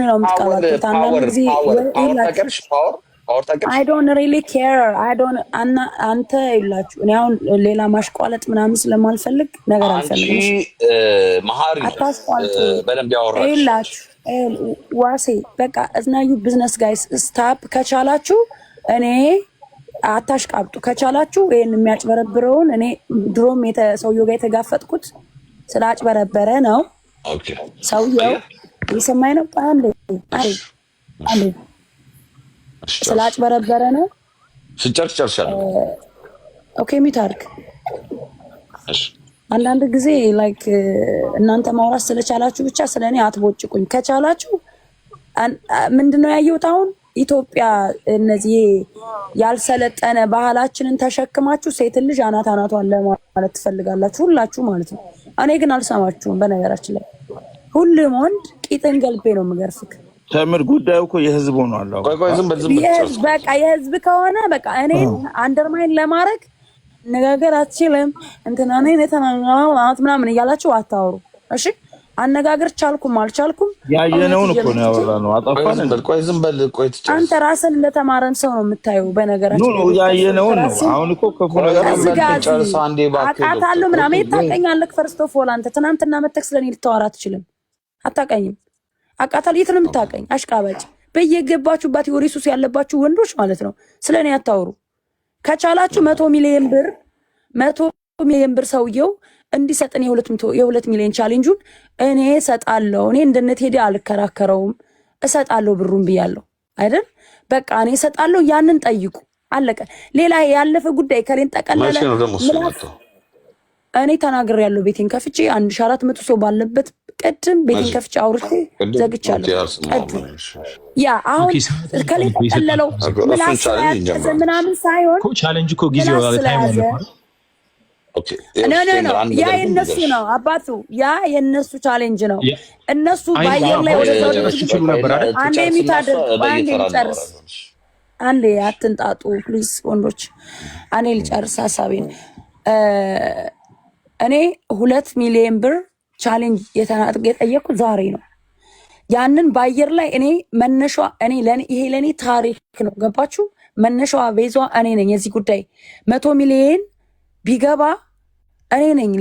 ነው የምትቀባጡት? አንዳንድ ጊዜ I don't really care. አንተ ይላችሁ እኔ አሁን ሌላ ማሽቋለጥ ምናምን ስለማልፈልግ ነገር አልፈልግም። መሐሪ በደንብ ያወራችሁ ይላችሁ ዋሴ በቃ እዝናዩ ቢዝነስ ጋይስ ስታፕ ከቻላችሁ እኔ አታሽቃብጡ ከቻላችሁ ይሄን የሚያጭበረብረውን እኔ ድሮም ሰውየው ጋር የተጋፈጥኩት ስላጭበረበረ ነው። ኦኬ ሰውየው ይሰማኝ ነው አንዴ ስላጭበረበረ ነው። ጨርሻለሁ። ኦኬ ሚታርክ አንዳንድ ጊዜ ላይክ እናንተ ማውራት ስለቻላችሁ ብቻ ስለኔ አትቦጭቁኝ። ከቻላችሁ ምንድነው ያየሁት አሁን ኢትዮጵያ እነዚህ ያልሰለጠነ ባህላችንን ተሸክማችሁ ሴት ልጅ አናቷን ለማለት ትፈልጋላችሁ ሁላችሁ ማለት ነው። እኔ ግን አልሰማችሁም። በነገራችን ላይ ሁሉም ወንድ ቂጥን ገልቤ ነው የምገርፍክ። ተምር ጉዳዩ እኮ የህዝብ ሆኗል። ቆይ ዝም በል በቃ የህዝብ ከሆነ በቃ እኔ አንደርማይን ለማድረግ ነጋገር አትችልም እንትና ነኝ ተናናማት ምናምን እያላችሁ አታወሩ። እሺ አነጋገር ቻልኩም አልቻልኩም ያየነውን እኮ ነው ያወራነው። አጣፋን ቆይ ዝም በል ቆይ ትችል አንተ ራስን እንደተማረን ሰው ነው የምታየው። በነገራችን ነው ያየነውን ነው። አሁን እኮ ከፉ ነገር ጨርሳ አንዴ ባክህ አቃታለሁ ምናምን ታቀኛለህ። ፈርስት ኦፍ ኦል አንተ ትናንትና መተክ ስለኔ ልታወራ አትችልም። አታቀኝም። አቃታለሁ የት ነው የምታቀኝ? አሽቃባጭ በየገባችሁባት የወሬ ሱስ ያለባችሁ ወንዶች ማለት ነው። ስለኔ አታወሩ። ከቻላችሁ 100 ሚሊዮን ብር ሰውየው እንዲሰጥን የ2 ሚሊዮን ቻሌንጁን እኔ እሰጣለሁ። እኔ እንደነት ሄደ አልከራከረውም። እሰጣለሁ ብሩን ብያለሁ አይደል? በቃ እኔ እሰጣለሁ። ያንን ጠይቁ። አለቀ። ሌላ ያለፈ ጉዳይ ከሌን ጠቀለለ እኔ ተናግሬያለሁ። ቤቴን ከፍቼ 1400 ሰው ባለበት ቀድም ቤቴን ከፍቼ አውርቼ ዘግቻለሁ። ያ አሁን ከሌን ጠቀለለው ምናምን ሳይሆን ቻሌንጅ እኮ ጊዜው ታይም አለ። ኖ ያ የነሱ ነው አባቱ። ያ የነሱ ቻሌንጅ ነው። እነሱ ባየር ላይ ወደ ይችላል ነበር አይደል? አንዴ የሚታደር አንዴ ልጨርስ። አንዴ አትንጣጡ ፕሊዝ ወንዶች። እኔ ልጨርስ ሀሳቤን። እኔ 2 ሚሊዮን ብር ቻሌንጅ የጠየኩት ዛሬ ነው። ያንን ባየር ላይ እኔ መነሻዋ ይሄ ለኔ ታሪክ ነው። ገባችሁ? መነሻዋ ቤዟ እኔ ነኝ። የዚህ ጉዳይ 100 ሚሊዮን ቢገባ እኔ ነኝ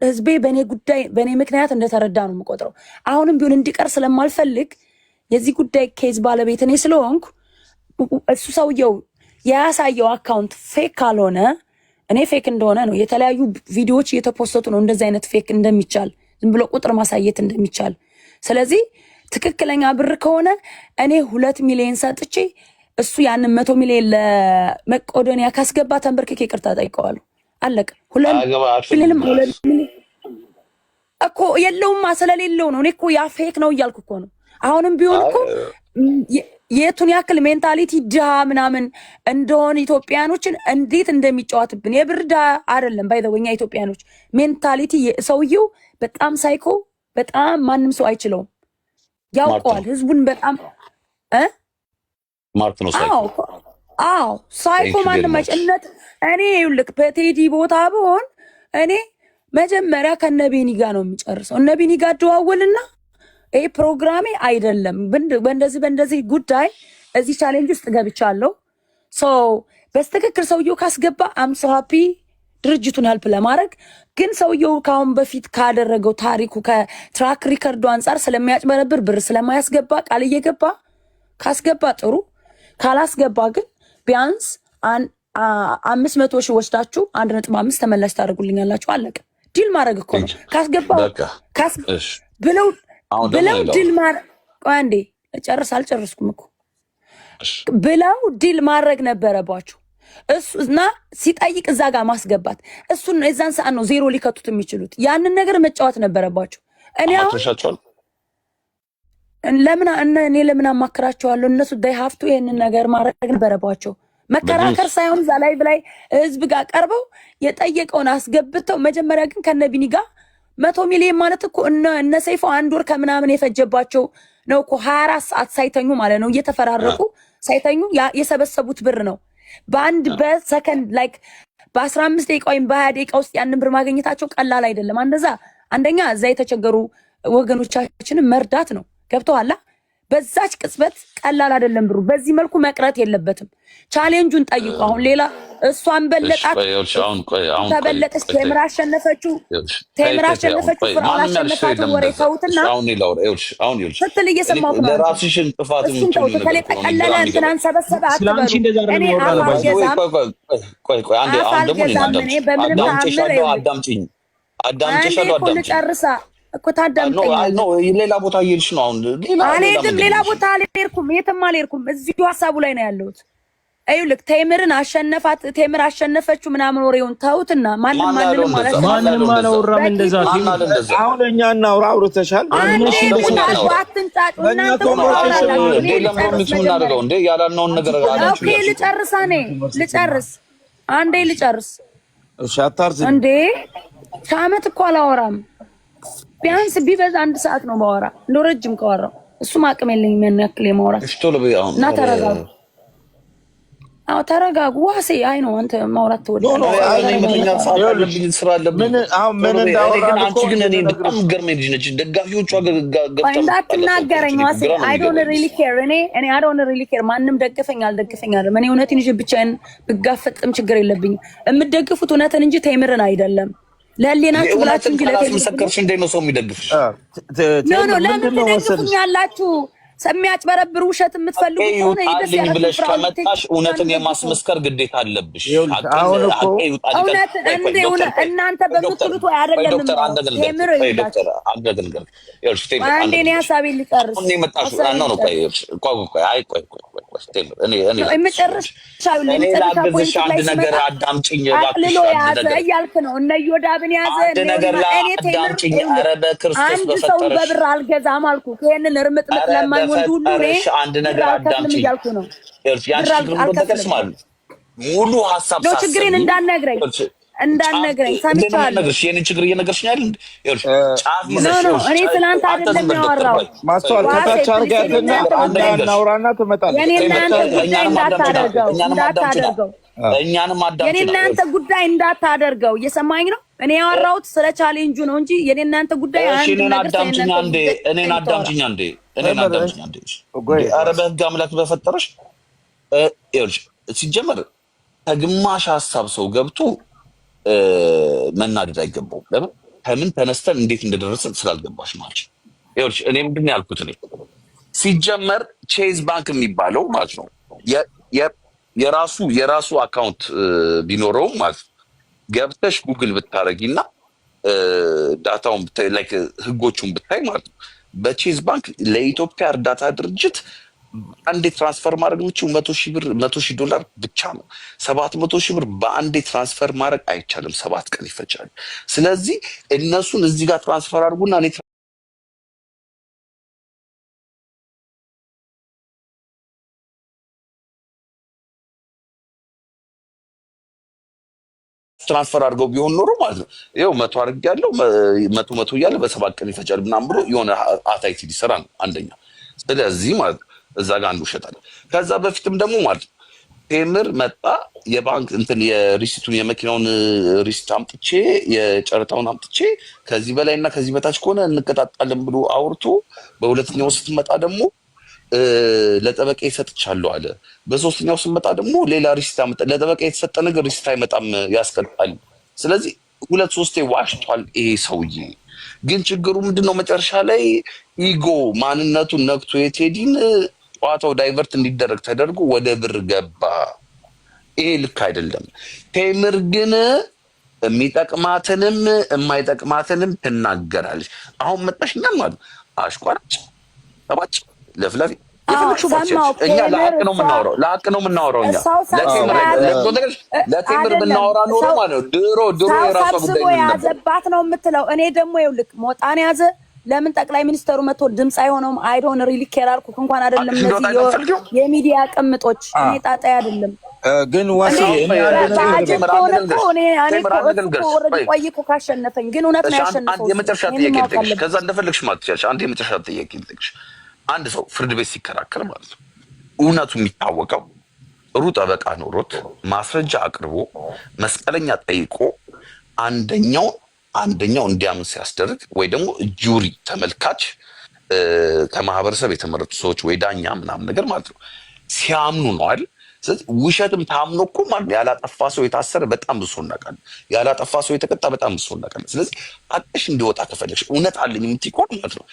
ህዝቤ በእኔ ጉዳይ በእኔ ምክንያት እንደተረዳ ነው የምቆጥረው። አሁንም ቢሆን እንዲቀር ስለማልፈልግ የዚህ ጉዳይ ኬዝ ባለቤት እኔ ስለሆንኩ እሱ ሰውየው ያሳየው አካውንት ፌክ ካልሆነ እኔ ፌክ እንደሆነ ነው የተለያዩ ቪዲዮዎች እየተፖስቱ ነው እንደዚህ አይነት ፌክ እንደሚቻል ዝም ብሎ ቁጥር ማሳየት እንደሚቻል። ስለዚህ ትክክለኛ ብር ከሆነ እኔ 2 ሚሊዮን ሰጥቼ እሱ ያንን 100 ሚሊዮን ለመቄዶንያ ካስገባ ተንበርክኬ ይቅርታ ጠይቀዋለሁ። አለቀ። 2 ሚሊዮን እኮ የለውማ ስለሌለው ነው። እኔ እኮ ያ ፌክ ነው እያልኩ እኮ ነው። አሁንም ቢሆን እኮ የቱን ያክል ሜንታሊቲ ድሃ ምናምን እንደሆነ ኢትዮጵያኖችን እንዴት እንደሚጫወትብን የብር ድሃ አይደለም ባይዘወኛ ኢትዮጵያኖች ሜንታሊቲ ሰውየው በጣም ሳይኮ በጣም ማንም ሰው አይችለውም። ያውቀዋል ህዝቡን በጣም ማርክ ነው ሳይኮ። አዎ ሳይኮ ማንም አይችልነት። እኔ ይልክ በቴዲ ቦታ ብሆን እኔ መጀመሪያ ከነቢኒ ጋር ነው የሚጨርሰው። እነቢኒ ጋር ደዋወልና ይሄ ፕሮግራሜ አይደለም በእንደዚህ ጉዳይ እዚህ ቻሌንጅ ውስጥ ገብቻለሁ። በስተክክል ሰውየው ካስገባ አም ሶ ሃፒ ድርጅቱን ሄልፕ ለማድረግ ግን ሰውየው ካሁን በፊት ካደረገው ታሪኩ ከትራክ ሪከርዱ አንጻር ስለሚያጭበረብር ብር ስለማያስገባ ቃል እየገባ ካስገባ ጥሩ፣ ካላስገባ ግን ቢያንስ 500 ሺህ ወስዳችሁ 1.5 ተመላሽ ታደርጉልኛላችሁ። አለቀ። ዲል ማድረግ እኮ ነው። ካስገባው ብለው ዲል ማድረግ አንዴ አልጨርስኩም እኮ ብለው ዲል ማድረግ ነበረባችሁ። እሱና ሲጠይቅ እዛ ጋር ማስገባት እሱን የዛን ሰዓት ነው ዜሮ ሊከቱት የሚችሉት። ያንን ነገር መጫወት ነበረባችሁ። እኔ አሁን ለምን አማክራቸዋለሁ? እነሱ ዳይ ሀፍቱ ይሄንን ነገር ማድረግ ነበረባቸው። መከራከር ሳይሆን እዛ ላይ ህዝብ ጋር ቀርበው የጠየቀውን አስገብተው መጀመሪያ ግን ከነቢኒ ጋር 100 ሚሊዮን ማለት እኮ እነ ሰይፎ 1 ወር ከምናምን የፈጀባቸው ነው እኮ 24 ሰዓት ሳይተኙ ማለት ነው እየተፈራረቁ ሳይተኙ የሰበሰቡት ብር ነው። በአንድ በሰከንድ ላይክ በ15 ደቂቃ ወይም በ20 ደቂቃ ውስጥ ያንን ብር ማግኘታቸው ቀላል አይደለም። አንደኛ እዛ የተቸገሩ ወገኖቻችንን መርዳት ነው። ገብቶሃል? በዛች ቅጽበት ቀላል አይደለም ብሩ። በዚህ መልኩ መቅረት የለበትም። ቻሌንጁን ጠይቁ። አሁን ሌላ እሷን በለጣት ተበለጠች፣ ቴምር አሸነፈችው፣ ቴምር አሸነፈችው፣ ፍርሃት አሸነፋት። ወሬ ተውትና ስትል እየሰማሁት ነው። ለራስሽን ጥፋት እሱን ተውት። ተቀለለ እንትናን ሰበሰበ አትበሉ። እኔ አልገዛም፣ እኔ በምንም ተአምር አዳምጪሻለሁ። ልጨርሳ እኮ ታዳምጠኛለህ። ኖ ሌላ ቦታ እየሄድሽ ነው አሁን። አልሄድም፣ ሌላ ቦታ አልሄድኩም፣ የትም አልሄድኩም። እዚሁ ሀሳቡ ላይ ነው ያለሁት። ይኸውልህ ቴምርን አሸነፋት፣ ቴምር አሸነፈችው ምናምን ወሬውን ተውትና ማንም ማለት ማንም አላወራም እንደዛ። አሁን እኛ እናውራ። አውርተሻል። አትንጫጩ እናንተ። እንዴ ያላልነውን ነገር ኦኬ ልጨርስ፣ እኔ ልጨርስ፣ አንዴ ልጨርስ። እሺ አታርዝ እንዴ ከዓመት እኮ አላወራም። ቢያንስ ቢበዛ 1 ሰዓት ነው ባወራ። እንደው ረጅም ካወራው እሱም አቅም የለኝም ያን ያክል የማውራት። እና ተረጋጉ። አዎ ተረጋጉ። ዋሴ አይ ነው አንተ ማውራት ትወዳለህ። ምን አንቺ ግን እኔ በጣም ገርመኝ ልጅ ነች። ደጋፊዎቿ እንዳትናገረኝ ዋሴ። አይ ዶንት ሪሊ ኬር እኔ አይ ዶንት ሪሊ ኬር ማንም ደግፈኝ አልደግፈኝ አይደለም። እኔ እውነቴን ይዤ ብቻዬን ብጋፈጥም ችግር የለብኝም። የምትደግፉት እውነትን እንጂ ቴምርን አይደለም። ለሌናችሁ ብላችሁ እንጂ ለቴምር መሰከርሽ እንዴ ነው ሰው የሚደግፍሽ? ኖ ለምን ትደግፉኛላችሁ? የሚያጭበረብር ውሸት የምትፈልጉ ከሆነ ይደስልኝ ብለሽ ከመጣሽ እውነትን የማስመስከር ግዴታ አለብሽ። አሁን እኮ እውነትን እናንተ በምትሉት ወይ አይደለም። ቴምር ዶክተር አንደገልገል ይኸውልሽ ቴምር አንዴ ነው ሐሳቤን ልጨርስ። እኔ መጣሽ ነው ነው ቆይ ቴምር እኔ የመጨረሻው ለመጨረሻ አንድ ነገር አዳምጪኝ እባክሽ። አንድ ነገር እያልክ ነው እነ ዮዳብን ያዘ እኔ አዳምጪኝ። ኧረ በክርስቶስ በፈጠረሽ አንድ ሰው በብር አልገዛም አልኩ። ይሄንን እርምጥምጥ ለማይ አንድ ነገር አዳምጪኝ። ሙሉ ሐሳብ ነው ችግሬን እንዳትነግረኝ ሰምቻለሁ። የኔ ችግር እየነገርሽኝ አይደል? እኔ ስላንተ አይደለም ያወራው። ማስተዋል ከታች አድርጋትና እናውራና ትመጣለህ። የኔናንተ ጉዳይ እንዳታደርገው የኔናንተ ጉዳይ እንዳታደርገው። እየሰማኝ ነው? እኔ ያወራሁት ስለ ቻሌንጁ ነው እንጂ የኔናንተ ጉዳይ አንድ ነገር እኔን አዳምጪኝ አንዴ። ኧረ በህግ አምላክ በፈጠረሽ ይኸውልሽ፣ ሲጀመር ከግማሽ ሀሳብ ሰው ገብቶ መናደድ አይገባውም። ለምን ከምን ተነስተን እንዴት እንደደረሰን ስላልገባሽ ማለት ነው። ይኸውልሽ እኔ ምንድን ነው ያልኩት? እኔ ሲጀመር ቼዝ ባንክ የሚባለው ማለት ነው የራሱ አካውንት ቢኖረውም ማለት ነው ገብተሽ ጉግል ብታረጊና ዳታውን ብታይ ላይክ ህጎቹን ብታይ ማለት ነው በቼዝ ባንክ ለኢትዮጵያ እርዳታ ድርጅት አንዴ ትራንስፈር ማድረግ ብቻው $100,000 ብቻ ነው። 700,000 ብር በአንዴ ትራንስፈር ማድረግ አይቻልም። 7 ቀን ይፈጃል። ስለዚህ እነሱን እዚህ ጋር ትራንስፈር አድርጉና እኔ ትራንስፈር አድርገው ቢሆን ኖሮ ማለት ነው ይኸው 100 አድርጌያለሁ 100 እያለ በ7 ቀን ይፈጃል ምናምን ብሎ የሆነ አታይቲ ሊሰራ ነው አንደኛ። ስለዚህ ማለት ነው እዛ ጋር አንዱ ውሸት አለ። ከዛ በፊትም ደግሞ ማለት ነው ቴምር መጣ የባንክ እንትን የሪሲቱን የመኪናውን ሪሲት አምጥቼ የጨረታውን አምጥቼ ከዚህ በላይና ከዚህ በታች ከሆነ እንቀጣጣለን ብሎ አውርቶ በሁለተኛው ስትመጣ ደግሞ ለጠበቃ ይሰጥቻለሁ አለ። በሶስተኛው ስትመጣ ደግሞ ሌላ ሪሲት አመጣ። ለጠበቃ የተሰጠ ነገር ሪሲት አይመጣም ያስቀጣል። ስለዚህ 2-3 ዋሽቷል ይሄ ሰውዬ። ግን ችግሩ ምንድነው? መጨረሻ ላይ ኢጎ ማንነቱን ነክቶ የቴዲን ጨዋታው ዳይቨርት እንዲደረግ ተደርጎ ወደ ብር ገባ። ይሄ ልክ አይደለም። ቴምር ግን የሚጠቅማትንም የማይጠቅማትንም ትናገራለች። አሁን መጣሽኛል ማለት አሽቋራጭ ተባጭ ለፍላፊ እኛ ለሀቅ ነው የምናወራው፣ ለሀቅ ነው የምናወራው። እኛ ለቴምር ብናወራ ኖሮ ማለት ነው ድሮ የራሷ ጉዳይ ያዘባት ነው የምትለው። እኔ ደግሞ ይኸውልህ ሞጣን ያዘ ለምን ጠቅላይ ሚኒስተሩ መጥቶ ድምፅ አይሆነውም? አይ ዶንት ሪሊ ኬር አልኩህ። እንኳን አይደለም እነዚህ የሚዲያ ቅምጦች እኔ ጣጣ አይደለም። ግን ዋሲ ቆይ እኮ ካሸነፈኝ ግን እውነት ነው ያሸነፈው። የመጨረሻ ጥያቄ ልጠይቅሽ፣ ከዛ እንደፈለግሽ ማለት ትችያለሽ። አንድ የመጨረሻ ጥያቄ ልጠይቅሽ። አንድ ሰው ፍርድ ቤት ሲከራከር ማለት ነው እውነቱ የሚታወቀው ጥሩ ጠበቃ ኖሮት ማስረጃ አቅርቦ መስቀለኛ ጠይቆ አንደኛው እንዲያምን ሲያስደርግ ወይ ደግሞ ጁሪ ተመልካች ከማህበረሰብ የተመረጡ ሰዎች ወይ ዳኛ ምናምን ነገር ማለት ነው ሲያምኑ ነው አይደል? ስለዚህ ውሸትም ታምኖ እኮ ማለት ያላጠፋ ሰው የታሰረ በጣም ብዙ ሰው እናውቃለን። ያላጠፋ ሰው የተቀጣ በጣም ብዙ ሰው እናውቃለን። ስለዚህ አቅሽ እንዲወጣ ከፈለግሽ እውነት አለኝ የምትይ ከሆነ ማለት ነው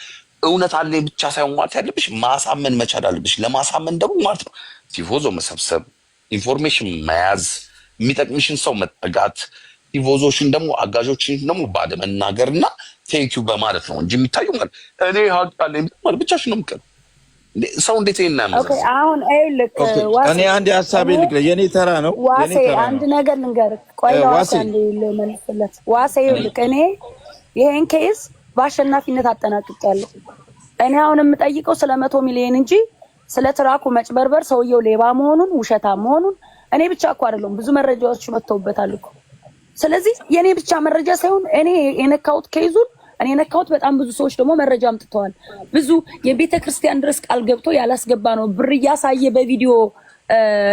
እውነት አለኝ ብቻ ሳይሆን ማለት ያለብሽ ማሳመን መቻል አለብሽ። ለማሳመን ደግሞ ማለት ነው ቲፎዞ መሰብሰብ፣ ኢንፎርሜሽን መያዝ፣ የሚጠቅምሽን ሰው መጠጋት፣ ቲፎዞሽን ደግሞ አጋዦችን ደግሞ ባደ መናገርና ቴንኪው በማለት ነው እንጂ የሚታየው ማለት እኔ ሀቅ አለኝ ማለት ብቻሽን ነው የምትቀር ሰው እንዴት ይናመዝ? ኦኬ አሁን ልክ እኔ አንድ ሐሳብ ልክ የኔ ተራ ነው። ዋሴ አንድ ነገር ልንገርህ። ቆይ ዋሴ አንዴ ልመልስለት። ዋሴ ልክ እኔ ይሄን ኬስ በአሸናፊነት አጠናቅቄያለሁ። እኔ አሁን የምጠይቀው ስለ 100 ሚሊዮን እንጂ ስለ ትራኩ መጭበርበር፣ ሰውየው ሌባ መሆኑን ውሸታም መሆኑን እኔ ብቻ እኮ አይደለም ብዙ መረጃዎች መጥተውበታል እኮ። ስለዚህ የኔ ብቻ መረጃ ሳይሆን እኔ የነካውት ኬዙን እኔ ነካውት በጣም ብዙ ሰዎች ደግሞ መረጃ አምጥተዋል። ብዙ የቤተ ክርስቲያን ድረስ ቃል ገብቶ ያላስገባ ነው ብር እያሳየ በቪዲዮ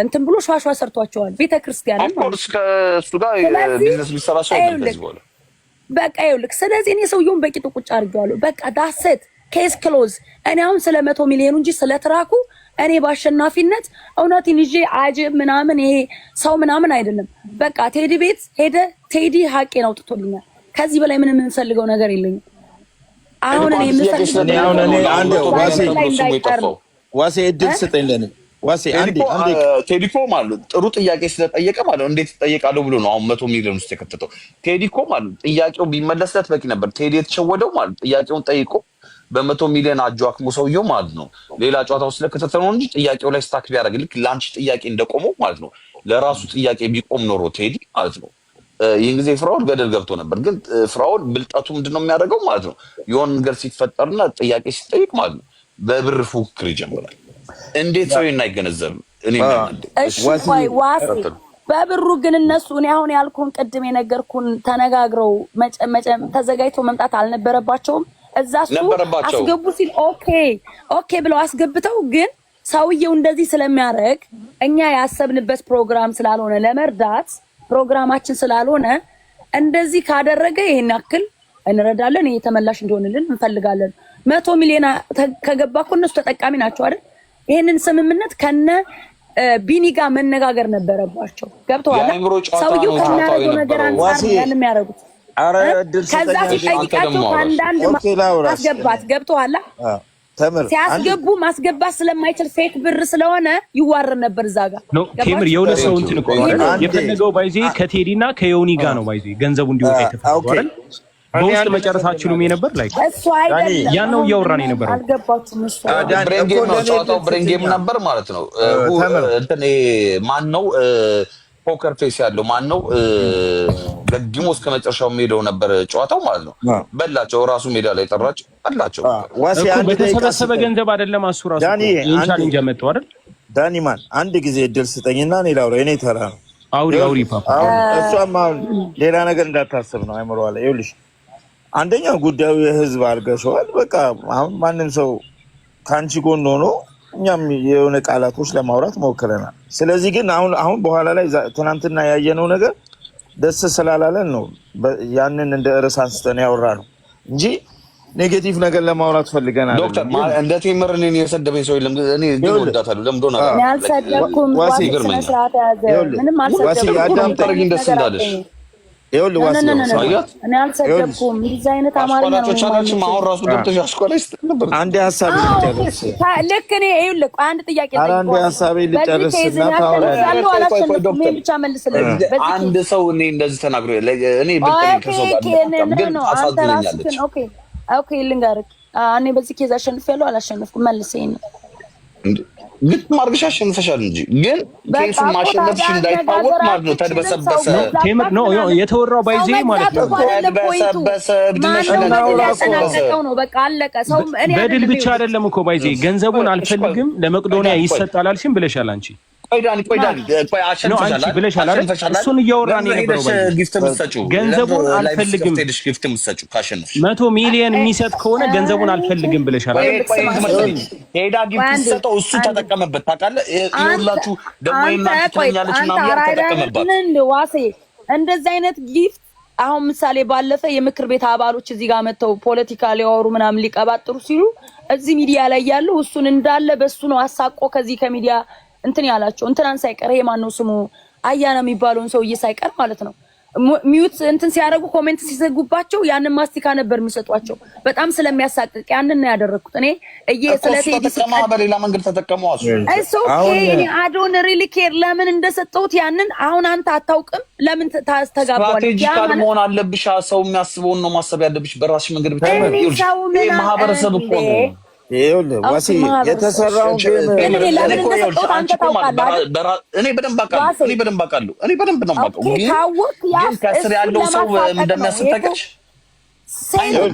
እንትን ብሎ ሸዋሸዋ ሰርቷቸዋል። ቤተ ክርስቲያን አምፖርስ ከእሱ ጋር ቢዝነስ ቢሰራ ሰው እንደዚህ በቃ ይኸውልህ። ስለዚህ እኔ ሰውየውን በቂጡ ቁጭ አድርጌዋለሁ። በቃ ዳሰት ኬስ ክሎዝ። እኔ አሁን ስለ 100 ሚሊዮን እንጂ ስለ ትራኩ እኔ በአሸናፊነት እውነትን ይዤ አጅብ ምናምን ይሄ ሰው ምናምን አይደለም። በቃ ቴዲ ቤት ሄደ ቴዲ ሀቄን አውጥቶልኛል። ከዚህ በላይ ምንም የምንፈልገው ነገር የለኝም። አሁን እኔ የምፈልገው ዋሴ እድል ስጠኝ ለኔ ዋሴ አንዴ ቴዲኮ ማለት ጥሩ ጥያቄ ስለጠየቀ ማለት እንዴት ተጠየቃለሁ ብሎ ነው አሁን 100 ሚሊዮን ውስጥ የከተተው። ቴዲኮ ማለት ጥያቄው ቢመለስለት በቂ ነበር። ቴዲ የተሸወደው ማለት ጥያቄውን ጠይቆ በ100 ሚሊዮን አጇክሞ ሰውየው ማለት ነው ሌላ ጨዋታ ውስጥ ስለከተተ ነው እንጂ ጥያቄው ላይ ስታክ ቢያደርግ ልክ ላንቺ ጥያቄ እንደቆመው ማለት ነው ለራሱ ጥያቄ ቢቆም ኖሮ ቴዲ ማለት ነው ይህን ጊዜ ፍራኦል ገደል ገብቶ ነበር። ግን ፍራኦል ብልጠቱ ምንድነው የሚያደርገው ማለት ነው የሆነ ነገር ሲፈጠርና ጥያቄ ሲጠይቅ ማለት ነው በብር ፉክክር ይጀምራል። እንዴት ሰው አይገነዘብም? እኔ ዋሴ በብሩ ግን እነሱ እኔ አሁን ያልኩን ቅድም የነገርኩን ተነጋግረው ተዘጋጅተው መምጣት አልነበረባቸውም። እዛ እሱ አስገቡ ሲል ኦኬ ብለው አስገብተው ግን ሰውየው እንደዚህ ስለሚያደርግ እኛ ያሰብንበት ፕሮግራም ስላልሆነ ለመርዳት ፕሮግራማችን ስላልሆነ እንደዚህ ካደረገ ይሄን ያክል እንረዳለን። ይሄ ተመላሽ እንዲሆንልን እንፈልጋለን። 100 ሚሊዮን ከገባ እኮ እነሱ ተጠቃሚ ናቸው አይደል? ይሄንን ስምምነት ከነ ቢኒ ጋር መነጋገር ነበረባቸው። ገብተዋል። ሰውየው ከሚያደርገው ነገር አንፃር ያን የሚያደርጉት ከዛ ሲጠይቃቸው ከአንዳንድ ማስገባት ገብተዋል። ሲያስገቡ ማስገባት ስለማይችል ፌክ ብር ስለሆነ ይዋረን ነበር እዛ ጋር ነው ቴምር የሁለት ሰው እንትን እኮ የፈለገው ባይዜ ከቴዲና ከዮኒ ጋር ነው ባይዜ ገንዘቡ እንዲወጣ የተፈቀደው አይደል? በውስጥ መጨረሳችሁም የነበር ላይ እሱ አይደለም ያን ነው እያወራን የነበረው። አልገባችሁም? እሱ ብሬንጌም ነው ጨዋታው፣ ብሬንጌም ነበር ማለት ነው። እንትን ማን ነው ፖከር ፌስ ያለው ማን ነው? ገድሞ እስከ መጨረሻው ሄደው ነበር ጨዋታው ማለት ነው። በላቸው ራሱ ሜዳ ላይ ጠራቸው አላቸው። በተሰበሰበ ገንዘብ አይደለም አሱ ራሱ ይሄን ቻሌንጅ ያመጣው አይደል? ዳኒማን አንድ ጊዜ እድል ስጠኝና እኔ ላውራ። እኔ ተራ ነው አውሪ ፓፓ። እሷም አሁን ሌላ ነገር እንዳታስብ ነው አይምሮ አለ። ይኸውልሽ አንደኛው ጉዳዩ የህዝብ አድርገሽዋል። በቃ አሁን ማንም ሰው ካንቺ ጎን ሆኖ እኛም የሆነ ቃላቶች ለማውራት ሞክረናል። ስለዚህ ግን አሁን በኋላ ላይ ትናንትና ያየነው ነገር ደስ ስላላለን ነው ያንን እንደ ርዕስ አንስተን ያወራ ነው እንጂ ኔጌቲቭ ነገር ለማውራት ፈልገናል። ዶክተር እንደ ቴምር እኔን የሰደበኝ ሰው የለም። እኔ ግን ወዳታለሁ ለምዶ ነገር ያልሰደብኩም ዋሴ መስራት ያዘ ምንም አልሰደብኩም። ይኸውልህ ዋሴ እኔ አልሰደብኩም። እንደዚህ አይነት አማርኛ ነው ቻናችን አሁን ራሱ ገብተሽ አስኮላይስ ነበር። አንድ ሐሳብ ልጨርስ። ልክ እኔ ይኸውልህ አንድ ጥያቄ ጠይቀው። አንድ ሐሳብ ልጨርስና ታወራለህ። ብቻ መልስልኝ። አንድ ሰው እኔ እንደዚህ ተናግሮ እኔ ብልጥኝ ከሰው ጋር ግን አሳዝነኛለች። ኦኬ ልንገርህ፣ እኔ በዚህ ኬዝ አሸንፌያለሁ አላሸነፍኩም? መልሰኝ ነው ግጥም አድርገሽ አሸንፈሻል እንጂ ግን ኬሱን ማሸነፍሽ እንዳይታወቅ ማለት ነው። ተድበሰበሰ ቴምር ነው የተወራው ባይዜ ማለት ነው። ተድበሰበሰ ነው በቃ አለቀ። ሰው እኔ በድል ብቻ አይደለም እኮ ባይዜ ገንዘቡን አልፈልግም ለመቅዶኒያ ይሰጣል አልሽም ብለሻል አንቺ። ቆይ አሸንፈሻል አይደል? እሱን እያወራን የነበረው ገንዘቡን አልፈልግም ጊፍት የምትሰጪው ካሸነፍሽ 100 ሚሊዮን የሚሰጥ ከሆነ ገንዘቡን አልፈልግም ብለሻል። ሄዳ ጊፍት ሰጠው እሱ ተጠቀመበት። ታውቃለህ ይኸውላችሁ ደግሞ እናንተ ትኛለች እና ተጠቀመበት። ዋሴ እንደዚህ አይነት ጊፍት አሁን ምሳሌ ባለፈ የምክር ቤት አባሎች እዚህ ጋር መተው ፖለቲካ ሊያወሩ ምናምን ሊቀባጥሩ ሲሉ እዚህ ሚዲያ ላይ ያለው እሱን እንዳለ በሱ ነው አሳቆ ከዚህ ከሚዲያ እንትን ያላቸው እንትናን ሳይቀር ይሄ ማን ነው ስሙ አያና የሚባለውን ሰውዬ ሳይቀር ማለት ነው ሚዩት እንትን ሲያደርጉ ኮሜንት ሲዘጉባቸው ያንን ማስቲካ ነበር የሚሰጧቸው በጣም ስለሚያሳቅቅ ያንን ነው ያደረኩት እኔ ስለቴዲ ተጠቀማ በሌላ መንገድ ተጠቀመው እኔ አዶን ሪሊ ኬር ለምን እንደሰጠሁት ያንን አሁን አንተ አታውቅም ለምን ታስተጋባለህ ስትራቴጂካል መሆን አለብሽ ሰው የሚያስበውን ነው ማሰብ ያለብሽ በራስሽ መንገድ ብቻ ማህበረሰብ እኮ ነው ይኸውልህ ዋሲ የተሰራው እኔ በደንብ አውቃለሁ እኔ በደንብ ነው የማውቀው ግን ከስር ያለው ሰው እንደሚያስብ ታውቂያለሽ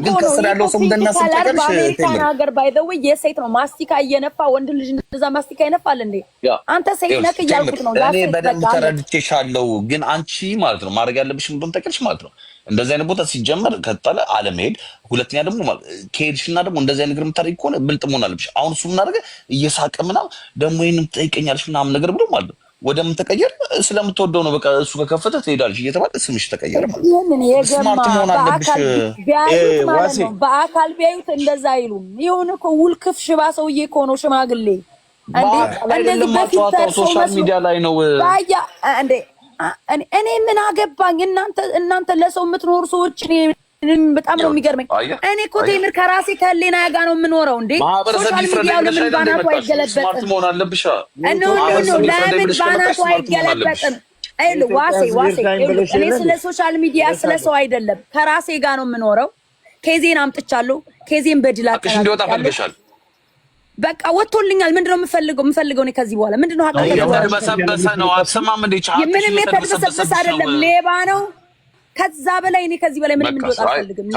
ግን ከስር ያለው ሰው እንደሚያስብ ታውቂያለሽ በአሜሪካን ሀገር ባይ ዘ ወይ የሴት ነው ማስቲካ እየነፋ ወንድ ልጅ እንደዛ ማስቲካ ይነፋል እንዴ አንተ ሴት ነህ እያልኩት ነው እኔ በደንብ ተረድቼሻለሁ ግን አንቺ ማለት ነው ማድረግ ያለብሽ እንደሆነ ታውቂያለሽ ማለት ነው እንደዚህ አይነት ቦታ ሲጀመር ከተጣለ አለመሄድ ሁለተኛ ደግሞ ከሄድሽና ደግሞ እንደዚህ አይነት ነገር የምታደርጊ ከሆነ ብልጥ መሆን አለብሽ አሁን እሱ ምን አደረገ እየሳቀ ምናምን ደግሞ ይሄንን ትጠይቀኛለሽ ምናምን ነገር ብሎ ማለት ነው ወደምን ተቀየር ስለምትወደው ነው በቃ እሱ ከከፈተ ትሄዳለሽ እየተባለ ስምሽ ተቀየረ ማለት ነው ስማርት መሆን አለብሽ በአካል ቢያዩት እንደዛ አይሉም ይሁን እኮ ውልክፍ ሽባ ሰውዬ እኮ ነው ሽማግሌ እንደዚህ በፊት ሶሻል ሚዲያ ላይ ነው እንዴ እኔ ምን አገባኝ እናንተ ለሰው የምትኖሩ ሰዎች በጣም ነው የሚገርመኝ እኔ እኮ ቴምር ከራሴ ከሌና ጋር ነው የምኖረው እንዴ ሶሻል ሚዲያው ለምን ባናቱ አይገለበጥም መሆን አለብሽ ለምን ባናቱ አይገለበጥም ዋሴ እኔ ስለ ሶሻል ሚዲያ ስለ ሰው አይደለም ከራሴ ጋር ነው የምኖረው ኬዜን አምጥቻለሁ ኬዜን በድል አቀናለሁ በቃ ወጥቶልኛል ምንድነው የምፈልገው ነው ከዚህ በኋላ ምንድነው ሀቅ የተበሰበሰ ነው አትሰማም እንዴ ቻት ምንም የተበሰበሰ አይደለም ሌባ ነው ከዛ በላይ እኔ ከዚህ በላይ ምንም እንደወጣ አልፈልግም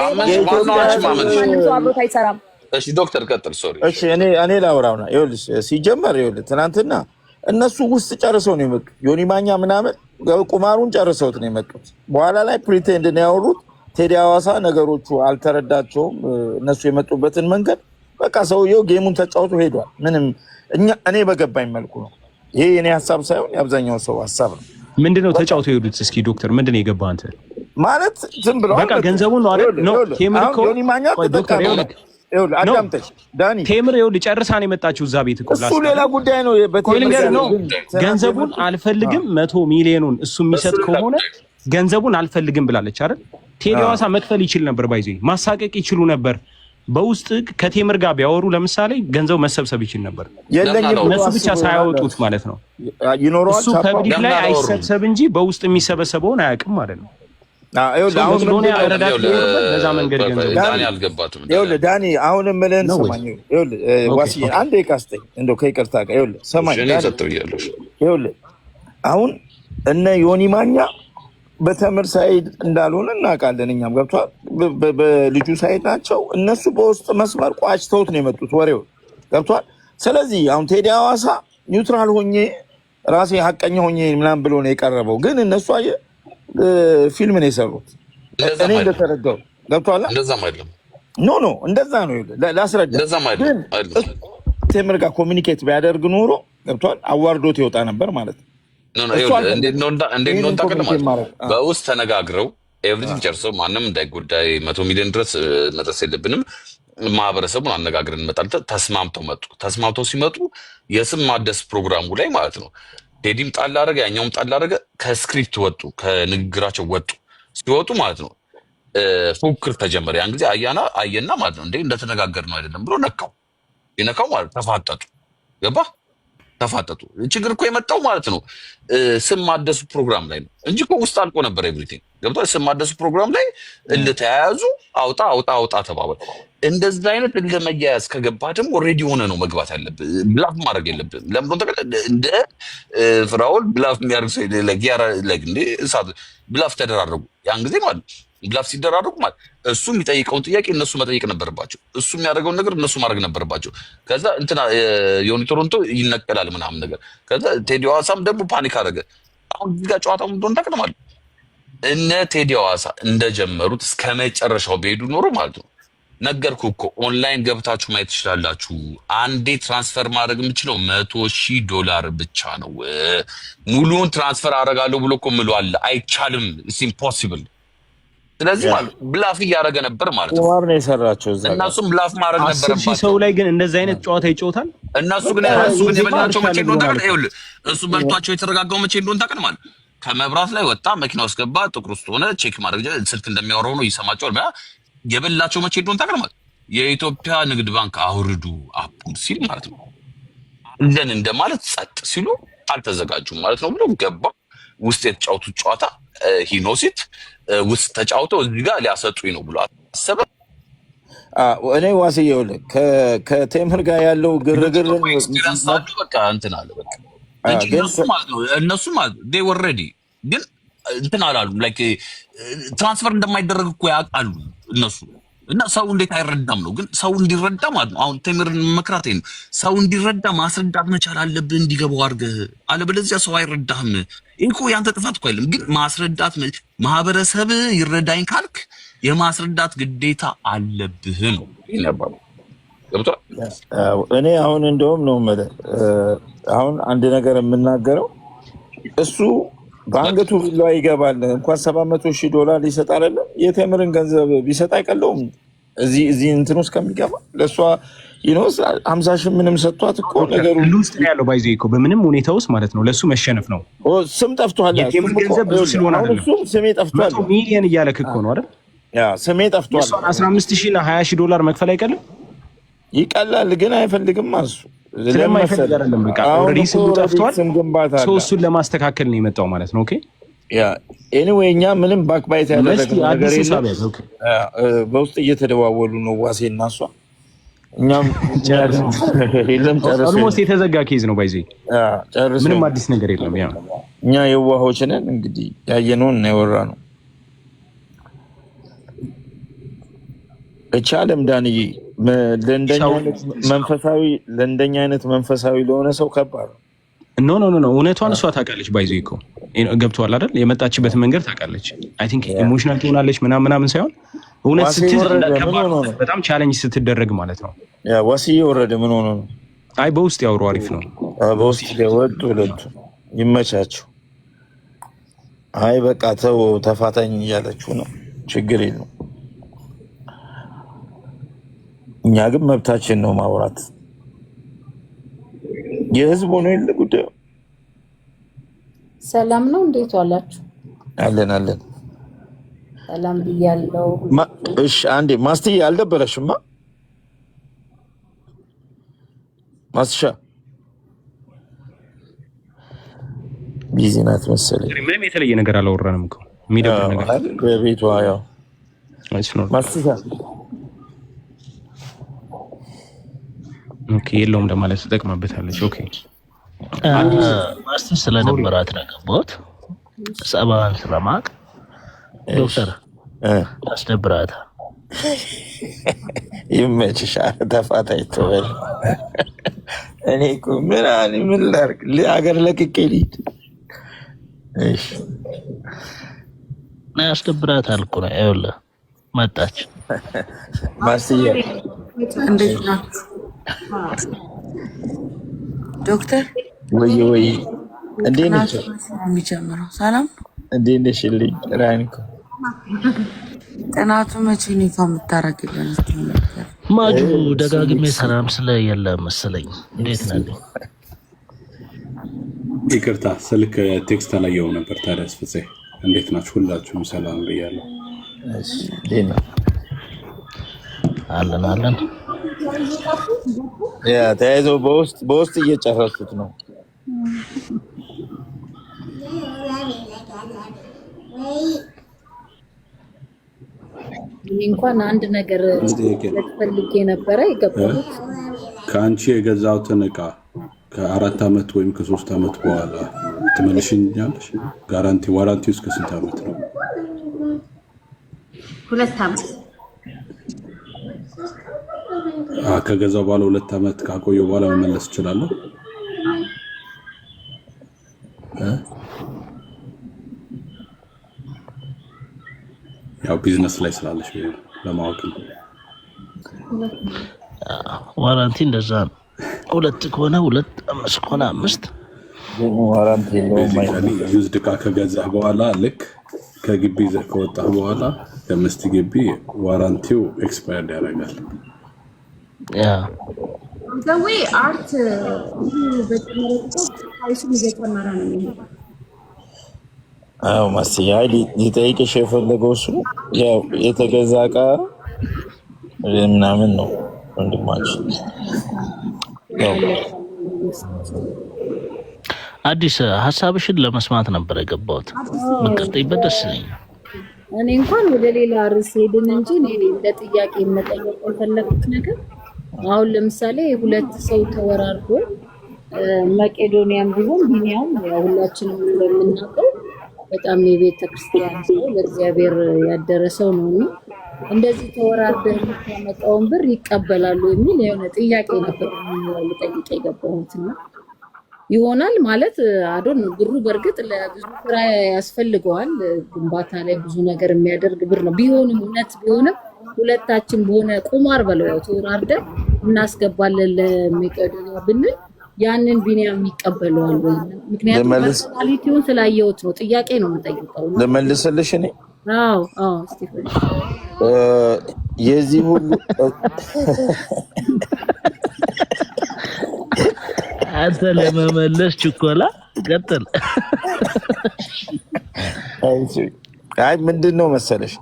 አብሮት አይሰራም እሺ ዶክተር ቀጥል ሶሪ እሺ እኔ ላውራውና ይኸውልሽ ሲጀመር ትናንትና እነሱ ውስጥ ጨርሰው ነው የመጡት ዮኒ ማኛ ምናምን ቁማሩን ጨርሰውት ነው የመጡት በኋላ ላይ ፕሪቴንድ ነው ያወሩት ቴዲ ሐዋሳ ነገሮቹ አልተረዳቸውም እነሱ የመጡበትን መንገድ በቃ ሰውየው ጌሙን ተጫውቶ ሄዷል ምንም እኔ በገባኝ መልኩ ነው ይሄ የኔ ሐሳብ ሳይሆን የአብዛኛው ሰው ሐሳብ ነው ምንድነው ተጫውቶ ሄዱት እስኪ ዶክተር ምንድነው የገባህ አንተ ማለት ዝም ብሎ በቃ ገንዘቡን ነው አይደል ነው ቴምር እኮ ዮኒ ማኛ ተጠቃሚ ይኸውልህ አዳምጠሽ ዳኒ ቴምር ይኸውልህ ጨርሳ ነው የመጣችው እዛ ቤት እኮ እሱ ሌላ ጉዳይ ነው በቴምር ነው ገንዘቡን አልፈልግም 100 ሚሊዮኑን እሱ የሚሰጥ ከሆነ ገንዘቡን አልፈልግም ብላለች አይደል ቴዲ ሐዋሳ መክፈል ይችል ነበር ባይዘይ ማሳቀቅ ይችሉ ነበር በውስጥ ከቴምር ጋር ቢያወሩ ለምሳሌ ገንዘብ መሰብሰብ ይችል ነበር እነሱ ብቻ ሳያወጡት ማለት ነው እሱ ከብዲት ላይ አይሰብሰብ እንጂ በውስጥ የሚሰበሰበውን አያውቅም ማለት ነው አሁን ስለሆነ ያረዳት በዛ መንገድ ገንዘብ ዳኒ አልገባትም ይኸውልህ ዳኒ አሁን ምለን ሰማኝ ይኸውልህ ዋሲ አንዴ ካስተኝ እንደው ከይቅርታ ጋር ይኸውልህ ሰማኝ ይኸውልህ አሁን እነ ዮኒ ማኛ በተምር ሳይድ እንዳልሆነ እናውቃለን እኛም ገብቷል በልጁ ሳይድ ናቸው እነሱ በውስጥ መስመር ቋጭተውት ነው የመጡት ወሬው ገብቷል ስለዚህ አሁን ቴዲ ሐዋሳ ኒውትራል ሆኜ ራሴ ሀቀኛ ሆኜ ምናምን ብሎ ነው የቀረበው ግን እነሱ ፊልም ነው የሰሩት እኔ እንደተረዳው ገብቷል እንደዛም አይደለም ኖ እንደዛ ነው ላስረዳ እንደዛም አይደለም ቴምር ጋር ኮሚኒኬት ቢያደርግ ኖሮ ገብቷል አዋርዶት ይወጣ ነበር ማለት ነው እንዴት ነው ታውቃለህ በውስጥ ተነጋግረው ኤቭሪቲንግ ጨርሰው ማንም እንዳይጎዳይ 100 ሚሊዮን ድረስ መድረስ የለብንም ማህበረሰቡን አነጋግረን እንመጣለን ተስማምተው ሲመጡ የስም ማደስ ፕሮግራሙ ላይ ማለት ነው ቴዲም ጣል አደረገ ያኛውም ጣል አደረገ ከስክሪፕት ወጡ ከንግግራቸው ወጡ ሲወጡ ማለት ነው ፉክክር ተጀመረ ያን ጊዜ አየና ማለት ነው እንዴ እንደተነጋገር ነው አይደለም ብሎ ይነካው ማለት ተፋጠጡ ገባ ተፋጠጡ ችግር እኮ የመጣው ማለት ነው ስም ማደሱ ፕሮግራም ላይ ነው እንጂ እኮ ውስጥ አልቆ ነበር ኤቭሪቲንግ ገብቷል ስም ማደሱ ፕሮግራም ላይ ተያያዙ አውጣ ተባባል እንደዚህ አይነት ለመያያዝ ከገባ ደግሞ ኦሬዲ ሆነ ነው መግባት ያለብህ ብላፍ ማድረግ የለብህም ለምን ተቀለ እንደ ፍራውል ብላፍ የሚያደርግ ሰው ለጊያራ ለግንዴ እሳት ብላፍ ተደራረጉ ያን ጊዜ ማለት ብላፍ ሲደራረጉ ማለት እሱ የሚጠይቀውን ጥያቄ እነሱ መጠየቅ ነበረባቸው እሱ የሚያደርገውን ነገር እነሱ ማድረግ ነበረባቸው ከዛ እንትና ዮኒ ቶሮንቶ ይነቀላል ምናምን ነገር ከዛ ቴዲ ሐዋሳም ደግሞ ፓኒክ አደረገ አሁን እዚህ ጋር ጨዋታው እንደሆነ ታውቃለህ እነ ቴዲ ሐዋሳ እንደጀመሩት እስከ መጨረሻው ቢሄዱ ኖሮ ማለት ነው ነገርኩህ እኮ ኦንላይን ገብታችሁ ማየት ትችላላችሁ አንዴ ትራንስፈር ማድረግ የምችለው $100,000 ብቻ ነው ሙሉውን ትራንስፈር አደርጋለሁ ብሎ እኮ ምሏል አይቻልም ኢትስ ኢምፖሲብል ስለዚህ ማለት ብላፍ እያደረገ ነበር ማለት ነው። ቁማር ነው የሰራቸው እዛ ጋር። እነሱም ብላፍ ማድረግ ነበረባቸው። 10,000 ሰው ላይ ግን እንደዚህ አይነት ጨዋታ ይጫወታል። እነሱ ግን የበላቸው መቼ እንደሆነ ታውቃለህ? ይኸውልህ እሱ በልቷቸው የተረጋጋው መቼ እንደሆነ ታውቃለህ? ማለት ከመብራት ላይ ወጣ፣ መኪና ውስጥ ገባ፣ ጥቁር ውስጥ ሆነ፣ ቼክ ማድረግ ስልክ እንደሚያወራው ነው ይሰማቸዋል። የበላቸው መቼ እንደሆነ ታውቃለህ? ማለት የኢትዮጵያ ንግድ ባንክ አውርዱ አፑን ሲል ማለት ነው። ለን እንደማለት ጸጥ ሲሉ አልተዘጋጁም ማለት ነው ብሎ ገባ። ውስጥ የተጫወቱት ጨዋታ ሂኖሲት ውስጥ ተጫውተው እዚህ ጋር ሊያሰጡኝ ነው ብሎ አሰበ። እኔ ዋስዬው ከቴምር ጋር ያለው ግርግር በቃ እንትን አለ በቃ እንጂ እነሱ ማለት they were ready ግን እንትን አላሉም። ላይክ ትራንስፈር እንደማይደረግ እኮ ያውቃሉ እነሱ እና ሰው እንዴት አይረዳም ነው። ግን ሰው እንዲረዳ ማለት ነው። አሁን ቴምርን መክራቴ ነው። ሰው እንዲረዳ ማስረዳት መቻል አለብህ እንዲገባው አድርገህ፣ አለበለዚያ ሰው አይረዳህም። ይሄ እኮ ያንተ ጥፋት እኮ አይደለም። ግን ማስረዳት ማህበረሰብ ይረዳኝ ካልክ የማስረዳት ግዴታ አለብህ ነው ይነባሉ። ገብቶሃል? እኔ አሁን እንደውም ነው ማለት አሁን አንድ ነገር የምናገረው እሱ በአንገቱ ቢላዋ ይገባል። እንኳን $700,000 ሊሰጥ አይደለም የቴምርን ገንዘብ ቢሰጥ አይቀለውም። እዚህ እንትን ውስጥ ከሚገባ ለእሷ ይኖስ 50,000 ምንም ሰጥቷት እኮ ነገሩ ውስጥ ነው ያለው። ባይዘ እኮ በምንም ሁኔታ ውስጥ ማለት ነው ለሱ መሸነፍ ነው። ስም ጠፍቷል። የቴምር ገንዘብ ብዙ ስለሆነ አይደለም። ስሜ ጠፍቷል። 100 ሚሊዮን እያለክ እኮ ነው አይደል? ያ ስሜ ጠፍቷል። 15,000 እና $20,000 መክፈል አይቀልም? ይቀላል ግን አይፈልግም እሱ ስለማይፈልግ አይደለም። በቃ ኦልሬዲ ስሙ ጠፍቷል። እሱን ለማስተካከል ነው የመጣው ማለት ነው። ኦኬ ያ ኤኒዌይ እኛ ምንም ባክባይት ያደረግነው ነገር የለም። በውስጥ እየተደዋወሉ ነው ዋሴ እና እሷ። እኛም ኦልሞስት የተዘጋ ኬዝ ነው ባይዚ። ምንም አዲስ ነገር የለም። ያ እኛ የዋሆች ነን እንግዲህ ያየነውን ነው ያወራነው። እቻለም ዳንዬ ለእንደኛ አይነት መንፈሳዊ ለሆነ ሰው ከባድ ነው። ኖ እውነቷን እሷ ታውቃለች። ባይዞ እኮ ገብቶሃል አይደል? የመጣችበት መንገድ ታውቃለች። አይ ቲንክ ኢሞሽናል ትሆናለች ምናምን ሳይሆን እውነት በጣም ቻሌንጅ ስትደረግ ማለት ነው። ያ ዋሲዬ ወረደ ምን ሆኖ ነው? አይ በውስጥ ያወሩ አሪፍ ነው። በውስጥ ወጡ ሁለቱ ይመቻቸው። አይ በቃ ተው ተፋታኝ እያለችው ነው። ችግር የለም። እኛ ግን መብታችን ነው ማውራት። የህዝብ ሆኖ የለ ጉዳዩ። ሰላም ነው። እንዴት ዋላችሁ? አለን ሰላም ብያለሁ። እሺ አንዴ ማስትዬ አልደበረሽማ? ማስሻ ቢዚ ናት መሰለኝ። ምንም የተለየ ነገር አላወራንም እኮ የሚደብር ነገር በቤቷ ያው ማስትሻ ኦኬ የለውም ለማለት ተጠቅማበታለች። ኦኬ ማስተር ስለነበራት ነው ገባሁት። ሰባን ስለማቅ ዶክተር አስደብራት ይመችሽ። ተፋታይ ተበል እኔ እኮ ምን ላድርግ? ለሀገር ለቅቄ ልሂድ። እሺ አስደብራት አልኩ ነው። ይኸውልህ መጣች ማስያ እንዴት ናችሁ ዶክተር? ወይ እንዴት ነሽ? የሚጀምረው ሰላም እንዴት ነሽልኝ? ራንኩ ጥናቱ መቼ ነው የምታረግልን? ማጁ ደጋግሜ ሰላም ስለ የለ መሰለኝ። እንዴት ነህ? ይቅርታ ስልክ ቴክስት አላየሁም ነበር። ታዲያ አስፈጽ እንዴት ናችሁ? ሁላችሁም ሰላም ብያለሁ። እሺ ዴና አለን ያ ተያይዘው በውስጥ እየጨረሱት ነው። እንኳን አንድ ነገር ፈልጌ ነበረ የገባሁት ከአንቺ የገዛሁትን ዕቃ ከ4 ዓመት ወይም ከ3 ዓመት በኋላ ትመልሽኛለሽ? ዋራንቲ እስከ ስንት ዓመት ነው? 2 ዓመት ከገዛው በኋላ 2 ዓመት ካቆየው በኋላ መመለስ እችላለሁ? ያው ቢዝነስ ላይ ስላለሽ ለማወቅ ነው። ዋራንቲ እንደዛ ነው። 2 ከሆነ 2፣ 5 ከሆነ 5 ዋራንቲ ነው። ዩዝድ ዕቃ ከገዛህ በኋላ ልክ ከግቢ ይዘህ ከወጣህ በኋላ ከመስቲ ግቢ ዋራንቲው ኤክስፓየርድ ያደርጋል። ያ ዘዌ አርት በተመረጠው አይሱም እየጨመረ ነው የሚሄደው። አዎ ማስያ ሊጠይቅሽ የፈለገው እሱ ያው የተገዛ ዕቃ ምናምን ነው ወንድማችን። ያው አዲስ ሀሳብሽን ለመስማት ነበር የገባሁት። ብትቀጥይበት ደስ ይለኛል። እኔ እንኳን ወደ ሌላ ርዕስ ሄድን እንጂ እኔ እንደ ጥያቄ መጠየቅ የፈለኩት ነገር አሁን ለምሳሌ ሁለት ሰው ተወራርዶ መቄዶንያም ቢሆን ቢኒያም ያው ሁላችንም እንደምናውቀው በጣም የቤተ ክርስቲያን ሰው ለእግዚአብሔር ያደረሰው ነውና እንደዚህ ተወራርደህ የምታመጣውን ብር ይቀበላሉ የሚል የሆነ ጥያቄ ነበር ልጠይቅ የገባሁትና ይሆናል ማለት አዶን ብሩ በእርግጥ ለብዙ ስራ ያስፈልገዋል። ግንባታ ላይ ብዙ ነገር የሚያደርግ ብር ነው። ቢሆንም እውነት ቢሆንም ሁለታችን በሆነ ቁማር በለው ያው ተወራርደን እናስገባለን ለመቄዶንያ ብንል ያንን ቢኒያም ይቀበለዋል ወይ? ምክንያቱም ፐርሶናሊቲውን ስላየሁት ነው። ጥያቄ ነው የምጠይቀው። ልመልስልሽ እኔ አዎ ስቲፈን የዚህ ሁሉ አንተ ለመመለስ ችኮላ ቀጥል። አይ ምንድነው መሰለሽ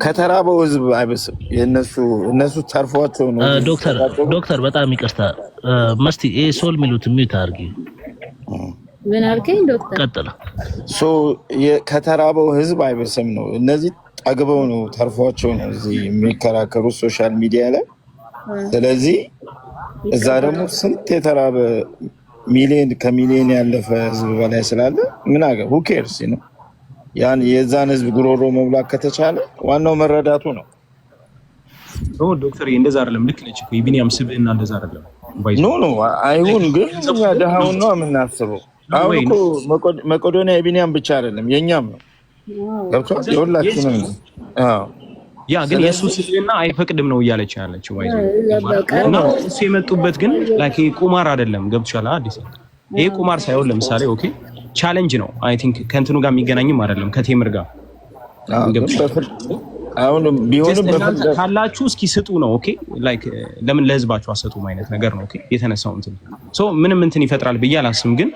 ከተራበው ህዝብ አይበስም። እነሱ ተርፏቸው ነው። ዶክተር በጣም ይቅርታ መስቲ ይሄ ሶል ሚሉት ሚዩት አድርጊ። ምን አልከኝ ዶክተር? ቀጥል። ከተራበው ህዝብ አይበስም ነው። እነዚህ ጠግበው ነው ተርፏቸው ነው እዚህ የሚከራከሩት ሶሻል ሚዲያ ላይ። ስለዚህ እዛ ደግሞ ስንት የተራበ ሚሊዮን ከሚሊዮን ያለፈ ህዝብ በላይ ስላለ ምን አገ who cares ነው ያን የዛን ህዝብ ጉሮሮ መብላት ከተቻለ ዋናው መረዳቱ ነው። ዶክተር እንደዛ አይደለም። ልክ ነች እኮ የቢኒያም ስብዕና እንደዛ አይደለም። ኖ አይሁን ግን እኛ ደሃውን ነው የምናስበው። አሁን እኮ መቄዶንያ የቢኒያም ብቻ አይደለም የኛም ነው። ገብቷል? የሁላችንም ነው። አዎ ያ ግን የሱ ስብዕና አይፈቅድም ነው እያለች ያለችው። እሱ የመጡበት ግን ላይክ ቁማር አይደለም። ገብቶሻል? አዲስ ይሄ ቁማር ሳይሆን ለምሳሌ ኦኬ ቻሌንጅ ነው። አይ ቲንክ ከእንትኑ ጋር የሚገናኝም አይደለም ከቴምር ጋር አሁን ቢሆንም ካላችሁ እስኪ ስጡ ነው። ኦኬ ላይክ ለምን ለህዝባችሁ አሰጡም አይነት ነገር ነው። ኦኬ የተነሳው እንትን ምንም እንትን ይፈጥራል ብዬ አላስብም። ግን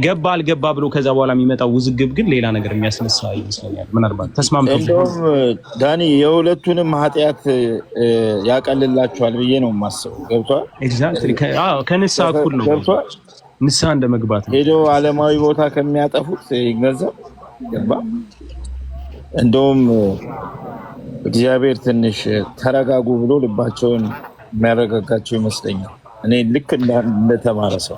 ገባ አልገባ ብሎ ከዛ በኋላ የሚመጣው ውዝግብ ግን ሌላ ነገር የሚያስነሳ ይመስለኛል። ምናልባት ተስማምተው እንደውም ዳኒ የሁለቱንም ኃጢአት ያቀልላችኋል ብዬ ነው የማስበው። ገብቷል? ኤግዛክትሊ ከንስሐ እኩል ነው። ገብቷል? ንስሐ እንደመግባት ነው። ሄዶ ዓለማዊ ቦታ ከሚያጠፉት ገንዘብ ገባ። እንደውም እግዚአብሔር ትንሽ ተረጋጉ ብሎ ልባቸውን የሚያረጋጋቸው ይመስለኛል። እኔ ልክ እንደተማረ ሰው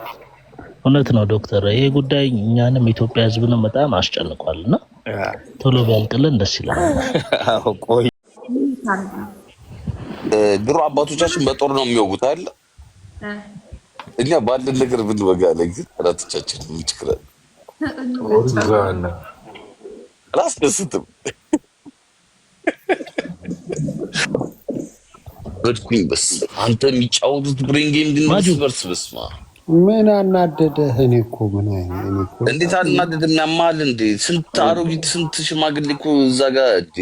እውነት ነው ዶክተር። ይሄ ጉዳይ እኛንም ኢትዮጵያ ህዝብንም በጣም አስጨንቋልና ቶሎ ቢያልቅልን ደስ ይላል። ቆይ ድሮ አባቶቻችን በጦር ነው የሚወጉት አይደል? እኛ ባለን ነገር ብንወጋ ላይ ግን አባቶቻችን ምን ችግር አለ? አላስደስትም። በድኩኝ በስ አንተ የሚጫወቱት ብሬን ጌም ግን በርስ በስማ ምን አናደደህ? እኔ እኮ እንዴት አናደደም? ያማል እንዴ? ስንት አሮጊት ስንት ሽማግሌ እኮ እዛ ጋር እንዴ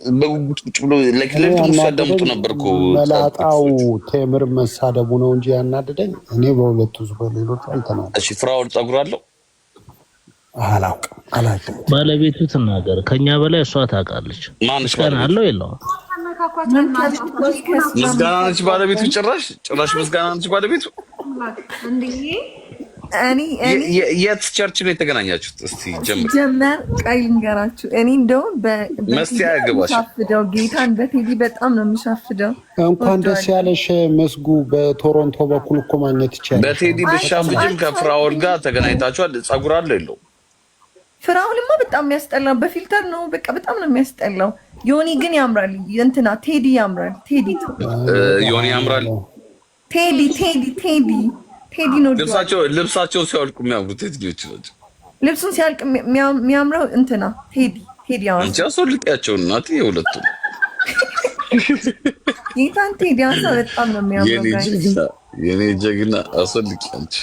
በጉጉት ቁጭ ብሎ ለክለቱ ሲያዳምጡ ነበር እኮ። መላጣው ቴምር መሳደቡ ነው እንጂ ያናደደኝ እኔ በሁለቱ በሌሎቹ አልተናደደም። እሺ ፍራኦል ፀጉር አለው አላውቅም። ባለቤቱ ትናገር፣ ከኛ በላይ እሷ ታውቃለች። ምስጋና አለው የለውም? ምስጋና ነች ባለቤቱ። ጭራሽ ምስጋና ነች ባለቤቱ። የት ቸርች ነው የተገናኛችሁት? እስቲ ጀመር ቀይ ልንገራችሁ። እኔ እንደውም መስቲያ ያገባሽ ጌታን በቴዲ በጣም ነው የሚሻፍደው። እንኳን ደስ ያለሽ መስጉ። በቶሮንቶ በኩል እኮ ማግኘት ይቻላል። በቴዲ ብሻፍጅም ከፍራኦል ጋር ተገናኝታችኋል? ፀጉር አለው የለውም? ፍራኦልማ በጣም የሚያስጠላው በፊልተር ነው። በቃ በጣም ነው የሚያስጠላው። ዮኒ ግን ያምራል። እንትና ቴዲ ያምራል። ዮኒ ያምራል። ቴዲ ነው። ልብሳቸው ሲያወልቁ የሚያምሩት ቴዲዎች ናቸው። ልብሱን ሲያልቅ የሚያምረው እንትና ቴዲ ያምራል። አንቺ አስወልቂያቸው እናት የሁለቱ ጌታን ቴዲ በጣም ነው የሚያምረው። የኔ ጀግና አስወልቂ አንቺ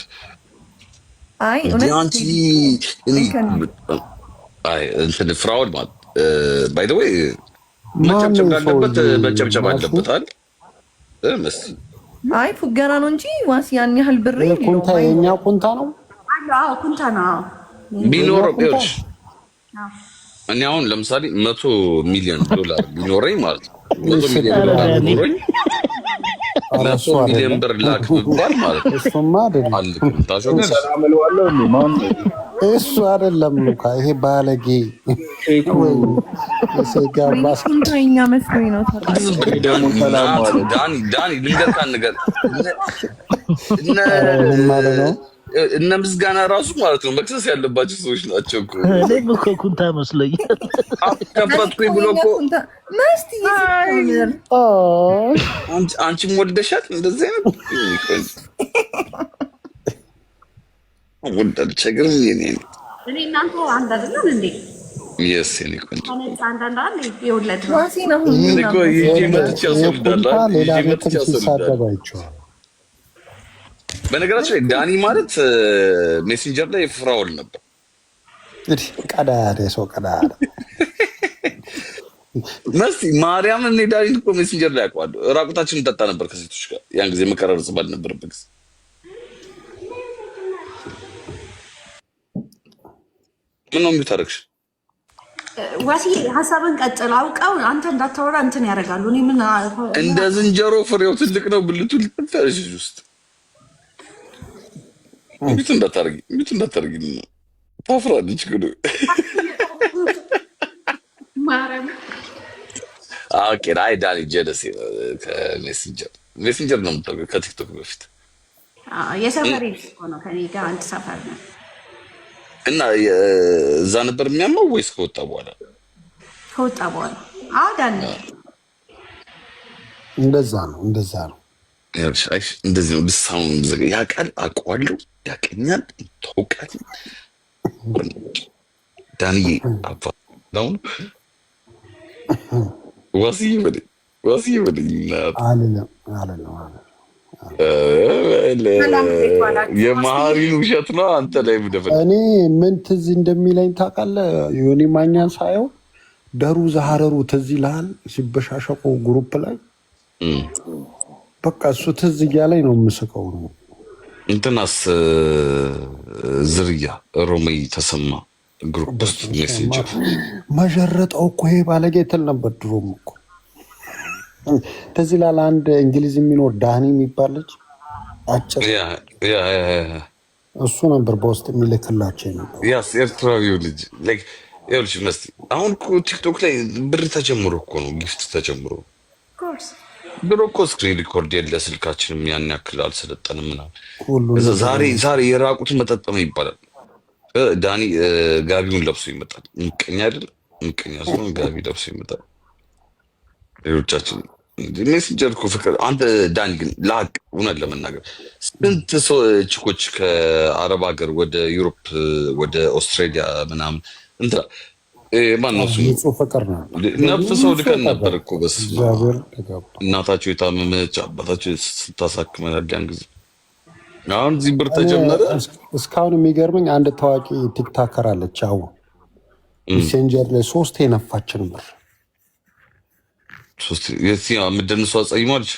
እንትን ፍራኦል ማለት ባይ ዘ ዌይ መጨብጨብ ማነው ካለበት ሰውዬ? መጨብጨብ ዋሱ አለበታል። መስ አይ ፉገራ ነው እንጂ ዋስ ያን ያህል ብር ኩንታ የለውም። የኛ ኩንታ ነው አዎ ኩንታ ነው። ቢኖረው ኩንታ ይኸውልሽ እኔ አሁን ለምሳሌ 100 ሚሊዮን ዶላር ቢኖረኝ ማለት ነው 100 ሚሊዮን ኧረ ዶላር ዳኒ ቢኖረኝ ኧረ 100 እሱ ሚሊዮን አይደለም ብር ላክ ብባል ማለት ነው እሱማ አይደለም አልክም። ታሾጋለሽ ሰላም እለዋለሁ እንዴ ማን ነው እሱ አይደለም ሉካ ይሄ ባለጌ ኬኩ ወይ የሴጋ ባስ ኩንታ የኛ መስሎኝ ነው። ደግሞ ሰላም ማለት ዳኒ ልንገርህ አንድ ነገር እነ ምን ማለት ነው? እነ ምስጋና ራሱ ማለት ነው መክሰስ ያለባቸው ሰዎች ናቸው እኮ። እኔም እኮ ኩንታ መስሎኛል። ከበትኩኝ ብሎ እኮ መስቲ ይስጥልኝ። አንቺም ወልደሻል እንደዚህ አይነት ወልዳል ቸግር እኔ እናንተ አንድ አይደለም እንዴ? የስ እኔ ቆንጆ አንድ የወለድ ነው። ዋሲ ነው እኔ እኮ ይዤ መጥቼ ያስወልዳል ኩንታ ሌላ ይዤ መጥቼ ቤትም ያስወልዳል። ሲሳደብ አይቼዋለሁ። በነገራችን ላይ ዳኒ ማለት ሜሴንጀር ላይ ፍራውል ነበር። እንግዲህ ቀዳዳ ሰው ቀዳዳ መስቲ ማርያም እኔ ዳኒን እኮ ሜሴንጀር ላይ አውቀዋለሁ። ራቁታችን እንጠጣ ነበር ከሴቶች ጋር ያን ጊዜ መቀራረጽ ባልነበረበት ጊዜ። ምን ነው የምታደርግሽ? ዋሲ ሀሳብን ቀጥል። አውቀው አንተ እንዳታወራ እንትን ያደርጋሉ። እኔ ምን እንደ ዝንጀሮ ፍሬው ትልቅ ነው ብልቱ ልትፈርሽ ውስጥ እንዴት እንዳታርጊ ታፍራለች ግን ማረም ኦኬ አይ ዳኒ ጀለስ ከሜሴንጀር ነው የምታውቀው ከቲክቶክ በፊት የሰፈር እኮ ነው ከኔ ጋር አንድ ሰፈር ነው እና እዛ ነበር የሚያመው ወይስ ከወጣ በኋላ ዳኒ እንደዛ ነው እንደዚህ ነው ልሳኑ ያውቃል አውቀዋለሁ ያቀኛል ታውቃለህ ዳንዬ አባዳውን ዋሲይ በለኝ የመሀሪን ውሸት ነው አንተ ላይ ምደፈ እኔ ምን ትዝ እንደሚለኝ ታውቃለህ? ዮኒ ማኛን ሳየው ደሩ ዛሀረሩ ትዝ ይልሃል? ሲበሻሸቁ ግሩፕ ላይ በቃ እሱ ትዝ እያለኝ ነው የምስቀው ነው። እንትናስ ዝርያ ሮሜይ ተሰማ ግሩፕ ውስጥ ሜሴንጀር መዠረጠው እኮ ይሄ ባለጌ ትል ነበር ድሮም እኮ ትዝ ይልሃል? አንድ እንግሊዝ የሚኖር ዳኒ የሚባል ልጅ አጭር እሱ ነበር በውስጥ የሚልክላቸው ነበር። ያስ ኤርትራዊው ልጅ ይኸውልሽ መስቲ አሁን እኮ ቲክቶክ ላይ ብር ተጀምሮ እኮ ነው ጊፍት ተጀምሮ ድሮ እኮ ስክሪን ሪኮርድ የለ ስልካችንም ያን ያክል አልሰለጠንም ምናምን። ዛሬ የራቁትን መጠጠም ይባላል። ዳኒ ጋቢውን ለብሶ ይመጣል። ምቀኛ አይደለም ምቀኛ ሲሆን ጋቢ ለብሶ ይመጣል። ሌሎቻችን ሜሴንጀር እኮ ፍቅር። አንተ ዳኒ ግን ለሀቅ እውነት ለመናገር ስንት ሰው ችኮች ከአረብ ሀገር ወደ ዩሮፕ ወደ ኦስትሬሊያ ምናምን እንትና ማን ነው እሱ ፍቅር ነው ነፍ ሰው ልከን ነበር እኮ በስ እናታቸው የታመመች አባታቸው ስታሳክመናል ያን ጊዜ። አሁን እዚህ ብር ተጀመረ። እስካሁን የሚገርመኝ አንድ ታዋቂ ቲክታከር አለች አሁን ሜሴንጀር ላይ 3 የነፋችን ብር የምደንሷ ጸይሟልች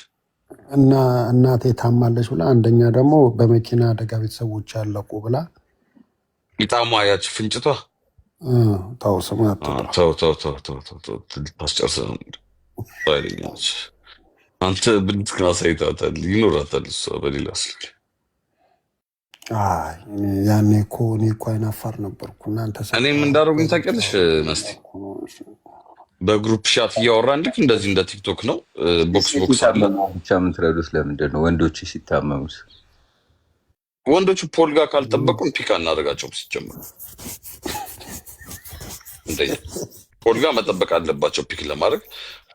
እና እናቴ ታማለች ብላ አንደኛ ደግሞ በመኪና አደጋ ቤተሰቦች ያለቁ ብላ ኢጣማ ያች ፍንጭቷ ተው ስማ ተው ታስጨርሰ ይለኛች። አንተ ብልትክን አሳይታታል ይኖራታል እሷ በሌላ ስልክ። ያኔ እኮ እኔ እኮ አይናፋር ነበርኩ። እናንተ እኔም እንዳደረጉኝ ታውቂያለሽ መስቲ በግሩፕ ሻት እያወራን ልክ እንደዚህ እንደ ቲክቶክ ነው። ቦክስ አለ ብቻ የምትረዱት ለምንድን ነው? ወንዶች ሲታመሙት ወንዶቹ ፖል ጋር ካልጠበቁን ፒካ እናደርጋቸውም ሲጀምሩ እንደኛ ፖል ጋር መጠበቅ አለባቸው ፒክ ለማድረግ።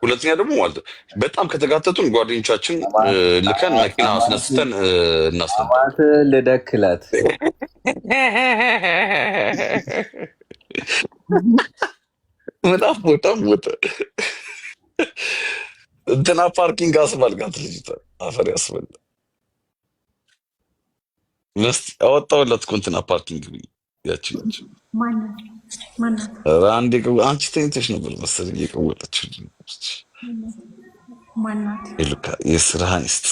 ሁለተኛ ደግሞ ማለት በጣም ከተጋተቱን ጓደኞቻችን ልከን መኪና አስነስተን እናስነባለን። ልደክላት በጣም ቦታ እንትና ፓርኪንግ አስባልጋት ልጅቷ አፈር ያስበላ መስት አወጣሁላት እኮ እንትና ፓርኪንግ ያቺ ማናት? አንዴ አንቺ ተኝተሽ ነበር መሰለኝ የቀወጠችው ማናት? ይልካ የስራህን ይስጥ።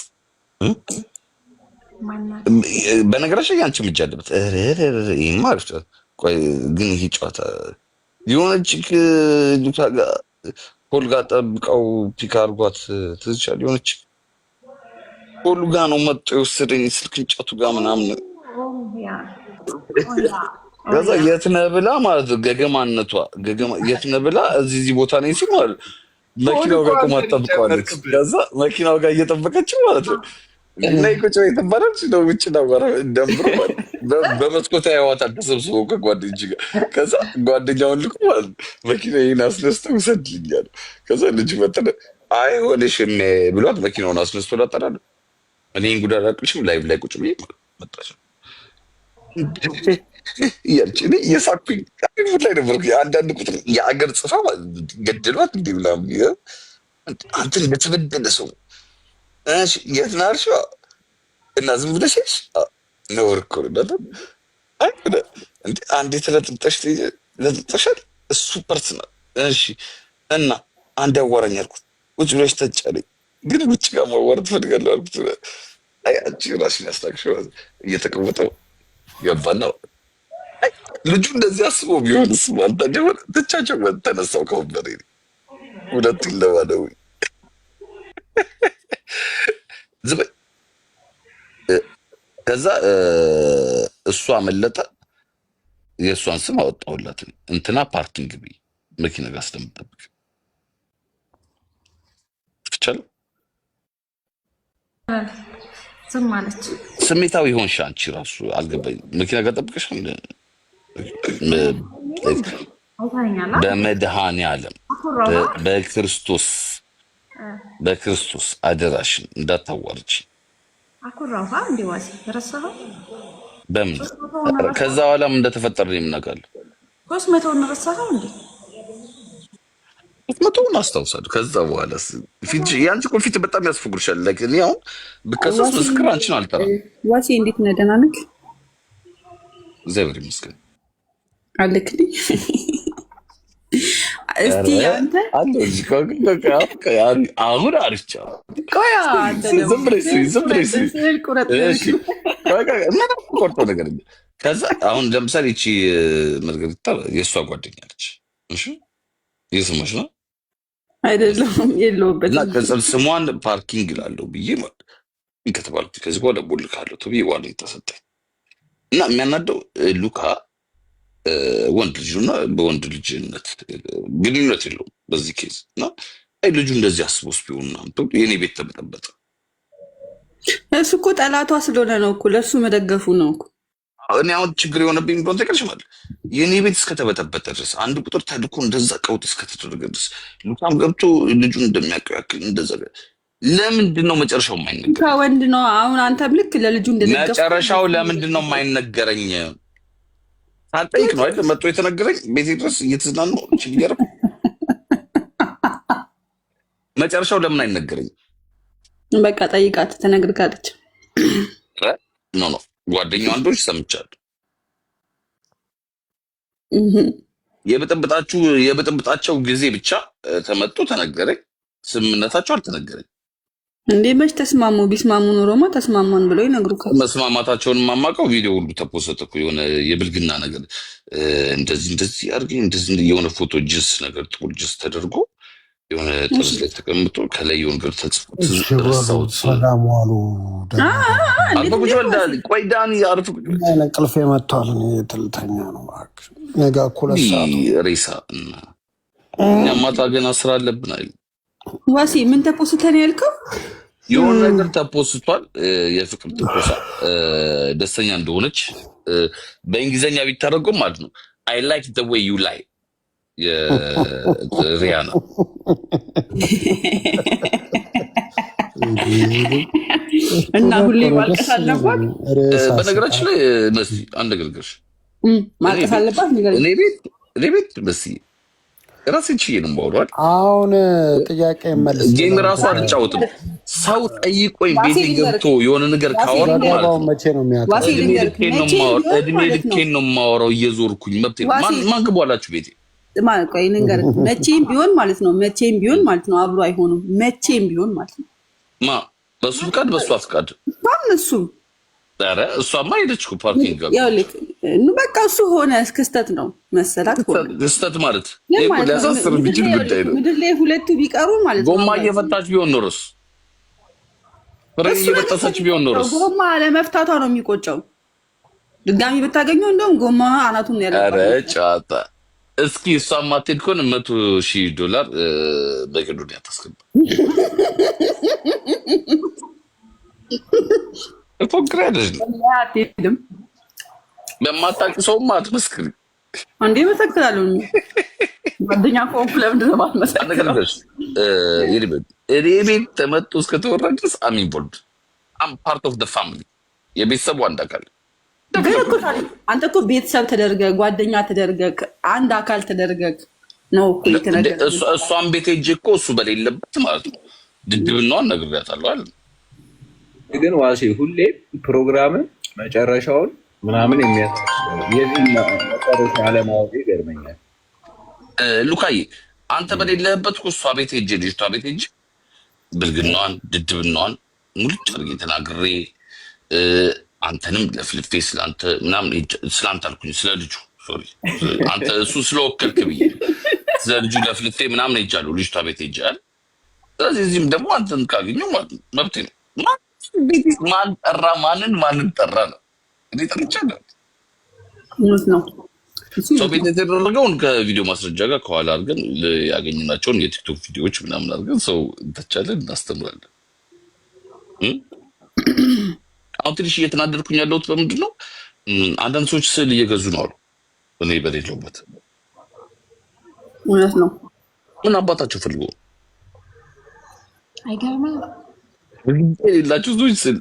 ማናት? በነገራችን ያንቺ ምጅ አለበት። ይሄማ አሪፍ ጨዋታ። ቆይ ግን ይሄ ጨዋታ የሆነች ሉካ ጋር ፖል ጋር ጠብቀው ፒክ አድርጓት ትዝቻለህ። የሆነች ፖሉ ጋር ነው መጥቶ የወሰደኝ ስልክ እንጨቱ ጋር ምናምን ከዛ የት ነህ ብላ ማለት ነው ገገማነቷ የት ነህ ብላ እዚህ ቦታ ነኝ ሲል ማለት መኪናው ጋር ቆማ ጠብቀዋለች። ከዛ መኪናው ጋር እየጠበቀችው ማለት ነው እና ቁጭ በይ ትባላለች ነው ውጭ ነበር ደምሮ በመስኮት ያዋጣል ተሰብስበው ከጓደኞች ጋር። ከዛ ጓደኛውን ልኩ ማለት ነው መኪናዬን አስነስተው ይሰድልኛል። ከዛ ልጅ መጠነ አይሆንሽም ብሏት መኪናውን አስነስቶ ላጠራል። እኔ እንጉዳ አላቅልሽም ላይቭ ላይ ቁጭ ብዬ መጣች ያልች እኔ የሳኩኝ ፊት ላይ ነበር። አንዳንድ ቁጥር የአገር ጽፋ ገደሏት እንዲ ምናምን አንተን እንደተበደለ ሰው የት ነህ አልሽው እና ዝም ብለሽ ነውር እኮ ነው። አንዴ ለጥጠሻል እሱ ፐርሰናል እሺ። እና አንድ ያዋራኝ አልኩት ቁጭ ብለሽ ተጫለኝ ግን ውጭ ጋር ማዋራት ትፈልጋለሁ አልኩት። አንቺ ራስሽን ያስታክሽው እየተቀመጠው ገባና ልጁ እንደዚህ አስቦ ቢሆንስ ማለት ነው። ተቻቸው ተነሳው ከወንበሬ ሁለቱ ይለባለው ዝም ከዛ እሷ አመለጠ። የእሷን ስም አወጣሁላት እንትና ፓርኪንግ ብዬ መኪና ጋር ስለምጠብቅ ትቻለህ ዝም ማለች። ስሜታዊ ሆንሽ አንቺ ራሱ አልገባኝም። መኪና ጋር ጠብቀሽ በመድኃኔዓለም በክርስቶስ አደራሽን እንዳታዋርች። አኩራፋ እንዲዋሲ ረሳኸው? በምን ከዛ በኋላም እንደተፈጠረ የምናውቃለሁ። 300 ረሳኸው እንዴ? 300 አስታውሳለሁ። ከዛ በኋላ ፊት ያንቺ እኮ ፊት በጣም ያስፈግርሻል። ላይክ እኔ አሁን ብከሰስ ምስክር አንቺን አልጠራም። ዋሲ እንዴት ነህ? ደህና ነህ? እግዚአብሔር ይመስገን አለክልኝ። እስቲ አንተ አሁን አርቻ ቆይ አንተ ዝም ብለሽ ቆርጦ ነገር ከዛ አሁን ለምሳሌ እቺ መርገሪታ የእሷ ጓደኛ ነች። እሺ የስምሽ ነው አይደለም? የለውበት እና ቅጽል ስሟን ፓርኪንግ ላለው ብዬ ማለት ከተባልኩ ከዚህ በኋላ ቦልካለሁ ተብዬ ዋርኒንግ ተሰጠኝ። እና የሚያናደው ሉካ ወንድ ልጅ እና በወንድ ልጅነት ግንኙነት የለውም በዚህ ኬዝ እና ልጁ እንደዚህ አስቦስ ቢሆንና የኔ ቤት ተበጠበጠ። እሱ እኮ ጠላቷ ስለሆነ ነው እኮ ለእሱ መደገፉ ነው እኮ። እኔ አሁን ችግር የሆነብኝ እንደሆነ ተቀርሽ ማለት የኔ ቤት እስከተበጠበጠ ድረስ አንድ ቁጥር ተልኮ እንደዛ ቀውጥ እስከተደረገ ድረስ ሉካም ገብቶ ልጁን እንደሚያውቀው ያክል እንደዛ ለምንድን ነው መጨረሻው የማይነገረኝ? ከወንድ ነው አሁን አንተም ልክ ለልጁ እንደደገፈ መጨረሻው ለምንድን ነው የማይነገረኝ? ሳልጠይቅ ነው አይደል መጥቶ የተነገረኝ። ቤቴ ድረስ እየተዝናኑ ችግር መጨረሻው ለምን አይነገረኝ? በቃ ጠይቃት ተነግርካለች። ኖ ጓደኛው አንዶች ሰምቻለሁ። የብጥብጣቸው ጊዜ ብቻ ተመጥቶ ተነገረኝ። ስምምነታቸው አልተነገረኝ። እንዴ መች ተስማሙ? ቢስማሙ ኖሮማ ተስማማን ብለው ይነግሩካል። መስማማታቸውን የማማቀው ቪዲዮ ሁሉ ተፖሰተ እኮ የሆነ የብልግና ነገር እንደዚህ አድርገኝ እንደዚህ የሆነ ፎቶ ጅንስ ነገር ጥቁር ጅንስ ተደርጎ የሆነ ጥርስ ላይ ተቀምጦ ከላይ የሆነ ነገር ተጽፎ ሰላም ዋሉ። ቆይ ዳኒ አርፍ እንቅልፌ መጥቷል። ትልተኛ ነው ነገ እኩለ ሰዓት ሬሳ እና እኛ ማታ ገና ስራ አለብን አይደል? ዋሲ ምን ተፖስተን ያልከው? የሆነ ነገር ተፖስቷል። የፍቅር ትፖሳ ደስተኛ እንደሆነች በእንግሊዝኛ ቢታረጎም ማለት ነው አይ ላይክ ዘ ዌይ ዩ ላይ የሪያና እና ሁሌ ማልቀስ አለባት። በነገራችን ላይ መሲ አንድ ነገር ማልቀስ አለባት። እኔ ቤት መሲ ራሴን ችዬ ነው የማወራው። አሁን ጥያቄ መልስ ጌም ራሱ አልጫወትም። ሰው ጠይቆኝ ቤቴ ገብቶ የሆነ ነገር ካወራ ማለት ነው መቼ ነው የሚያውቀው? እድሜ ልኬን ነው የማወራው እየዞርኩኝ። መብቴ ነው። ማን ግቧላችሁ ቤቴ ማለት ቆይ ልንገርህ፣ መቼም ቢሆን ማለት ነው አብሮ አይሆኑም። መቼም ቢሆን ማለት ነው በሱ ፍቃድ በሷ ፍቃድ እሱ ኧረ እሷማ ሄደች እኮ ፓርኪንግ ጋር በቃ እሱ ሆነ። ክስተት ነው መሰላት። ክስተት ማለት ሊያሳስር የሚችል ጉዳይ ነው። ምድር ላይ ሁለቱ ቢቀሩ ማለት ነው። ጎማ እየፈታች ቢሆን ኖሮስ ፍሬ እየበጠሰች ቢሆን ኖሮስ ጎማ ለመፍታቷ ነው የሚቆጨው። ድጋሚ ብታገኘው እንደውም ጎማ አናቱን ያለ። ኧረ ጨዋታ። እስኪ እሷ ማትሄድ ከሆነ $100,000 በቄዶንያ ታስገባ። ፎክራለች አትሄድም። በማታውቂ ሰውማ አትመስክሪ እንዴ? መሰክራለሁ። ጓደኛ ኮንፍ ለምንድን ነው የማትመሰክረው? እኔ ቤት ተመቶ እስከተወራ ድረስ አሚንቮልድ አም ፓርት ኦፍ ፋሚሊ የቤተሰቡ አንድ አካል። አንተ እኮ ቤተሰብ ተደርገህ ጓደኛ ተደርገህ አንድ አካል ተደርገህ ነው እኮ የተነገረ። እሷን ቤት ሄጄ እኮ እሱ በሌለበት ማለት ነው ድድብናዋን ነግሬያታለሁ አለ። ግን ዋሴ ሁሌ ፕሮግራምን መጨረሻውን ምናምን የዚህ መጨረሻ አለማወቅ ይገርመኛል። ሉካዬ አንተ በሌለህበት እኮ እሷ ቤት ሄጄ ልጅቷ ቤት ሄጄ ብልግናዋን ድድብናዋን ሙልጭ አድርጌ ተናግሬ አንተንም ለፍልፌ ስለአንተ ምናምን ስለአንተ አልኩኝ ስለ ልጁ ሶሪ አንተ እሱ ስለወከልክ ብዬ ስለ ልጁ ለፍልፌ ምናምን ሄጃለሁ ልጅቷ ቤት ሄጃል። ስለዚህ እዚህም ደግሞ አንተን ካገኘው መብቴ ነው። ማን ጠራ ማንን ጠራ ነው እኔ ጠርቻለሁ። ነው ሰው ቤት የተደረገውን ከቪዲዮ ማስረጃ ጋር ከኋላ አድርገን ያገኘናቸውን የቲክቶክ ቪዲዮዎች ምናምን አድርገን ሰው እንተቻለን እናስተምራለን። አሁን ትንሽ እየተናደድኩኝ ያለሁት በምንድን ነው? አንዳንድ ሰዎች ስዕል እየገዙ ነው አሉ እኔ በሌለውበት። እውነት ነው። ምን አባታቸው ፈልጎ አይገርምም? የሌላቸው ሰዎች ስዕል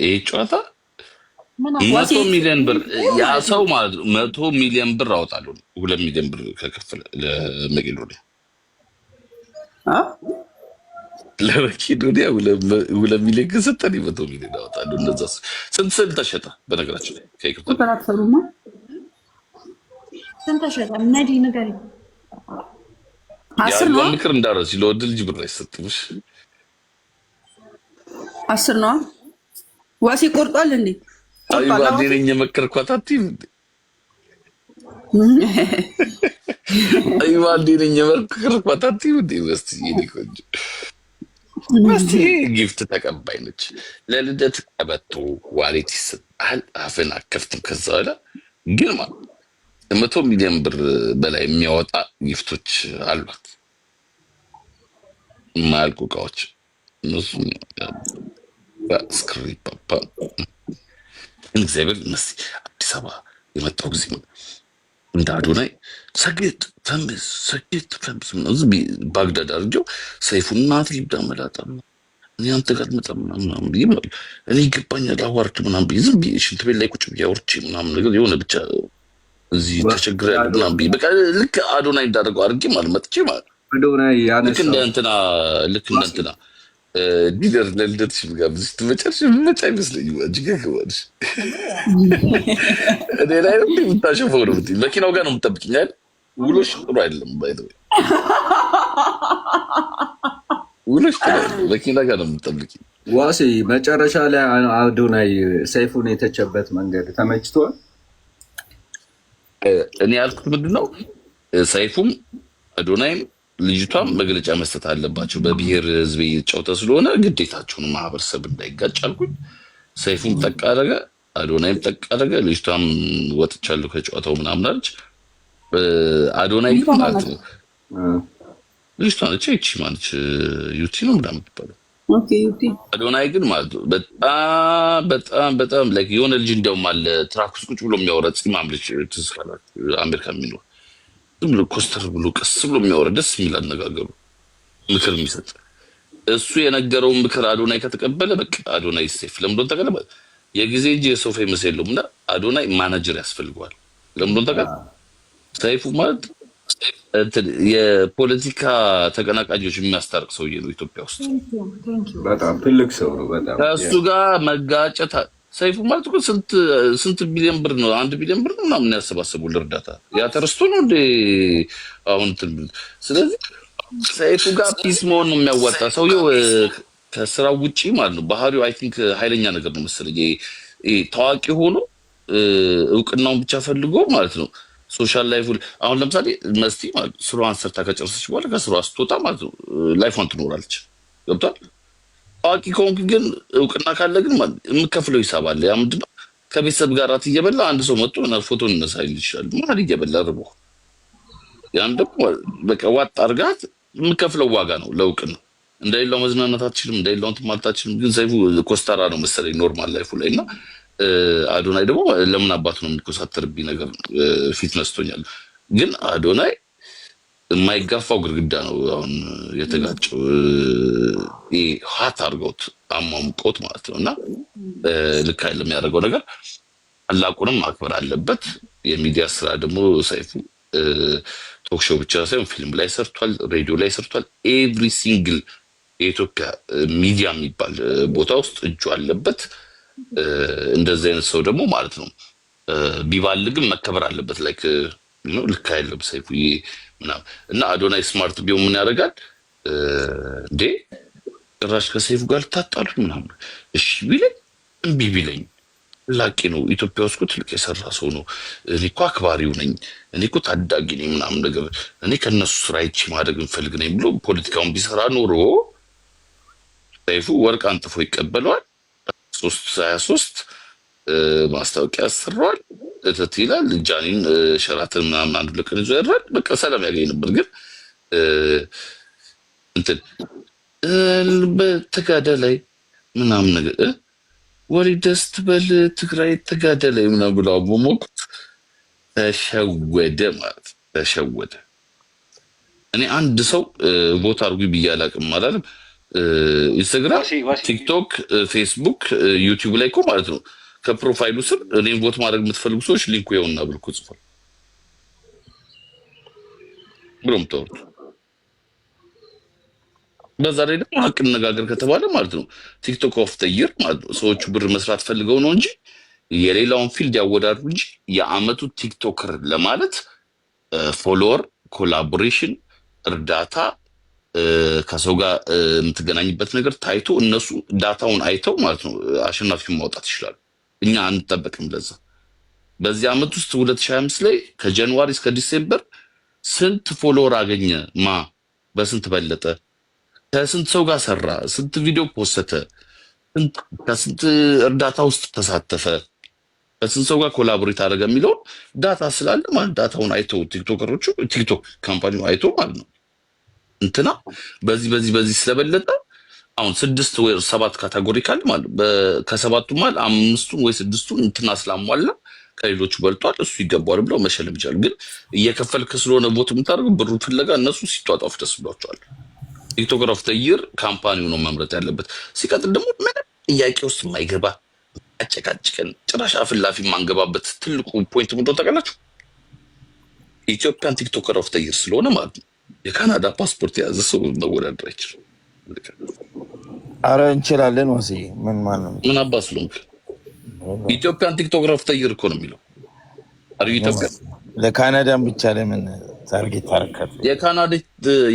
ይሄ ጨዋታ 100 ሚሊዮን ብር ያ ሰው ማለት ነው 100 ሚሊዮን ብር አወጣለሁ 2 ሚሊዮን ብር ከከፈለ ለመቄዶንያ ለመቄዶንያ 2 ሚሊዮን ከሰጠን 100 ሚሊዮን አወጣለሁ። እንደዛ ስንት ስዕል ተሸጠ? በነገራችን ላይ ከይቅርታ ተራክሰሩማ ስንት ተሸጠ? ነዲ ነገር 10 ነው። ምክር እንዳረስ ለወድ ልጅ ብር አይሰጥምሽ 10 ነው። ዋሴ ቆርጧል እንዴ? አይዋ ደረኛ መከርኳት አትይም እንዴ? አይዋ ደረኛ መከርኳት አትይም እንዴ? እስቲ ጊፍት ተቀባይ ነች። ለልደት ቀበቶ ዋሌት ይሰጣል። አፍን አከፍትም። ከዛ በኋላ ግን ማለት 100 ሚሊዮን ብር በላይ የሚያወጣ ጊፍቶች አሏት። ማልቁ እቃዎች እነሱ ስክሪፕ እግዚአብሔር ይመስገን። አዲስ አበባ የመጣው ጊዜ እንደ አዶናይ ሰግጥ ፈምስ እዚህ ባግዳድ አድርጌው ሰይፉን እናት ሊብዳ መላጣ እኔ አንተ ጋር መጣም ምናምን ብዬ እኔ ይገባኛል አዋርድ ምናምን ብዬ ዝም ብዬ ሽንት ቤት ላይ ቁጭ ብዬ አውርቼ ምናምን ነገር የሆነ ብቻ እዚህ ተቸግሬያለሁ ምናምን ብዬ በቃ ልክ አዶናይ እንዳደረገው አድርጌ ማለት መጥቼ ማለት ልክ እንደ እንትና ዲለር ለልደት ሽምጋብዝ ትመጫለሽ መጫ አይመስለኝም። እጅግ ገባሽ እኔ ላይ ነው የምታሸፈው ነው የምትይኝ። መኪናው ጋር ነው የምጠብቂኝ አይደል? ውሎሽ ጥሩ አይደለም። ባይዘው ውሎሽ ጥሩ አይደለም። መኪና ጋር ነው የምጠብቂኝ። ዋሴ መጨረሻ ላይ አዶናይ ሰይፉን የተቸበት መንገድ ተመችቷል። እኔ ያልኩት ምንድን ነው ሰይፉም አዶናይም ልጅቷም መግለጫ መስጠት አለባቸው። በብሔር ህዝብ እየተጫወተ ስለሆነ ግዴታቸውን ማህበረሰብ እንዳይጋጭ አልኩኝ። ሰይፉም ጠቅ አደረገ፣ አዶናይም ጠቅ አደረገ። ልጅቷም ወጥቻለሁ ከጨዋታው ምናምን አለች። አዶናይ ግን ማለት ነው ልጅቷ ነች እቺ ማለች ዩቲ ነው ምናምን ትባለው። አዶናይ ግን ማለት ነው በጣም ላይክ የሆነ ልጅ እንዲያውም አለ ትራክ ውስጥ ቁጭ ብሎ የሚያወራ ፂማም ልጅ ትዝ ካላችሁ አሜሪካ የሚኖር ዝም ብሎ ኮስተር ብሎ ቀስ ብሎ የሚያወራ ደስ የሚል አነጋገሩ ምክር የሚሰጥ እሱ የነገረውን ምክር አዶናይ ከተቀበለ በቃ አዶናይ ሴፍ። ለምንድን ተቀበለ? የጊዜ እንጂ የሰው ፌመስ የለውም እና አዶናይ ማናጀር ያስፈልገዋል። ለምንድን ተቀበለ? ሰይፉ ማለት የፖለቲካ ተቀናቃኞች የሚያስታርቅ ሰውዬ ነው ኢትዮጵያ ውስጥ። በጣም ትልቅ ሰው ነው። በጣም ከእሱ ጋር መጋጨት ሰይፉ ማለት እኮ ስንት ቢሊዮን ብር ነው? 1 ቢሊዮን ብር ነው ምናምን ያሰባሰቡ ለእርዳታ። ያ ተረስቶ ነው እንደ አሁን ስለዚህ ሰይፉ ጋር ፒስ መሆን ነው የሚያዋጣ። ሰውየው ከስራው ውጪ ማለት ነው ባህሪው አይ ቲንክ ኃይለኛ ነገር ነው መሰለኝ። ታዋቂ ሆኖ እውቅናውን ብቻ ፈልጎ ማለት ነው ሶሻል ላይፍ። አሁን ለምሳሌ መስቲ ማለት ስራዋን ሰርታ ከጨረሰች በኋላ ከስራዋ ስትወጣ ማለት ነው ላይፏን ትኖራለች። ገብቷል። ታዋቂ ከሆንክ ግን እውቅና ካለ ግን የምከፍለው ሂሳብ አለ። ያ ምንድን ነው? ከቤተሰብ ጋር ራት እየበላ አንድ ሰው መጥቶ ፎቶ እነሳይል ይችላል። ማን እየበላ ርቦ ያን ደግሞ በቃ ዋጥ አድርጋት የምከፍለው ዋጋ ነው ለእውቅና። እንደሌላው መዝናናት አትችልም፣ እንደሌላው እንትን ማለት አትችልም። ግን ሰይፉ ኮስታራ ነው መሰለኝ ኖርማል ላይፉ ላይ እና አዶናይ ደግሞ ለምን አባቱ ነው የሚኮሳተርብኝ ነገር ፊት ነስቶኛል። ግን አዶናይ የማይጋፋው ግድግዳ ነው አሁን የተጋጨው። ሀት አድርገውት አሟሙቆት ማለት ነው እና ልክ አይደለም የሚያደርገው ነገር። ታላቁንም ማክበር አለበት። የሚዲያ ስራ ደግሞ ሰይፉ ቶክ ሾው ብቻ ሳይሆን ፊልም ላይ ሰርቷል፣ ሬዲዮ ላይ ሰርቷል። ኤቭሪ ሲንግል የኢትዮጵያ ሚዲያ የሚባል ቦታ ውስጥ እጁ አለበት። እንደዚህ አይነት ሰው ደግሞ ማለት ነው ቢባልግም መከበር አለበት። ላይክ ነው ልክ አይደለም ሰይፉ ምናምን እና አዶናይ ስማርት ቢሆን ምን ያደርጋል እንዴ? ጭራሽ ከሰይፉ ጋር ልታጣሉ ምናምን እሺ ቢለኝ እምቢ ቢለኝ ላቂ ነው። ኢትዮጵያ ውስጥ ትልቅ የሰራ ሰው ነው። እኔ እኮ አክባሪው ነኝ፣ እኔ እኮ ታዳጊ ነኝ ምናምን ነገር እኔ ከነሱ ስራ ይቺ ማድረግ እንፈልግ ነኝ ብሎ ፖለቲካውን ቢሰራ ኖሮ ሰይፉ ወርቅ አንጥፎ ይቀበለዋል። 323 ማስታወቂያ ያሰራዋል። እተት ይላል ጃኒን ሸራተን ምናምን አንዱ ለቀን ይዞ ያድራል። በቃ ሰላም ያገኝ ነበር። ግን እንትን በተጋዳላይ ምናምን ነገር ወሬ ደስ ትበል ትግራይ ተጋዳላይ ምናምን ብለው አሞሞቁት። ተሸወደ ማለት ተሸወደ። እኔ አንድ ሰው ቦታ አድርጉ ብዬ አላውቅም አላለም። ኢንስታግራም፣ ቲክቶክ፣ ፌስቡክ፣ ዩቲዩብ ላይ እኮ ማለት ነው ከፕሮፋይሉ ስር እኔን ቦት ማድረግ የምትፈልጉ ሰዎች ሊንኩ ይኸውና ብሎ እኮ ጽፏል ብሎ ምታወሩት። በዛ ላይ ደግሞ ሀቅ እንነጋገር ከተባለ ማለት ነው ቲክቶክ ኦፍ ዘ ይር ማለት ነው ሰዎቹ ብር መስራት ፈልገው ነው እንጂ የሌላውን ፊልድ ያወዳድሩ እንጂ የአመቱ ቲክቶከር ለማለት ፎሎወር፣ ኮላቦሬሽን፣ እርዳታ ከሰው ጋር የምትገናኝበት ነገር ታይቶ እነሱ ዳታውን አይተው ማለት ነው አሸናፊውን ማውጣት ይችላሉ። እኛ አንጠበቅም ለዛ። በዚህ አመት ውስጥ 2025 ላይ ከጃንዋሪ እስከ ዲሴምበር ስንት ፎሎወር አገኘ? በስንት በለጠ? ከስንት ሰው ጋር ሰራ? ስንት ቪዲዮ ፖስተ? ከስንት እርዳታ ውስጥ ተሳተፈ? ከስንት ሰው ጋር ኮላቦሬት አደረገ የሚለው ዳታ ስላለ ማለት ዳታውን አይተው ቲክቶከሮቹ ቲክቶክ ካምፓኒው አይቶ ማለት ነው እንትና በዚህ ስለበለጠ አሁን 6 ወይ 7 ካቴጎሪ ካለ ማለት ከሰባቱ ማለት 5ቱን ወይ 6ቱን እንትና ስላሟላ ከሌሎቹ በልጧል እሱ ይገባዋል ብለው መሸለም ይችላል። ግን እየከፈልክ ስለሆነ ቦት የምታደርገው ብሩ ፍለጋ እነሱ ሲጧጧፍ ደስ ብሏቸዋል። ቲክቶከር ኦፍ ዘ ይር ካምፓኒው ነው መምረጥ ያለበት። ሲቀጥል ደግሞ ምንም ጥያቄ ውስጥ የማይገባ አጨቃጭቀን ጭራሽ አፍላፊ ማንገባበት ትልቁ ፖይንት ምንድነው ታውቃላችሁ? ኢትዮጵያን ቲክቶከር ኦፍ ዘ ይር ስለሆነ ማለት ነው የካናዳ ፓስፖርት የያዘ ሰው መወዳደር አይችልም። አረ እንችላለን። ወሲ ምን ማለት ምን አባስ ሎንክ ኢትዮጵያን ቲክቶከር ኦፍ ዘ ይር እኮ ነው የሚለው። አሪ ኢትዮጵያ ለካናዳም ብቻ ለምን ታርጌት ታረከት?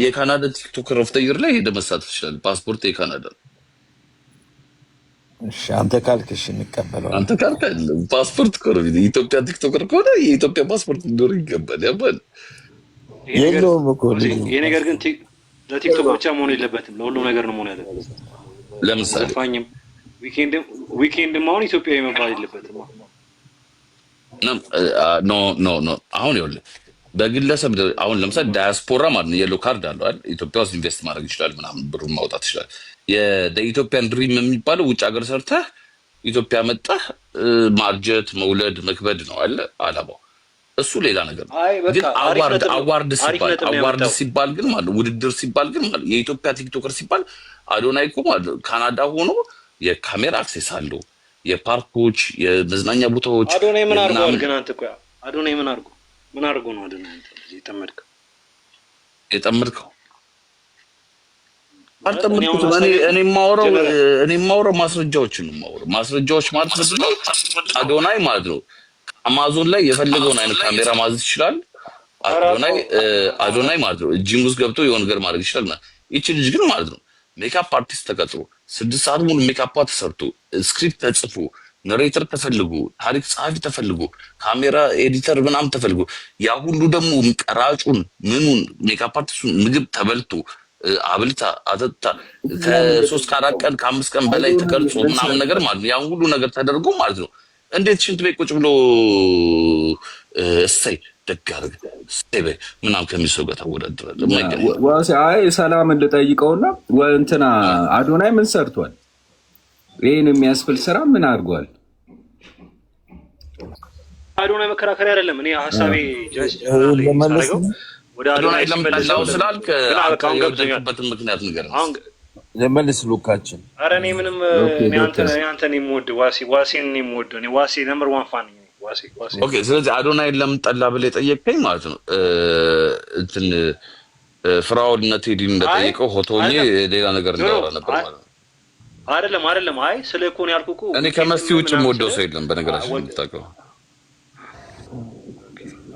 የካናዳ ቲክቶከር ኦፍ ዘ ይር ላይ ሄደ መሳተፍ ይችላል። ፓስፖርት የካናዳ ነው። እሺ አንተ ካልክሽ እንቀበለው። አንተ ካልክ ፓስፖርት እኮ ነው የኢትዮጵያ ቲክቶከር ከሆነ የኢትዮጵያ ፓስፖርት እንዲኖር ይገባል። ያባል የለውም እኮ ይሄ ነገር ግን ለቲክቶክ ብቻ መሆን የለበትም፣ ለሁሉም ነገር ነው መሆን ያለበት። ለምሳሌ ዊኬንድ አሁን ኢትዮጵያዊ መባል የለበትም። ኖ አሁን ይኸውልህ በግለሰብ አሁን ለምሳሌ ዳያስፖራ ማለት ነው የሎ ካርድ አለው አይደል? ኢትዮጵያ ውስጥ ኢንቨስት ማድረግ ይችላል ምናምን ብሩን ማውጣት ይችላል። የኢትዮጵያን ድሪም የሚባለው ውጭ ሀገር ሰርተህ ኢትዮጵያ መጣህ ማርጀት መውለድ መክበድ ነው አለ አላማው። እሱ ሌላ ነገር ነው። ግን አዋርድ ሲባል ግን ማለት ውድድር ሲባል ግን ማለት የኢትዮጵያ ቲክቶከር ሲባል አዶናይ እኮ ማለት ካናዳ ሆኖ የካሜራ አክሴስ አለው፣ የፓርኮች የመዝናኛ ቦታዎች። አዶናይ ምን አድርጓል ግን? አንተ ቆይ አዶናይ ምን አድርጎ ነው አዶናይ አንተ እዚህ ተመድከው? የጠመድከው አልጠመድኩትም። እኔ የማወራው ማስረጃዎችን ነው የማወራው። ማስረጃዎች ማለት ምንድን ነው? አዶናይ ማለት ነው አማዞን ላይ የፈለገውን አይነት ካሜራ ማዘዝ ይችላል። አዶናይ ማለት ነው ጂም ውስጥ ገብቶ የሆነ ነገር ማድረግ ይችላል። ይቺ ልጅ ግን ማለት ነው ሜካፕ አርቲስት ተቀጥሮ 6 ሰዓት ሙሉ ሜካፕ ተሰርቶ ስክሪፕት ተጽፎ ነሬተር ተፈልጎ ታሪክ ጸሐፊ ተፈልጎ ካሜራ ኤዲተር ምናምን ተፈልጎ ያ ሁሉ ደግሞ ቀራጩን ምኑን ሜካፕ አርቲስቱን ምግብ ተበልቶ አብልታ አጠጣ ከ3 ከ4 ቀን ከ5 ቀን በላይ ተቀርጾ ምናምን ነገር ማለት ነው ያ ሁሉ ነገር ተደርጎ ማለት ነው እንዴት ሽንት ቤት ቁጭ ብሎ እሰይ ደግ አድርግ እሰይ በይ ምናምን ከሚሰው ጋር ታወዳድራለህ? ዋሴ አይ ሰላም እንድጠይቀውና እንትና አዶናይ ምን ሰርቷል? ይሄን የሚያስብል ስራ ምን አድርጓል? አዶናይ መከራከሪያ አይደለም። እኔ ሐሳቤ ለማለስው ወደ አዶናይ ለምታለው ስላልክ አካውንት ገብተኛበትን ምክንያት ንገረኝ። ለማለስ ሉካችን አረ እኔ ምንም እኔ አንተን የምወድ ዋሴን የምወድ እኔ ዋሴ ነምበር 1 ፋን ነኝ። ዋሴ ኦኬ። ስለዚህ አዶናይ ለምን ጠላ ብለህ ጠየቀኝ ማለት ነው። እንትን ፍራውድ ቴዲ እንደጠየቀው ሆቶኝ ሌላ ነገር እንዳወራ ነበር ማለት ነው። አይደለም አይ ስለ እኮ ነው ያልኩህ እኮ እኔ ከመስቲ ውጭ የምወደው ሰው የለም በነገራችን ላይ የምታውቀው።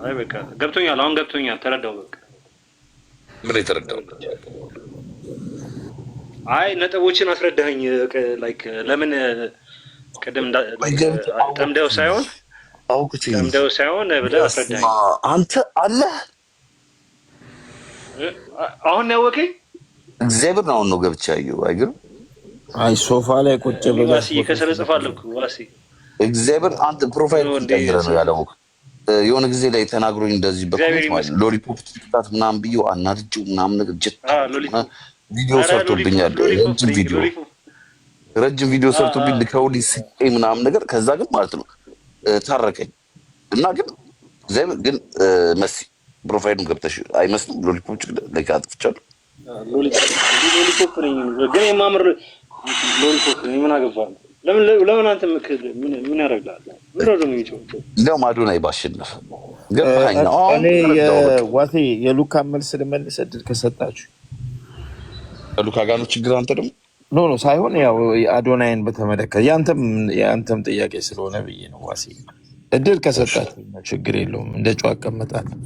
አይ በቃ ገብቶኛል፣ አሁን ገብቶኛል፣ ተረዳው። በቃ ምን የተረዳው? አይ ነጥቦችን አስረዳኸኝ። ላይክ ለምን ቀደም ጠምደው ሳይሆን ብለህ አስረዳኸኝ። አንተ አለ አሁን ነው ያወቀኝ። እግዚአብሔር ነው ነው ገብቻ ያየው አይገርም? አይ ሶፋ ላይ ቁጭ ብለህ ዋሲ ከሰለ ጽፋለሁ ዋሲ እግዚአብሔር አንተ ፕሮፋይል ቀይረ ነው ያለው። የሆነ ጊዜ ላይ ተናግሮኝ እንደዚህ በኮሜንት ሎሊፖፕ ትክታት ምናምን ብዬው አናድጄው ምናምን ነገር ቪዲዮ ሰርቶብኛል። ረጅም ቪዲዮ ሰርቶብኝ ልከውልኝ ስቄ ምናምን ነገር ከዛ ግን ማለት ነው ታረቀኝ እና ግን እግዚአብሔር ግን መሲ ፕሮፋይሉን ገብተሽ አይመስልም ሎሊፖፕ ላይ አጥፍቻለሁ። ሎሊፖፕ ነኝ ግን የማምር ሎሊፖፕ ነኝ። ምን አገባኝ? ለምን አንተ ምን ያደርጋል? ምን ነው የሚጮህ? ለማዶናይ ባሸነፈ ገባኝ። እኔ የዋቴ የሉካ መልስ ልመልስ እድል ከሰጣችሁ ሉካ ጋር ነው ችግር። አንተ ደግሞ ኖ ሳይሆን ያው አዶናይን በተመለከተ ያንተም ጥያቄ ስለሆነ ብዬ ነው። ዋሴ እድል ከሰጣችሁ ችግር የለውም። እንደ ጨዋ አቀመጣለሁ።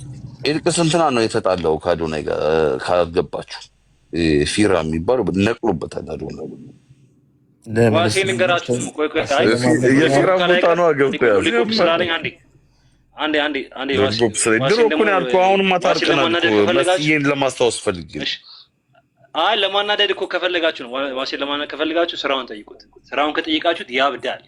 ኤልቅስ እንትና ነው የተጣለው ከአዶናይ ጋር ካገባችሁ ፊራ የሚባለው ነቅሎበታል አዶናይ። ዋሴ ልንገራችሁ ቆይ የፊራ ቦታ ነው አገብቶ ያለው ስላለኝ አንዴ ዋሴ ድሮ እኮ ነው ያልኩህ። አሁንማ ታርቀናል እኮ መስዬን ለማስታወስ ፈልጌ ነው። አይ ለማናደድ እኮ ከፈለጋችሁ ነው ዋሴ ለማናደድ ከፈለጋችሁ ስራውን ጠይቁት። ስራውን ከጠይቃችሁት ያብዳል።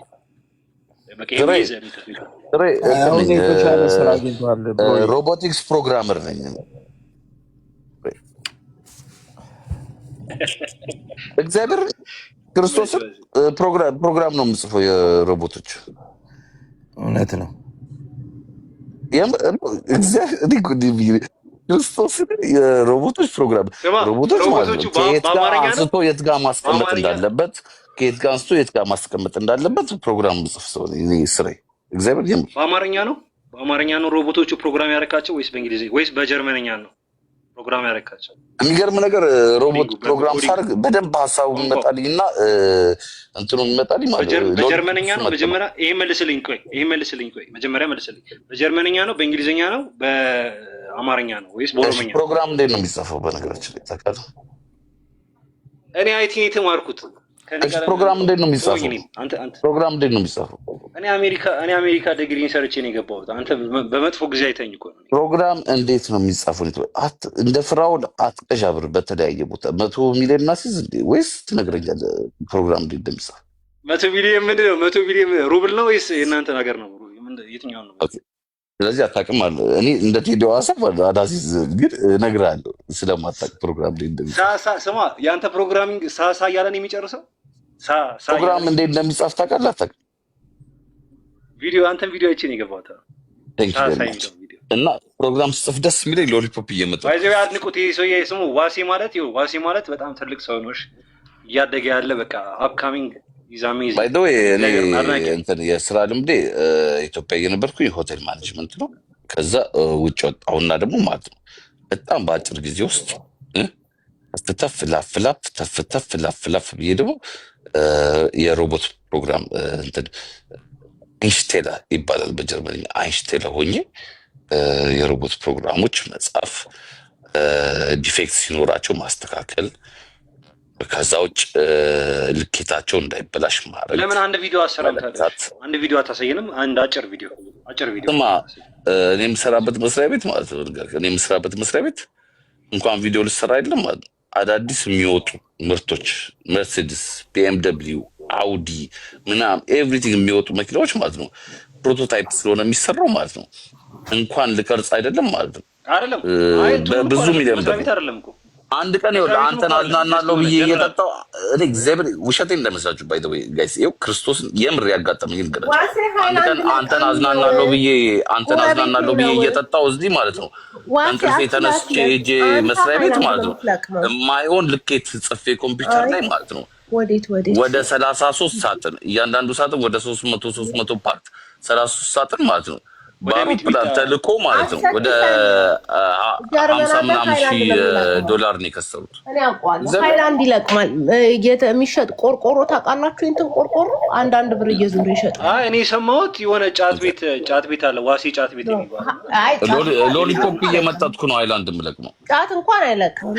ሮቦቲክስ ፕሮግራመር ነኝ። እግዚአብሔር ክርስቶስ ፕሮግራም ነው የምጽፈው የሮቦቶች። እውነት ነው። ክርስቶስ የሮቦቶች ፕሮግራም ሮቦቶች ማለት ነው ከየት ጋር አንስቶ የት ጋር ማስቀመጥ እንዳለበት ከየት ጋር አንስቶ የት ጋር ማስቀመጥ እንዳለበት ፕሮግራም ጽፍ ሰው ነው ስራዬ። እግዚአብሔር ይመስገን። በአማርኛ ነው ሮቦቶቹ ፕሮግራም ያረካቸው ወይስ በእንግሊዝኛ ወይስ በጀርመንኛ ነው ፕሮግራም ያረካቸው? የሚገርም ነገር ሮቦት ፕሮግራም ሳርግ በደንብ ሀሳቡ ይመጣልኝና እንትኑ ይመጣልኝ ማለት ነው። በጀርመንኛ ነው መጀመሪያ። ይሄ መልስልኝ ቆይ መጀመሪያ መልስልኝ። በጀርመንኛ ነው በእንግሊዝኛ ነው በአማርኛ ነው ወይስ በኦሮምኛ? ፕሮግራም እንዴት ነው የሚጻፈው? በነገራችን ላይ ታውቃለህ፣ እኔ አይቲ ነው የተማርኩት። ፕሮግራም እንዴት ነው የሚጻፈው? ፕሮግራም እንዴት ነው የሚጻፈው? እኔ አሜሪካ ዲግሪን ሰርቼ ነው የገባሁት። አንተ በመጥፎ ጊዜ አይተኝ እኮ ነው። ፕሮግራም እንዴት ነው የሚጻፈው? እንደ ፍራውድ አትቀዣብር። በተለያየ ቦታ 100 ሚሊዮን እናስይዝ እንዴ ወይስ ትነግረኛለህ? ፕሮግራም እንዴት እንደሚጻፍ 100 ሚሊዮን ምንድን ነው? 100 ሚሊዮን ሩብል ነው ወይስ የእናንተ ነገር ነው? የትኛው ነው? ስለዚህ አታውቅም አለ። እኔ እንደ ቴዲ ዋሳብ አዳሲዝ ግን እነግርሃለሁ ስለማታውቅ ፕሮግራም እንዴት እንደሚጻፍ። ስማ የአንተ ፕሮግራሚንግ ሳሳ እያለ ነው የሚጨርሰው። ፕሮግራም እንዴት እንደሚጻፍ ታውቃለህ? አታውቅም? አንተን ቪዲዮ አይቼ ነው የገባሁት። እና ፕሮግራም ስጽፍ ደስ የሚለኝ ሎሊፖፕ እየመጣ ባይዘው አድንቁት። ይሄ ሰውዬ ስሙ ዋሴ ማለት በጣም ትልቅ ሰው ነው። እያደገ ያለ በቃ አፕካሚንግ ይዛሚዝ ባይ ዘ ዌይ እኔ የስራ ልምዴ ኢትዮጵያ እየነበርኩኝ ሆቴል ማኔጅመንት ነው። ከዛ ውጭ ወጣሁና ደግሞ ማለት ነው በጣም በአጭር ጊዜ ውስጥ ተፍ ላፍ ላፍ ተፍ ተፍ ላፍ ላፍ ብዬ ደግሞ የሮቦት ፕሮግራም እንትን አይንሽቴላ ይባላል በጀርመንኛ። አይንሽቴላ ሆኜ የሮቦት ፕሮግራሞች መጻፍ፣ ዲፌክት ሲኖራቸው ማስተካከል፣ ከዛ ውጭ ልኬታቸው እንዳይበላሽ ማድረግ። ለምን አንድ ቪዲዮ አሰራምታለሽ? አንድ ቪዲዮ አታሳየንም? አንድ አጭር ቪዲዮ እኔ የምሰራበት መስሪያ ቤት ማለት ነው። እኔ የምሰራበት መስሪያ ቤት እንኳን ቪዲዮ ልሰራ አይደለም ማለት ነው። አዳዲስ የሚወጡ ምርቶች መርሴዲስ፣ ቢኤምደብሊው፣ አውዲ ምናምን ኤቭሪቲንግ የሚወጡ መኪናዎች ማለት ነው ፕሮቶታይፕ ስለሆነ የሚሰራው ማለት ነው። እንኳን ልቀርጽ አይደለም ማለት ነው። በብዙ ሚሊዮን ብር አንድ ቀን ይኸውልህ አንተን አዝናናለሁ ብዬ እየጠጣሁ እኔ እግዚአብሔር ውሸቴን እንዳይመስላችሁ ባይ ዘ ዌይ ጋይስ፣ ይኸው ክርስቶስን የምር ያጋጠመኝ ነገር አንድ ቀን አንተን አዝናናለሁ ብዬ እየጠጣሁ እዚህ ማለት ነው እንቅልፌ ተነስቼ ሄጄ መስሪያ ቤት ማለት ነው የማይሆን ልኬት ጽፌ ኮምፒውተር ላይ ማለት ነው ወደ 33 ሳጥን እያንዳንዱ ሳጥን ወደ 300 ፓርት 33 ሳጥን ማለት ነው በአሚት ፕላን ተልኮ ማለት ነው ወደ 50 ምናምን ሺህ ዶላር ነው የከሰሩት። እኔ አውቀዋለሁ። ሃይላንድ ይለቅማል የሚሸጥ ቆርቆሮ ታውቃላችሁ? እንትን ቆርቆሮ አንዳንድ ብር እየዞረ ይሸጣል። እኔ የሰማሁት የሆነ ጫት ቤት አለ፣ ዋሴ ጫት ቤት የሚባል ሎሊፖፕ እየመጠጥኩ ነው ሃይላንድ የምለቅመው። ጫት እንኳን አይለቅም፣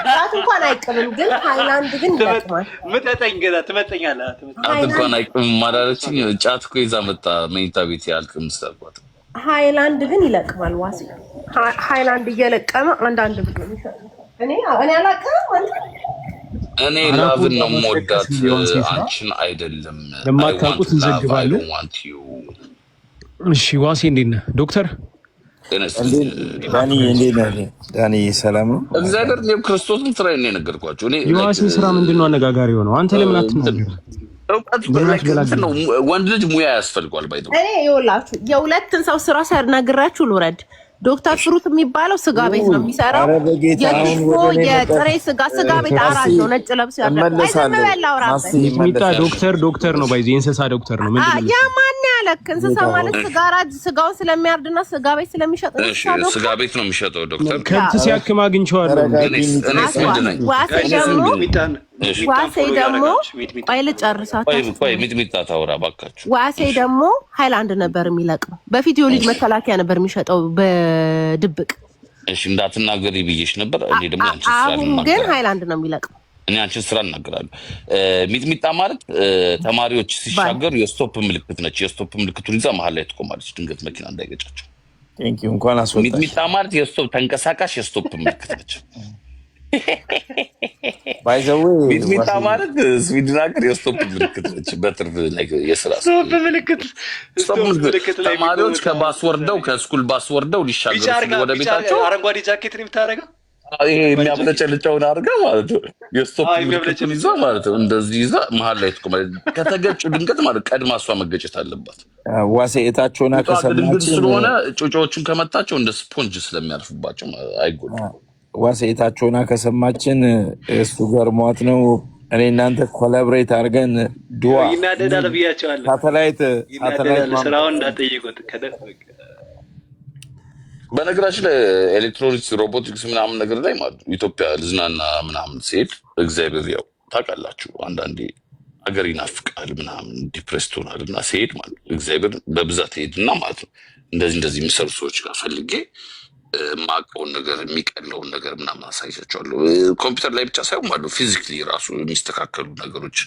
ጫት እንኳን አይቅምም፣ ግን ሃይላንድ ግን ይለቅማል። ምጠጠኝ ገና ትመጠኛለህ። ጫት እንኳን አይቅምም ማለትኝ ጫት እኮ ይዛ መጣ መኝታ ቤት ያልቅም ሰርቋት ሃይላንድ ግን ይለቅማል። ዋሴ ሃይላንድ እየለቀመ አንዳንድ ብር ነው የሚሸጠው። እኔ አላውቅም። እኔ ላቭን ነው የምወዳት አንቺን አይደለም። ለማታውቁት እንዘግባሉ። እሺ ዋሴ እንዴት ነህ ዶክተር? ዳኒ እንዴት ነህ? ዳኒ ሰላም ነው? እግዚአብሔር ነው ክርስቶስን ስራ ነው የነገርኳቸው። እኔ የዋሴ ስራ ምንድነው አነጋጋሪ ሆነው? አንተ ለምን አትናገርም? ወንድ ልጅ ሙያ ያስፈልገዋል። ባይዘው እኔ ይኸውላችሁ የሁለትን ሰው ስራ ሳልነግራችሁ ልውረድ። ዶክተር ፍሩት የሚባለው ስጋ ቤት ነው የሚሰራው። የዲስኮ የጥሬ ስጋ ቤት አራጅ ነው። ነጭ ለብሶ ሚጣ ዶክተር ነው ባይዘው የእንስሳ ዶክተር ነው። ምንድነው ያ ማን ያለክ? እንስሳ ማለት ስጋ አራጅ ስጋውን ስለሚያርድና ስጋ ቤት ስለሚሸጥ ነው። ስጋ ቤት ነው የሚሸጠው ዶክተር። ከብት ሲያክም አግኝቼዋለሁ። ዋሴ ደግሞ ቆይ ልጨርሳችሁ። ቆይ ሚጥሚጣ ታውራ ባካችሁ። ዋሴ ደግሞ ሃይላንድ ነበር የሚለቅመው። በፊት የልጅ መከላከያ ነበር የሚሸጠው በድብቅ። እሺ እንዳትናገሪ ብዬሽ ነበር። እኔ ደግሞ አንቺ ስራ አሁን ግን ሃይላንድ ነው የሚለቅመው። እኔ አንቺን ስራ እናገራለሁ። ሚጥሚጣ ማለት ተማሪዎች ሲሻገሩ የስቶፕ ምልክት ነች። የስቶፕ ምልክቱን ይዛ መሀል ላይ ትቆማለች፣ ድንገት መኪና እንዳይገጫቸው። እንኳን አስወጣሽ። ሚጥሚጣ ማለት የስቶፕ ተንቀሳቃሽ የስቶፕ ምልክት ነች። ባይዘው ሚጥሚጣ ማለት ስዊድን ሀገር የስቶፕ ምልክት ነች። በትርፍ ላይ የስራ ስቶፕ ምልክት ተማሪዎች ከባስ ወርደው ከስኩል ባስ ወርደው ሊሻገሩ ወደ ቤታቸው አረንጓዴ ጃኬት ነው የምታደርገው። ይሄ የሚያብለጨልጨውን አድርጋ ማለት ነው የስቶፕ ምልክቱን ይዛ ማለት ነው እንደዚህ ይዛ መሀል ላይ ትቆማለች። ከተገጩ ድንገት ማለት ቀድማ እሷ መገጨት አለባት። ዋሴ እታቸውና ከሰማች ስለሆነ ጩጮዎቹን ከመታቸው እንደ ስፖንጅ ስለሚያርፍባቸው አይጎዱም። ዋሴ እታቸውና ከሰማችን እሱ ገርሟት ነው። እኔ እናንተ ኮላብሬት አድርገን ዱዋ ይናደዳል ብያቸዋለሁ። ሳተላይት ስራውን እንዳጠይቁት ከደፈቀ በነገራችን ላይ ኤሌክትሮኒክስ ሮቦቲክስ ምናምን ነገር ላይ ማለት ኢትዮጵያ ልዝናና ምናምን ሲሄድ እግዚአብሔር ያው ታውቃላችሁ አንዳንዴ ሀገር ይናፍቃል ምናምን ዲፕሬስ ትሆናል እና ሲሄድ ማለት እግዚአብሔር በብዛት ሄድና ማለት ነው እንደዚህ የሚሰሩ ሰዎች ጋር ፈልጌ ማቀውን ነገር የሚቀለውን ነገር ምናምን አሳይቻቸዋለሁ። ኮምፒውተር ላይ ብቻ ሳይሆን ማለት ፊዚክሊ ራሱ የሚስተካከሉ ነገሮች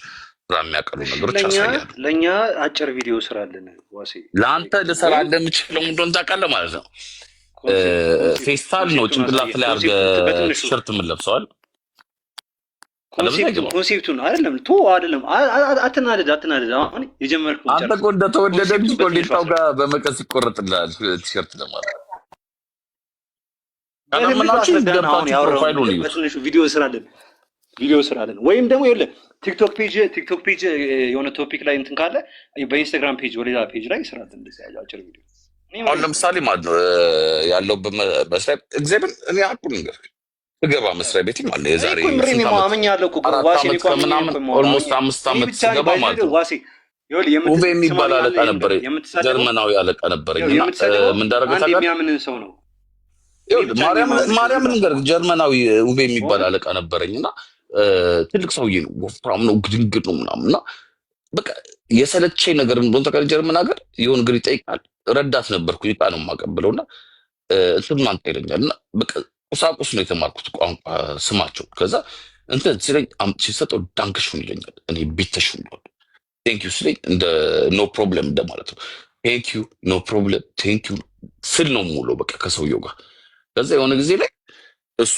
ስራ የሚያቀሉ ነገሮች ያሳያሉ። ለእኛ አጭር ቪዲዮ ስራለን ዋሴ። ለአንተ ልሰራ እንደምችለው እንደሆነ ታውቃለህ ማለት ነው። ፌስታል ነው ጭንቅላት ላይ አድርገህ ቲሸርት የምንለብሰዋል። ኮንሴፕቱን አይደለም አይደለም። አትናደድ። አሁን የጀመርኩት አንተ እኮ እንደተወደደ እንጂ ኮሌታው ጋር በመቀስ ይቆረጥልሃል ቲሸርት ለማለት ቪዲዮ ስራለን ወይም ደግሞ ይኸውልህ ቲክቶክ ፔጅ የሆነ ቶፒክ ላይ እንትን ካለ በኢንስታግራም ፔጅ ወሌላ ፔጅ ላይ ስራለን እንደዚህ አጭር ቪዲዮ። አሁን ለምሳሌ ማለት ነው ያለውበት መስሪያ እግዚአብሔር እኔ አቁን ነገር ገባ መስሪያ ቤት ማለት ነው የዛሬ ኦልሞስት 5 ዓመት ሲገባ ማለት ነው ውቤ የሚባል አለቃ ነበር፣ ጀርመናዊ አለቃ ነበረኝ እና ምን እንዳደረገ ታውቃለህ? የሚያምን ሰው ነው ማርያምን ነገር ጀርመናዊ ውቤ የሚባል አለቃ ነበረኝና ትልቅ ሰውዬ ነው፣ ወፍራም ነው፣ ግድንግድ ነው ምናምንና በቃ የሰለቸኝ ነገር እንደሆነ ተቀር ጀርመን ሀገር የሆነ ግር ይጠይቃል። ረዳት ነበርኩኝ ዕቃ ነው የማቀብለውና እንትን ማንተ ይለኛልና በቃ ቁሳቁስ ነው የተማርኩት ቋንቋ ስማቸው። ከዛ እንትን ሲለኝ ሲሰጠው ዳንክሹን ይለኛል። እኔ ቢተሹን ነው ቴንኪዩ ሲለኝ እንደ ኖ ፕሮብለም እንደማለት ነው። ቴንኪዩ ኖ ፕሮብለም ቴንኪዩ ስል ነው ሙሉ በቃ ከሰውየው ጋር። ከዛ የሆነ ጊዜ ላይ እሱ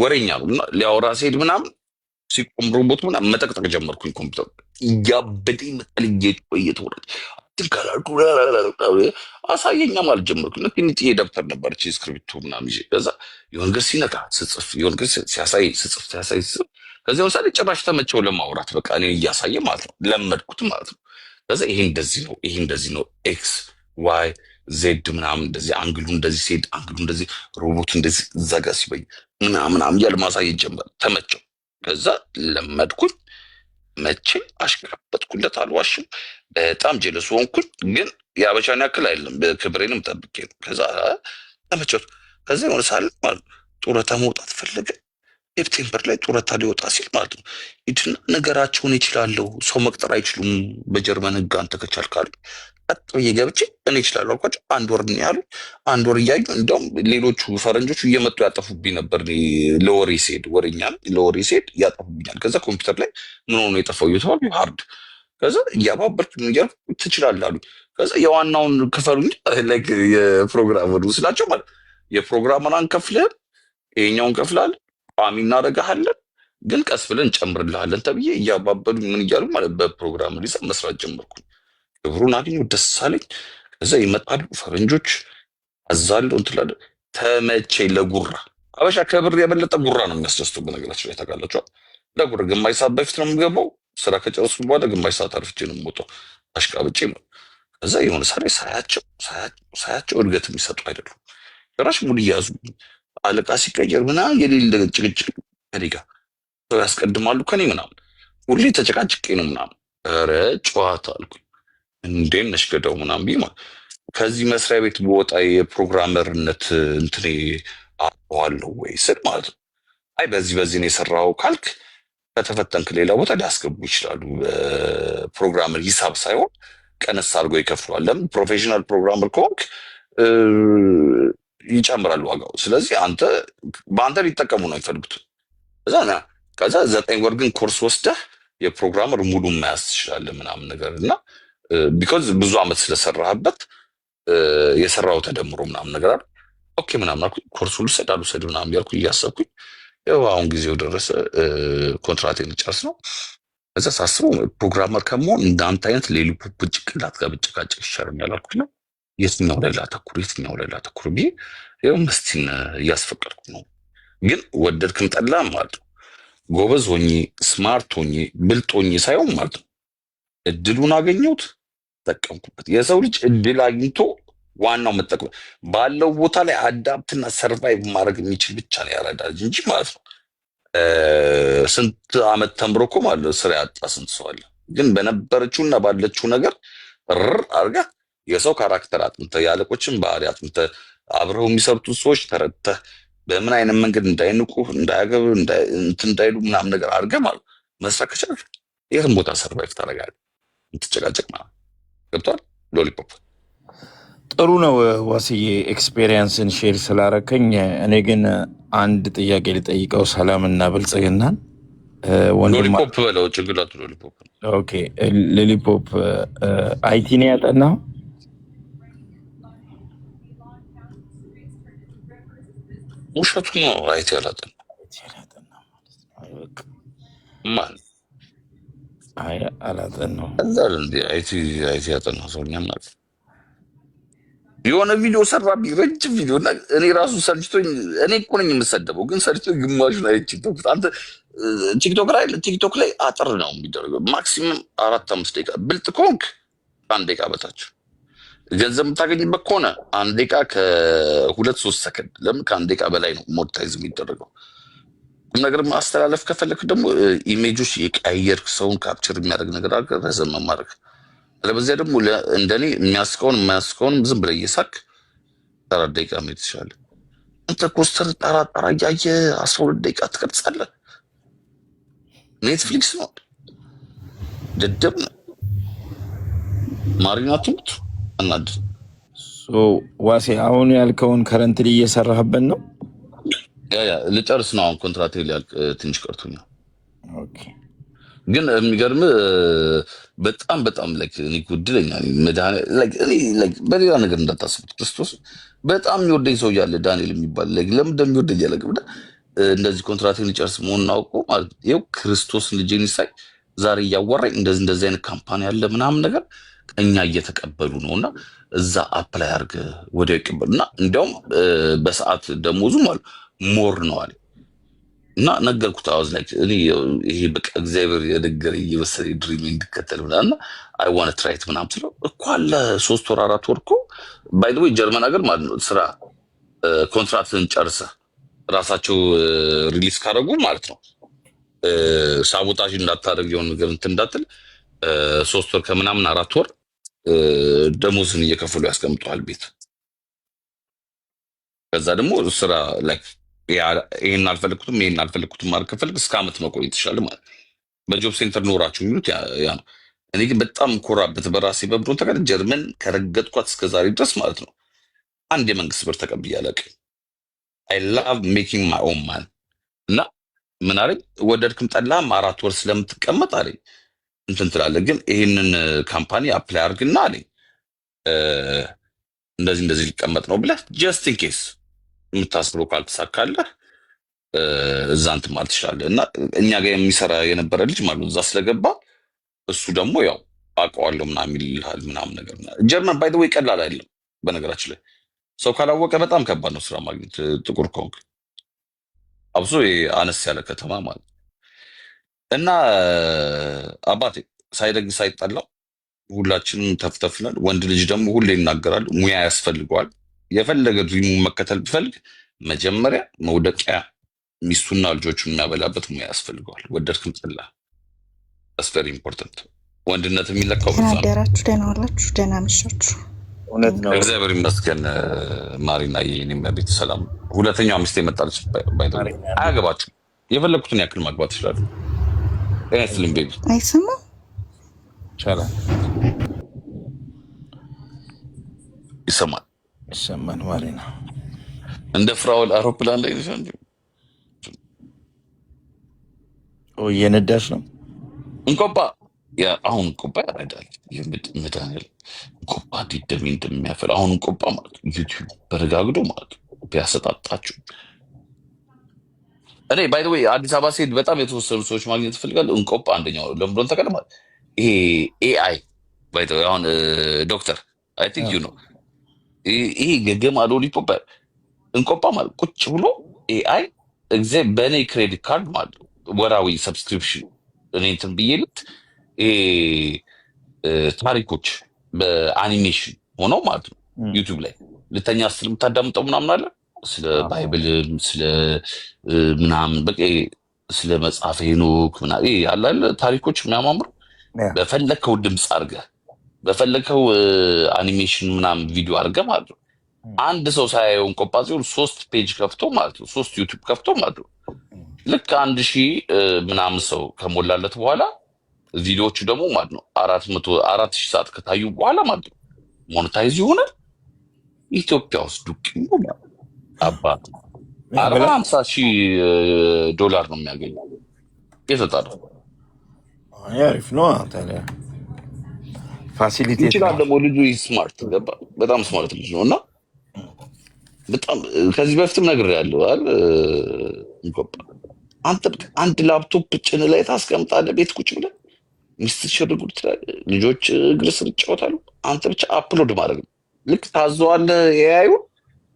ወሬኛ ነው እና ሊያወራ ሲሄድ ምናምን ሲቆም ሮቦት ምናምን መጠቅጠቅ ጀመርኩኝ። ኮምፒውተር እያበደ ይመጣል እየተወረደ ትንካላልኩ አሳየኛም አልጀመርኩ። ትንጥዬ ደብተር ነበረች ስክሪፕቶ ምናምን ይዤ ከዛ የሆነ ነገር ሲነካ ስጽፍ የሆነ ነገር ሲያሳይ ስጽፍ ስጽፍ ከዚያ ምሳሌ ጭራሽ ተመቸው ለማውራት በቃ እኔ እያሳየ ማለት ነው። ለመድኩት ማለት ነው። ከዛ ይሄ እንደዚህ ነው ኤክስ ዋይ ዜድ ምናምን እንደዚህ አንግሉ እንደዚህ ሲሄድ አንግሉ እንደዚህ ሮቦቱ እንደዚህ ዘጋ ሲበይ ምናምን እያለ ማሳየት ጀመር። ተመቸው። ከዛ ለመድኩኝ። መቼ አሽከረበጥኩለት አልዋሽም። በጣም ጀለስ ሆንኩኝ። ግን የአበሻን ያክል አይደለም፣ ክብሬንም ጠብቄ ነው። ከዛ ተመቸት። ከዛ የሆነ ሳለ ማለት ነው ጡረታ መውጣት ፈለገ። ሴፕቴምበር ላይ ጡረታ ሊወጣ ሲል ማለት ነው ሂድና ነገራቸውን ይችላለሁ፣ ሰው መቅጠር አይችሉም በጀርመን ሕግ አንተ ከቻልክ ቀጥ ብዬ ገብቼ እኔ እችላለሁ አልኳቸው። 1 ወር ነው ያሉኝ። 1 ወር እያዩ እንደውም ሌሎቹ ፈረንጆቹ እየመጡ ያጠፉብኝ ነበር። ለወሬ ሲሄድ ወሬኛም ለወሬ ሲሄድ ያጠፉብኛል። ከዛ ኮምፒውተር ላይ ምን ሆኖ የጠፋው እየተባሉ ሃርድ ከዛ እያባበርኩ እያልኩ ትችላለህ አሉኝ። ከዛ የዋናውን ክፈሉኝ ላይክ የፕሮግራመሩ ስላቸው ማለት የፕሮግራመር አንከፍልህም ይሄኛውን ከፍላለን ቋሚ እናደርግሃለን ግን ቀስ ብለን እንጨምርልሃለን ተብዬ እያባበሉ ምን እያሉ ማለት በፕሮግራም ሊሰ መስራት ጀመርኩኝ። ክብሩን አገኘሁ፣ ደስ አለኝ። ከዛ ይመጣሉ ፈረንጆች አዛለው እንትላለ ተመቸኝ። ለጉራ አበሻ ከብር የበለጠ ጉራ ነው የሚያስደስተው። በነገራችን ላይ ታውቃላችሁ፣ ለጉራ ግማሽ ሰዓት በፊት ነው የምገባው። ስራ ከጨረስኩ በኋላ ግማሽ ሰዓት አርፍቼ ነው የምወጣው አሽቃብጬ ነው። ከዛ የሆነ ሳሬ ሳያቸው እድገት የሚሰጡ አይደሉም። ጭራሽ ሙድ እያያዙብኝ አለቃ ሲቀየር ምናምን የሌለ ጭቅጭቅ ከኔ ጋር ሰው ያስቀድማሉ ከኔ ምናምን ሁሌ ተጨቃጭቄ ነው ምናምን። ኧረ ጨዋታ አልኩኝ። እንዴት ነሽ ገዳው ምናምን ቢማ ከዚህ መስሪያ ቤት በወጣ የፕሮግራመርነት እንትኔ አዋለው ወይ ስል ማለት ነው። አይ በዚህ ነው የሰራው ካልክ ከተፈተንክ ሌላ ቦታ ሊያስገቡ ይችላሉ። ፕሮግራመር ሂሳብ ሳይሆን ቀነስ አድርጎ ይከፍሏል። ለምን ፕሮፌሽናል ፕሮግራመር ከሆንክ ይጨምራል ዋጋው። ስለዚህ በአንተ ሊጠቀሙ ነው የሚፈልጉት። ከዛ 9 ወር ግን ኮርስ ወስደህ የፕሮግራመር ሙሉ መያዝ ትችላለህ ምናምን ነገር እና ቢኮዝ ብዙ አመት ስለሰራህበት የሰራው ተደምሮ ምናምን ነገር አለ። ኦኬ ምናምን አልኩኝ። ኮርሱን ልውሰድ ምናምን ያልኩኝ እያሰብኩኝ ያው አሁን ጊዜው ደረሰ። ኮንትራቴን ልጨርስ ነው። እዛ ሳስበው ፕሮግራመር ከመሆን እንዳንተ አይነት ሌሊፖፕ ጭቅላት ጋር ብጨቃጨቅ ይሻለኛል አልኩኝ ነው የትኛው ላይ ላተኩር ብዬ ይኸው መስቲን እያስፈቀድኩ ነው። ግን ወደድክም ጠላም ማለት ነው ጎበዝ ሆኜ ስማርት ሆኜ ብልጥ ሆኜ ሳይሆን ማለት ነው እድሉን አገኘሁት፣ ተጠቀምኩበት። የሰው ልጅ እድል አግኝቶ ዋናው መጠቀም ባለው ቦታ ላይ አዳፕትና ሰርቫይቭ ማድረግ የሚችል ብቻ ነው ያረዳ ልጅ እንጂ ማለት ነው ስንት አመት ተምሮ እኮ ማለት ስራ ያጣ ስንት ሰው አለ። ግን በነበረችውና ባለችው ነገር አርጋ የሰው ካራክተር አጥንተህ የአለቆችን ባህሪ አጥንተህ አብረው የሚሰሩትን ሰዎች ተረድተህ በምን አይነት መንገድ እንዳይንቁ እንዳያገቡ እንዳይሉ ምናምን ነገር አድርገህ ማለት መስራት ከቻልክ የትም ቦታ ሰርቫይቭ ታደርጋለህ። እንትጨቃጨቅ ማለት ገብቶሃል። ሎሊፖፕ ጥሩ ነው ዋስዬ፣ ኤክስፔሪየንስን ሼር ስላረከኝ። እኔ ግን አንድ ጥያቄ ልጠይቀው፣ ሰላምና ብልጽግናን ሎሊፖፕ በለው ጭንቅላቱ ሎሊፖፕ። ኦኬ ሎሊፖፕ አይቲ ነው ያጠናው? ውሸቱ ነው። አይቲ አላጠናም ማለት አላጠናው እዛ አይቲ ያጠና ሰው እኛም ናት። የሆነ ቪዲዮ ሰራብኝ ረጅም ቪዲዮ እና እኔ ራሱ ሰልችቶኝ፣ እኔ እኮ ነኝ የምሰደበው ግን ሰልችቶኝ ግማሹን አይ ቲክቶክ ላይ አጥር ነው የሚደረገው። ማክሲመም 4-5 ደቂቃ። ብልጥ ከሆንክ 1 ደቂቃ በታች ገንዘብ የምታገኝበት ከሆነ 1 ደቂቃ ከ2-3 ሰከንድ። ለምን ከ1 ደቂቃ በላይ ነው ሞኔታይዝ የሚደረገው። ነገር ማስተላለፍ ከፈለክ ደግሞ ኢሜጆች የቀያየርክ ሰውን ካፕቸር የሚያደርግ ነገር አድርገህ ረዘም ማድረግ። ስለዚህ ደግሞ እንደኔ የሚያስቀውን የማያስቀውን ዝም ብለህ እየሳክ 4 ደቂቃ መሄድ ትችላለህ። አንተ ኮስተር ጠራ እያየ 12 ደቂቃ ትቀርጻለህ። ኔትፍሊክስ ነው ደደብ ነው። ማሪና ትሙት አናድ ዋሴ አሁን ያልከውን ከረንትሊ እየሰራህበት ነው? ያ ልጨርስ ነው አሁን ኮንትራክት ሊያልቅ ትንሽ ቀርቶኛል። ኦኬ ግን የሚገርም በጣም ላይክ እኔ ጉድለኛ በሌላ ነገር እንዳታስቡት። ክርስቶስ በጣም የሚወደኝ ሰው እያለ ዳንኤል የሚባል ለምን እንደሚወደኝ ያለግብዳ እንደዚህ ኮንትራክትን ሊጨርስ መሆኑን አውቆ ማለት ይኸው ክርስቶስን ልጄን ሳይ ዛሬ እያወራኝ እንደዚህ አይነት ካምፓኒ ያለ ምናምን ነገር እኛ እየተቀበሉ ነው እና እዛ አፕላይ አድርግ ወዲያው ይቀበሉ እና እንዲያውም በሰዓት ደሞዙ ማለት ሞር ነው አለ እና ነገርኩት። አዋዝ ላይ እኔ ይሄ በቃ እግዚአብሔር የነገረኝ እየመሰለኝ ድሪም እንድከተል ምናምን አይ ዋንት ትራይት ምናምን ስለው እኮ አለ 3 ወር 4 ወር እኮ ባይ ዘ ዌይ ጀርመን ሀገር ማለት ነው ስራ ኮንትራክትን ጨርሰህ ራሳቸው ሪሊዝ ካደረጉ ማለት ነው ሳቦታጅ እንዳታደርግ የሆነ ነገር እንትን እንዳትል 3 ወር ከምናምን 4 ወር ደሞዝን እየከፈሉ ያስቀምጠዋል ቤት። ከዛ ደግሞ ስራ ላይክ ይሄን አልፈለግኩትም ማለት ከፈልግ እስከ ዓመት መቆየት ይችላል ማለት በጆብ ሴንተር ኖራችሁ የሚሉት ያ ነው። እኔ ግን በጣም ኮራበት በራሴ በብሮን ተቀደ ጀርመን ከረገጥኳት እስከ ዛሬ ድረስ ማለት ነው አንድ የመንግስት ብር ተቀብዬ አላውቅም። አይ ላቭ ሜኪንግ ማይ ኦን ማን እና ምን አለኝ ወደድክም ጠላህም 4 ወር ስለምትቀመጥ አለኝ እንትን ትላለህ፣ ግን ይህንን ካምፓኒ አፕላይ አድርግና አለኝ እንደዚህ ሊቀመጥ ነው ብለህ ጀስት ኢን ኬስ የምታስበው ካልተሳካለህ እዛ እንትን ማለት ትችላለህ። እና እኛ ጋር የሚሰራ የነበረ ልጅ ማለት እዛ ስለገባ እሱ ደግሞ ያው አውቀዋለሁ ምናምን ይልሃል ምናምን ነገር። ጀርመን ባይ ዘ ዌይ ቀላል አይደለም በነገራችን ላይ ሰው ካላወቀ በጣም ከባድ ነው ስራ ማግኘት ጥቁር ከሆንክ አብሶ አነስ ያለ ከተማ ማለት እና አባቴ ሳይደግ ሳይጠላው ሁላችንም ተፍተፍነን። ወንድ ልጅ ደግሞ ሁሌ ይናገራሉ ሙያ ያስፈልገዋል። የፈለገ ድሪሙን መከተል ቢፈልግ መጀመሪያ መውደቂያ ሚስቱና ልጆቹን የሚያበላበት ሙያ ያስፈልገዋል። ወደድክም ጠላ ቨሪ ኢምፖርታንት። ወንድነት የሚለካው በዛ ነው። አደራችሁ፣ ደህና ዋላችሁ፣ ደህና መሻችሁ። እውነት ነው። እግዚአብሔር ይመስገን። ማሪና የኔም ቤት ሰላም። ሁለተኛው ሚስት የመጣለች ባይደለ አያገባችሁ። የፈለግኩትን ያክል ማግባት ይችላሉ። ስልም ቤቢ አይሰማም ይቻላል። ይሰማል። ማሪና እንደ ፍራውል አውሮፕላን ላይ እየነዳች ነው እንቆባ አሁን እንቆባ ያረዳል። ምዳንል እንቆባ ዲደሚ እንደሚያፈል አሁን እንቆባ ማለት ዩቲዩብ በረጋግዶ ማለት ቢያሰጣጣችሁ። እኔ ባይ ዘ ዌይ አዲስ አበባ ሲሄድ በጣም የተወሰኑ ሰዎች ማግኘት እፈልጋለሁ። እንቆባ አንደኛው ለምዶን ተቀለማል። ይሄ ኤአይ ባይ ዘ ዌይ አሁን ዶክተር አይ ቲንክ ዩ ኖ ይሄ ገገማ ሎሊፖፕ እንቆባ ማለት ቁጭ ብሎ ኤአይ በእኔ ክሬዲት ካርድ ማለት ወራዊ ሰብስክሪፕሽን እኔ እንትን ብዬልት ታሪኮች በአኒሜሽን ሆነው ማለት ነው ዩቲዩብ ላይ ልተኛ ስል የምታዳምጠው ምናምን አለ ስለ ባይብልም ስለ ምናምን በቃ ስለ መጽሐፈ ሄኖክ ምናምን ያላለ ታሪኮች የሚያማምሩ በፈለከው ድምፅ አድርገህ በፈለከው አኒሜሽን ምናምን ቪዲዮ አድርገህ ማለት ነው። አንድ ሰው ሳያየው እንቆባ ሲሆን 3 ፔጅ ከፍቶ ማለት ነው 3 ዩቲዩብ ከፍቶ ማለት ነው ልክ 1000 ምናምን ሰው ከሞላለት በኋላ ቪዲዮዎቹ ደግሞ ማለት ነው 4000 ሰዓት ከታዩ በኋላ ማለት ነው ሞኔታይዝ ይሆናል። ኢትዮጵያ ውስጥ ዱቅ ነው አባት 40-50 ዶላር ነው የሚያገኘው። የተጣለው አሪፍ ነው። ታዲያ ፋሲሊቲ ይችላል ደግሞ ልጁ ስማርት ገባ። በጣም ስማርት ልጅ ነው እና በጣም ከዚህ በፊትም ነግሬያለሁ አይደል እንቆባ አንተ አንድ ላፕቶፕ ጭን ላይ ታስቀምጣለህ ቤት ቁጭ ብለህ ሚስት ሽርጉድ ትላለህ፣ ልጆች እግር ስር ይጫወታሉ። አንተ ብቻ አፕሎድ ማድረግ ነው። ልክ ታዘዋለህ ያዩ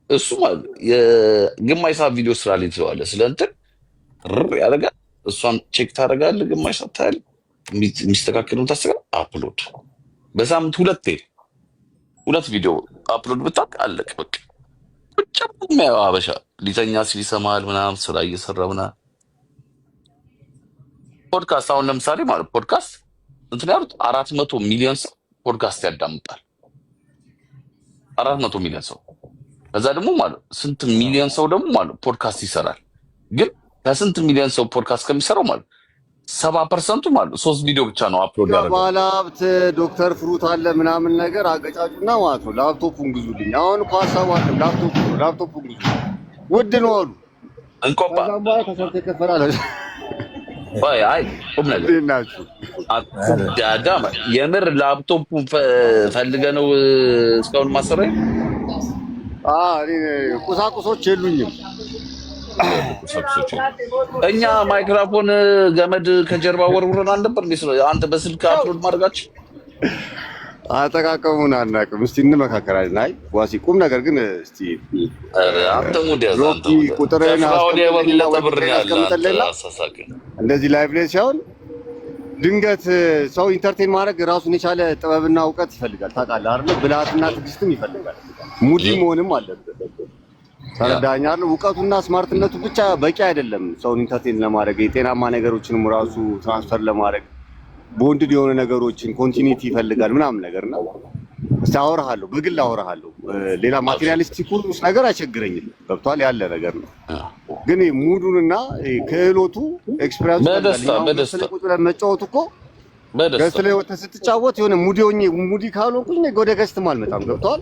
እሱ ማለት የግማሽ ሰዓት ቪዲዮ ስራ ላይ ትለዋለህ። ስለ እንትን ያደርጋል። እሷን ቼክ ታደርጋለህ። ግማሽ ሰዓት ታያለህ። የሚስተካከለውን ታስተካክል። አፕሎድ በሳምንት 2 ቪዲዮ አፕሎድ ብታውቅ አለቅ በቃ። ቁጭ ብሎ የሚያየው አበሻ ሊተኛ ሲል ይሰማል ምናምን ስራ እየሰራ ምናምን። ፖድካስት አሁን ለምሳሌ ማለት ፖድካስት እንትን ያሉት 400 ሚሊዮን ሰው ፖድካስት ያዳምጣል። 400 ሚሊዮን ሰው ከዛ ደግሞ ማለት ስንት ሚሊዮን ሰው ደግሞ ማለት ፖድካስት ይሰራል። ግን ከስንት ሚሊዮን ሰው ፖድካስት ከሚሰራው ማለት 70% ማለት 3 ቪዲዮ ብቻ ነው አፕሎድ ያደረገው። ባለሀብት ዶክተር ፍሩት አለ ምናምን ነገር አገጫጩና ማለት ነው ላፕቶፑን ግዙልኝ። አሁን እኮ ሀሳቡ አለ ላፕቶፑን ግዙ ውድ ነው አሉ እንቆባ ከዛም በኋላ ተሰርቶ ይከፈላል። አይ ቁም ነገር ናችሁ ዳዳማ የምር ላፕቶፑን ፈልገ ነው እስካሁን ማሰራይ ቁሳቁሶች የሉኝም። እኛ ማይክሮፎን ገመድ ከጀርባ ወርውረን አልነበር እንዴ? አንተ በስልክ አፕሎድ ማድረጋችሁ አጠቃቀሙን አናውቅም። እስቲ እንመካከራለን። አይ ዋሲ ቁም ነገር ግን እስቲ አንተ ሙዲያዝ አንተ ቁጥርን እንደዚህ ላይቭ ላይ ሲሆን ድንገት ሰው ኢንተርቴን ማድረግ ራሱን የቻለ ጥበብና እውቀት ይፈልጋል። ታውቃለህ አይደል? ብልሃትና ትዕግስትም ይፈልጋል። ሙዲ መሆንም አለበት። ተረዳኛለህ? እውቀቱና ስማርትነቱ ብቻ በቂ አይደለም ሰውን ኢንተርቴን ለማድረግ የጤናማ ነገሮችንም ራሱ ትራንስፈር ለማድረግ ቦንድድ የሆነ ነገሮችን ኮንቲኒቲ ይፈልጋል ምናምን ነገር ነው። እስቲ አወራሃለሁ፣ በግል አወራሃለሁ። ሌላ ማቴሪያሊስቲክ ነገር አይቸግረኝም። ገብቷል? ያለ ነገር ነው። ግን ሙዱንና ክህሎቱ ኤክስፒሪያንሱ በደስታ ቁጭ ብለን መጫወቱ እኮ ገስት ላይ ወጥተህ ስትጫወት የሆነ ሙዲ ካልሆንኩኝ ወደ ገስትም አልመጣም። ገብቷል?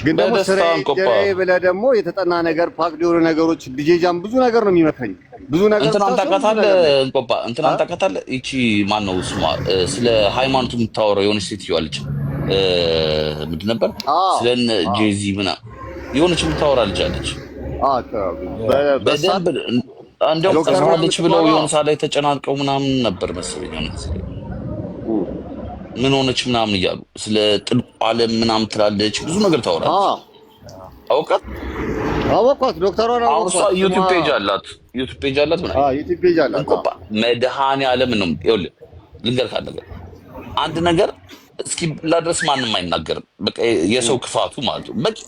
ግን ደግሞ ስራዬ ብለህ ደግሞ የተጠና ነገር ፓክድ የሆነ ነገሮች ዲጄጃም ብዙ ነገር ነው የሚመክረኝ። ብዙ ነገር እንትን ታውቃታለህ እንቆባ እንትን ታውቃታለህ? ይቺ ማን ነው ስሟ? ስለ ሃይማኖት የምታወራው የሆነች ሴትዮ አለች። ምንድን ነበር ስለነ ጄዚ ምናምን የሆነች የምታወራ ልጅ አለች። በደንብ እንደውም ቀስማለች ብለው የሆነ ሰዓት ላይ ተጨናንቀው ምናምን ነበር መሰለኝ የሆነ ጊዜ ምን ሆነች ምናምን እያሉ ስለ ጥልቁ ዓለም ምናምን ትላለች። ብዙ ነገር ታወራለች። አወቃት ዶክተሯን አሁን እሷ ዩቲዩብ ፔጅ አላት ምናምን ዩቲዩብ ፔጅ አላት። እንቆባ መድኃኔዓለም ነው ይኸውልህ ልንገርህ ካለ አንድ ነገር እስኪ ላድረስ ማንም አይናገርም። በቃ የሰው ክፋቱ ማለት ነው። በቃ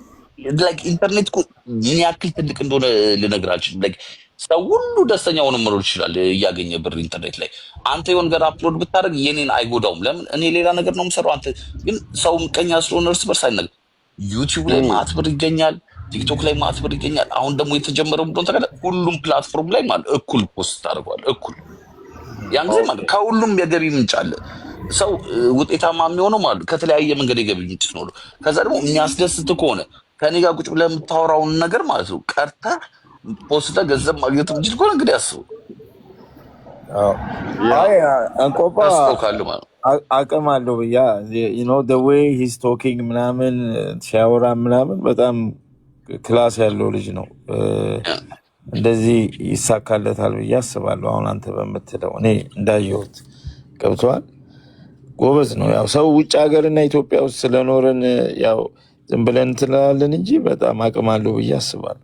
ላይክ ኢንተርኔት እኮ ምን ያክል ትልቅ እንደሆነ ልነግርህ አልችልም። ላይክ ሰው ሁሉ ደስተኛ ሆኖ መኖር ይችላል እያገኘ ብር ኢንተርኔት ላይ። አንተ የሆነ ነገር አፕሎድ ብታደርግ የኔን አይጎዳውም። ለምን እኔ ሌላ ነገር ነው የምሰራው። አንተ ግን ሰው ምቀኛ ስለሆነ እርስ በርስ አይነገር። ዩቲዩብ ላይ ማት ብር ይገኛል፣ ቲክቶክ ላይ ማት ብር ይገኛል። አሁን ደግሞ የተጀመረው እንደሆነ ተቀደ ሁሉም ፕላትፎርም ላይ ማለት እኩል ፖስት ታደርገዋለህ እኩል። ያን ጊዜ ማለት ከሁሉም የገቢ ምንጭ አለ። ሰው ውጤታማ የሚሆነው ማለት ከተለያየ መንገድ የገቢ ምንጭ ነው። ከዛ ደግሞ የሚያስደስት ከሆነ ከኔ ጋር ቁጭ ብለህ የምታወራውን ነገር ማለት ነው ቀርተህ ፖስታ ገንዘብ ማግኘት የምችል ከሆነ እንግዲህ አስቡ። እንቆባ አቅም አለው ብያ the way he's talking ምናምን ሲያወራ ምናምን በጣም ክላስ ያለው ልጅ ነው። እንደዚህ ይሳካለታል ብዬ አስባለሁ። አሁን አንተ በምትለው እኔ እንዳየሁት ገብቶሃል። ጎበዝ ነው። ያው ሰው ውጭ ሀገርና ኢትዮጵያ ውስጥ ስለኖርን ያው ዝም ብለን እንትላለን እንጂ በጣም አቅም አለው ብዬ አስባለሁ።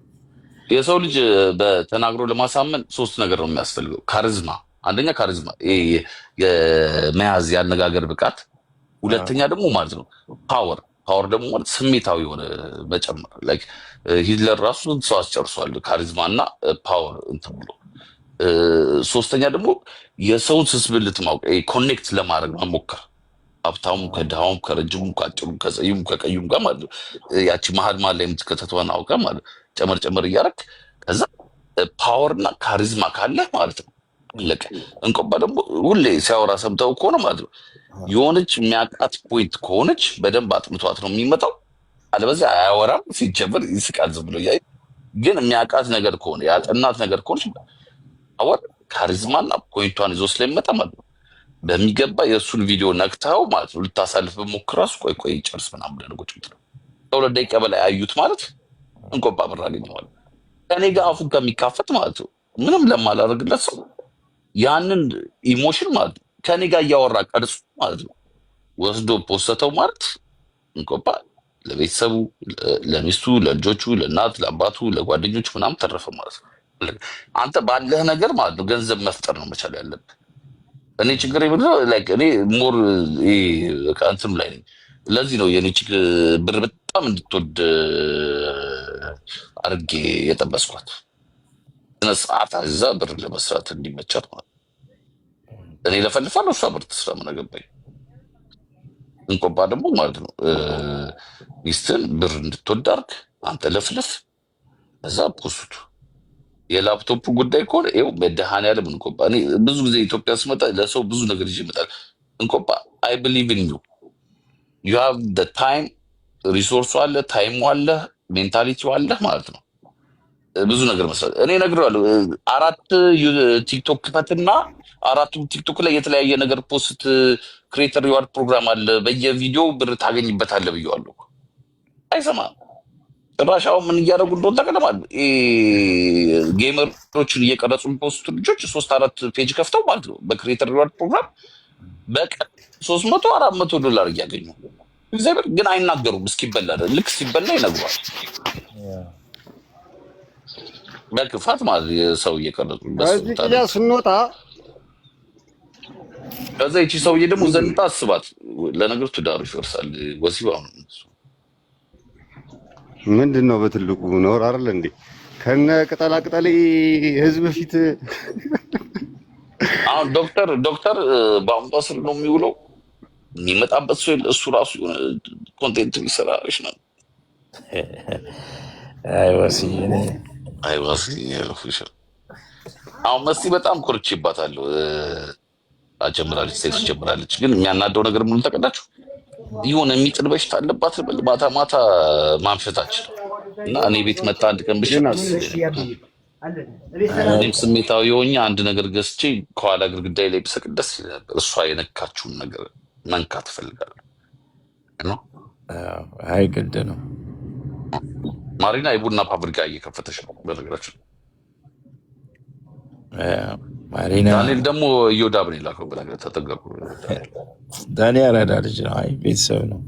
የሰው ልጅ በተናግሮ ለማሳመን 3 ነገር ነው የሚያስፈልገው። ካሪዝማ፣ አንደኛ ካሪዝማ የመያዝ ያነጋገር ብቃት፣ ሁለተኛ ደግሞ ማለት ነው ፓወር ደግሞ ማለት ስሜታዊ የሆነ መጨመር። ላይክ ሂትለር ራሱ ሰው አስጨርሷል ካሪዝማ እና ፓወር እንትን ብሎ። ሶስተኛ ደግሞ የሰውን ስስብልት ማወቅ፣ ኮኔክት ለማድረግ መሞከር። ሀብታሙ ከድሃውም ከረጅሙም ከአጭሩም ከጸዩም ከቀዩም ጋር ማለት ነው። ያቺ መሀል ላይ የምትከተተዋን አውቀ ማለት ጨመር እያደረግ ከዛ ፓወርና ካሪዝማ ካለ ማለት ነው ለቀ እንቆባ ደግሞ ሁሌ ሲያወራ ሰምተው ከሆነ ማለት ነው የሆነች የሚያውቃት ፖይንት ከሆነች በደንብ አጥምቷት ነው የሚመጣው። አለበዚያ አያወራም። ሲጀምር ይስቃል ዝም ብሎ እያየ። ግን የሚያውቃት ነገር ከሆነ ያጠናት ነገር ከሆነች ፓወር ካሪዝማና ፖይንቷን ይዞ ስለሚመጣ ማለት ነው በሚገባ የእሱን ቪዲዮ ነክተው ማለት ነው ልታሳልፍ በሞክር ራሱ ቆይ ጨርስ ምናምን ብለህ ቁጭ ብትለው 2 ደቂቃ በላይ አዩት ማለት እንቆባ ብር አገኘዋል። ከኔ ጋር አፉን ከሚካፈት ማለት ነው ምንም ለማላደርግለት ሰው ያንን ኢሞሽን ማለት ነው ከኔ ጋር እያወራ ቀርጹ ማለት ነው ወስዶ ፖስተው ማለት እንቆባ ለቤተሰቡ፣ ለሚስቱ፣ ለልጆቹ፣ ለእናት፣ ለአባቱ፣ ለጓደኞቹ ምናምን ተረፈ ማለት ነው። አንተ ባለህ ነገር ማለት ነው ገንዘብ መፍጠር ነው መቻል ያለብህ። እኔ ችግር የምለው ላይክ እኔ ሞር እንትኑ ላይ ነኝ። ለዚህ ነው የኔ ችግር ብር በጣም እንድትወድ አድርጌ የጠበስኳት። ስነ ስርዓት አዛ ብር ለመስራት እንዲመቻት ማለት እኔ ለፈልፋለሁ፣ እሷ ብር ትስራ። ምን አገባኝ። እንቆባ ደግሞ ማለት ነው ሚስትን ብር እንድትወድ አድርግ አንተ ለፍለፍ እዛ ፖስቱ የላፕቶፕ ጉዳይ ከሆነ ይኸው መድኃኒዓለም እንቆባ እኔ ብዙ ጊዜ ኢትዮጵያ ስመጣ ለሰው ብዙ ነገር ይዤ እመጣለሁ። እንቆባ አይ ቢሊቭ ኢን ዩ ሃቭ ዘ ታይም ሪሶርሱ አለ፣ ታይሙ አለ፣ ሜንታሊቲው አለ ማለት ነው። ብዙ ነገር መስራት እኔ እነግርሃለሁ። 4 ቲክቶክ ክፈትና 4ቱም ቲክቶክ ላይ የተለያየ ነገር ፖስት ክሬተር ሪዋርድ ፕሮግራም አለ፣ በየቪዲዮ ብር ታገኝበታለህ ብየዋለሁ። አይሰማም። ጭራሽ አሁን ምን እያደረጉ እንደሆነ ታውቃለህ? ጌመሮችን እየቀረጹ ፖስቱ ልጆች 3-4 ፔጅ ከፍተው ማለት ነው በክሬተር ሪዋርድ ፕሮግራም በቀን $300-400 እያገኙ እግዚአብሔር ግን አይናገሩም። እስኪበላ ልክ ሲበላ ይነግሯል። በክፋት ማለት ሰው እየቀረጹ በዚህ ቅያ ስንወጣ ከዛ ይቺ ሰውዬ ደግሞ ዘንጣ አስባት ለነገሩ ትዳሩ ይፈርሳል። ወሲባ ነው ምንድን ነው በትልቁ ኖር አይደል እንዴ? ከነ ቅጠላ ቅጠሌ ህዝብ ፊት አሁን ዶክተር በአምባ ስር ነው የሚውለው። የሚመጣበት ሰው እሱ ራሱ ኮንቴንት ይሰራልሽ ነው። አይወሲ አሁን መሲ በጣም ኮርቼባታለሁ። አጀምራለች፣ ሴክስ ጀምራለች። ግን የሚያናደው ነገር ምን ተቀዳችሁ? የሆነ የሚጥል በሽታ አለባት። ማታ ማታ ማምሸታችን እና እኔ ቤት መጣ አንድ ቀን ብቻ እኔም ስሜታዊ ሆኜ አንድ ነገር ገዝቼ ከኋላ ግድግዳዬ ላይ ብሰቅል ደስ ይል ነበር። እሷ የነካችውን ነገር መንካት እፈልጋለሁ። አይ ግድ ነው። ማሪና የቡና ፋብሪካ እየከፈተች ነው በነገራችን። ማሪና ዳንኤል ደግሞ እዮዳብን የላከው በነገር ተጠገቁ። ዳንኤል አራዳ ልጅ ነው። አይ ቤተሰብ ነው።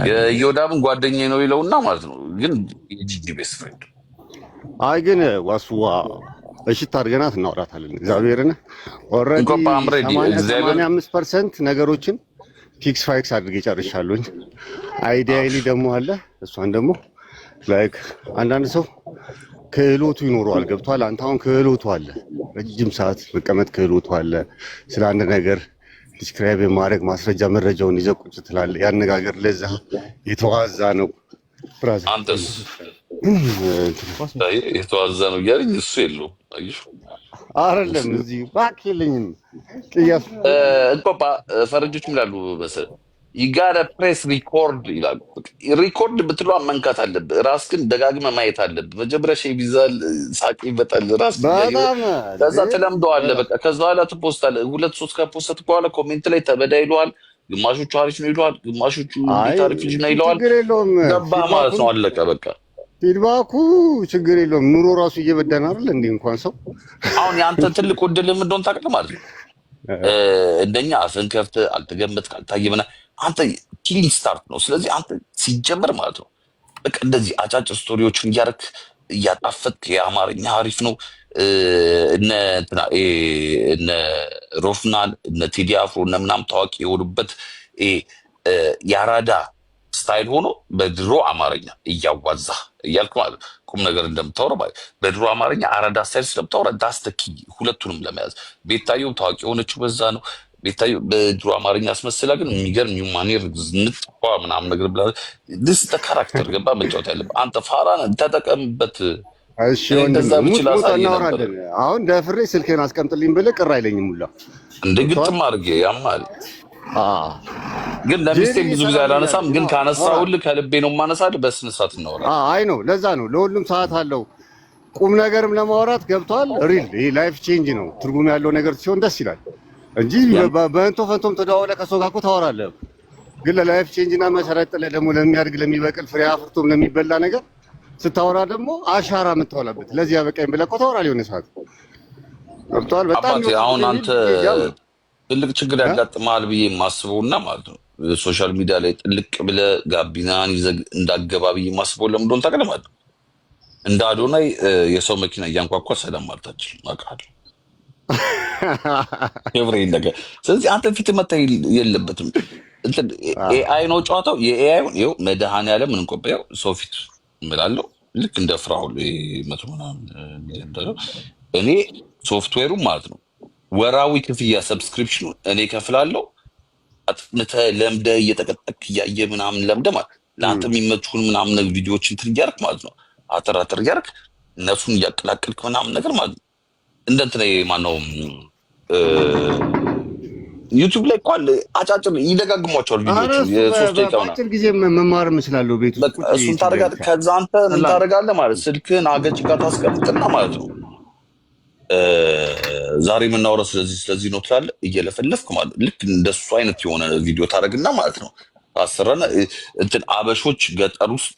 የእዮዳብን ጓደኛዬ ነው ይለውና ማለት ነው። ግን የጂጂ ቤስት ፍሬንድ አይ ግን ዋስዋ እሺ ታርገናት እናወራታለን። እግዚአብሔርን ኦልሬዲ 85% ነገሮችን ፊክስ ፋክስ አድርጌ ጨርሻለሁኝ። አይዲያሊ ደግሞ አለ እሷን ደግሞ ላይክ አንዳንድ ሰው ክህሎቱ ይኖረዋል። ገብቷል። አንተ አሁን ክህሎቱ አለ፣ ረጅም ሰዓት መቀመጥ ክህሎቱ አለ። ስለ አንድ ነገር ዲስክራይብ የማድረግ ማስረጃ መረጃውን ይዘህ ቁጭ ትላለህ። ያነጋገር ለዛ የተዋዛ ነው። ብራዘር አንተስ የተዋዛ ነው እያለኝ እሱ የለውም አይደለም። እዚህ እባክህ የለኝም። ቅያስ እንቆጳ ፈረንጆች ይላሉ መሰለህ ይጋረ ፕሬስ ሪኮርድ ይላሉ። ሪኮርድ ብትለው መንካት አለብህ። ራስ ግን ደጋግመህ ማየት አለብህ። መጀመሪያ ሼህ ቢዛል ሳቂ ይበጣል። ራስ ከዛ ተለምደዋለህ። በቃ ከዛ በኋላ ትፖስታለህ። 2-3 ከፖስት በኋላ ኮሜንት ላይ ተበዳ ይለዋል። ግማሾቹ አሪፍ ነው ይለዋል፣ ግማሾቹ አሪፍ ነው ይለዋል። ገባ ማለት ነው። አለቀ በቃ። ፊድባኩ ችግር የለውም። ኑሮ ራሱ እየበዳን አይደል እንዴ? እንኳን ሰው አሁን የአንተ ትልቅ ዕድል ምን እንደሆነ ታውቃለህ ማለት ነው። እንደኛ አፍን ከፍተህ አልተገመጥክ አልታየህ ምናምን አንተ ኪሊንግ ስታርት ነው። ስለዚህ አንተ ሲጀመር ማለት ነው በቃ እንደዚህ አጫጭር ስቶሪዎችን እያደረክ እያጣፈጥክ የአማርኛ አሪፍ ነው። እነ ሮፍናን እነ ቴዲ አፍሮ እነ ምናምን ታዋቂ የሆኑበት የአራዳ ስታይል ሆኖ በድሮ አማርኛ እያዋዛ እያልክ ማለት ቁም ነገር እንደምታወራ ማለት በድሮ አማርኛ አራዳ ስታይል ስለምታወራ ዳስተኪ ሁለቱንም ለመያዝ ቤታየው ታዋቂ የሆነችው በዛ ነው። ቤታየው በድሮ አማርኛ አስመስላ ግን የሚገርም ማኔር ዝንጥቋ ምናምን ነገር ብላ ድስ ካራክተር ገባ መጫወት ያለብህ አንተ ፋራን ተጠቀምበት። እሺ እናወራለን። አሁን ደፍሬ ስልኬን አስቀምጥልኝ ብለህ ቅር አይለኝም ሁላ እንደ ግጥም አድርጌ ያማል። ግን ለሚስቴክ ብዙ ጊዜ አላነሳም። ግን ካነሳሁልህ ከልቤ ነው የማነሳልህ። በስነ ስርዓት እናወራለን። አይ ነው ለዛ ነው ለሁሉም ሰዓት አለው። ቁም ነገርም ለማውራት ገብቷል። ሪል ላይፍ ቼንጅ ነው። ትርጉም ያለው ነገር ሲሆን ደስ ይላል እንጂ በእንቶ ፈንቶም ተደዋውለህ ከሰው ጋር እኮ ታወራለህ። ግን ለላይፍ ቼንጅ እና መሰረት ጥለህ ደግሞ ለሚያድግ ለሚበቅል ፍሬ አፍርቶም ለሚበላ ነገር ስታወራ ደግሞ አሻራ የምታወላበት ለዚህ ያበቃኝ ብለህ እኮ ታወራለህ የሆነ ሰዓት ገብቷል። በጣም አሁን አንተ ትልቅ ችግር ያጋጥማል ብዬ የማስበውና ማለት ነው ሶሻል ሚዲያ ላይ ጥልቅ ብለህ ጋቢናን ይዘህ እንዳገባ ብዬ የማስበው ለምን እንደሆነ ታውቃለህ ማለት ነው። እንደ አዶናይ የሰው መኪና እያንኳኳ ሰላም ማለት አትችልም። አውቃለሁ ኤቭሪ ነገር። ስለዚህ አንተ ፊት መታየት የለበትም። ኤአይ ነው ጨዋታው። የኤአይ ይኸው መድኃኒዓለም ምን እንቆበያው ሰው ፊት እምላለሁ ልክ እንደ ፍራውል 100 ምናምን እኔ ሶፍትዌሩ ማለት ነው ወራዊ ክፍያ ሰብስክሪፕሽኑ እኔ ከፍላለሁ። አጥንተህ ለምደህ እየተቀጠቅክ እያየህ ምናምን ለምደህ ማለት ለአንተ የሚመቹን ምናምን ቪዲዮዎችን እንትን እያደረክ ማለት ነው አጠር እያደረክ እነሱን እያቀላቀልክ ምናምን ነገር ማለት ነው። እንደ እንትን ማነው ዩቲዩብ ላይ እንኳን አጫጭር ይደጋግሟቸዋል ቪዲዮዎቹ የሶስት ደቂቃ ነው። አጭር ጊዜ መማር እችላለሁ ቤት ውስጥ እሱን ታደርጋለህ። ከዛ አንተ ምን ታደርጋለህ ማለት ስልክህን አገጭ ጋር ታስቀምጥና ማለት ነው ዛሬ የምናወራው ስለዚህ ነው ትላለህ እየለፈለፍክ ማለት ልክ እንደሱ አይነት የሆነ ቪዲዮ ታደርግና ማለት ነው ታሰረና እንትን አበሾች ገጠር ውስጥ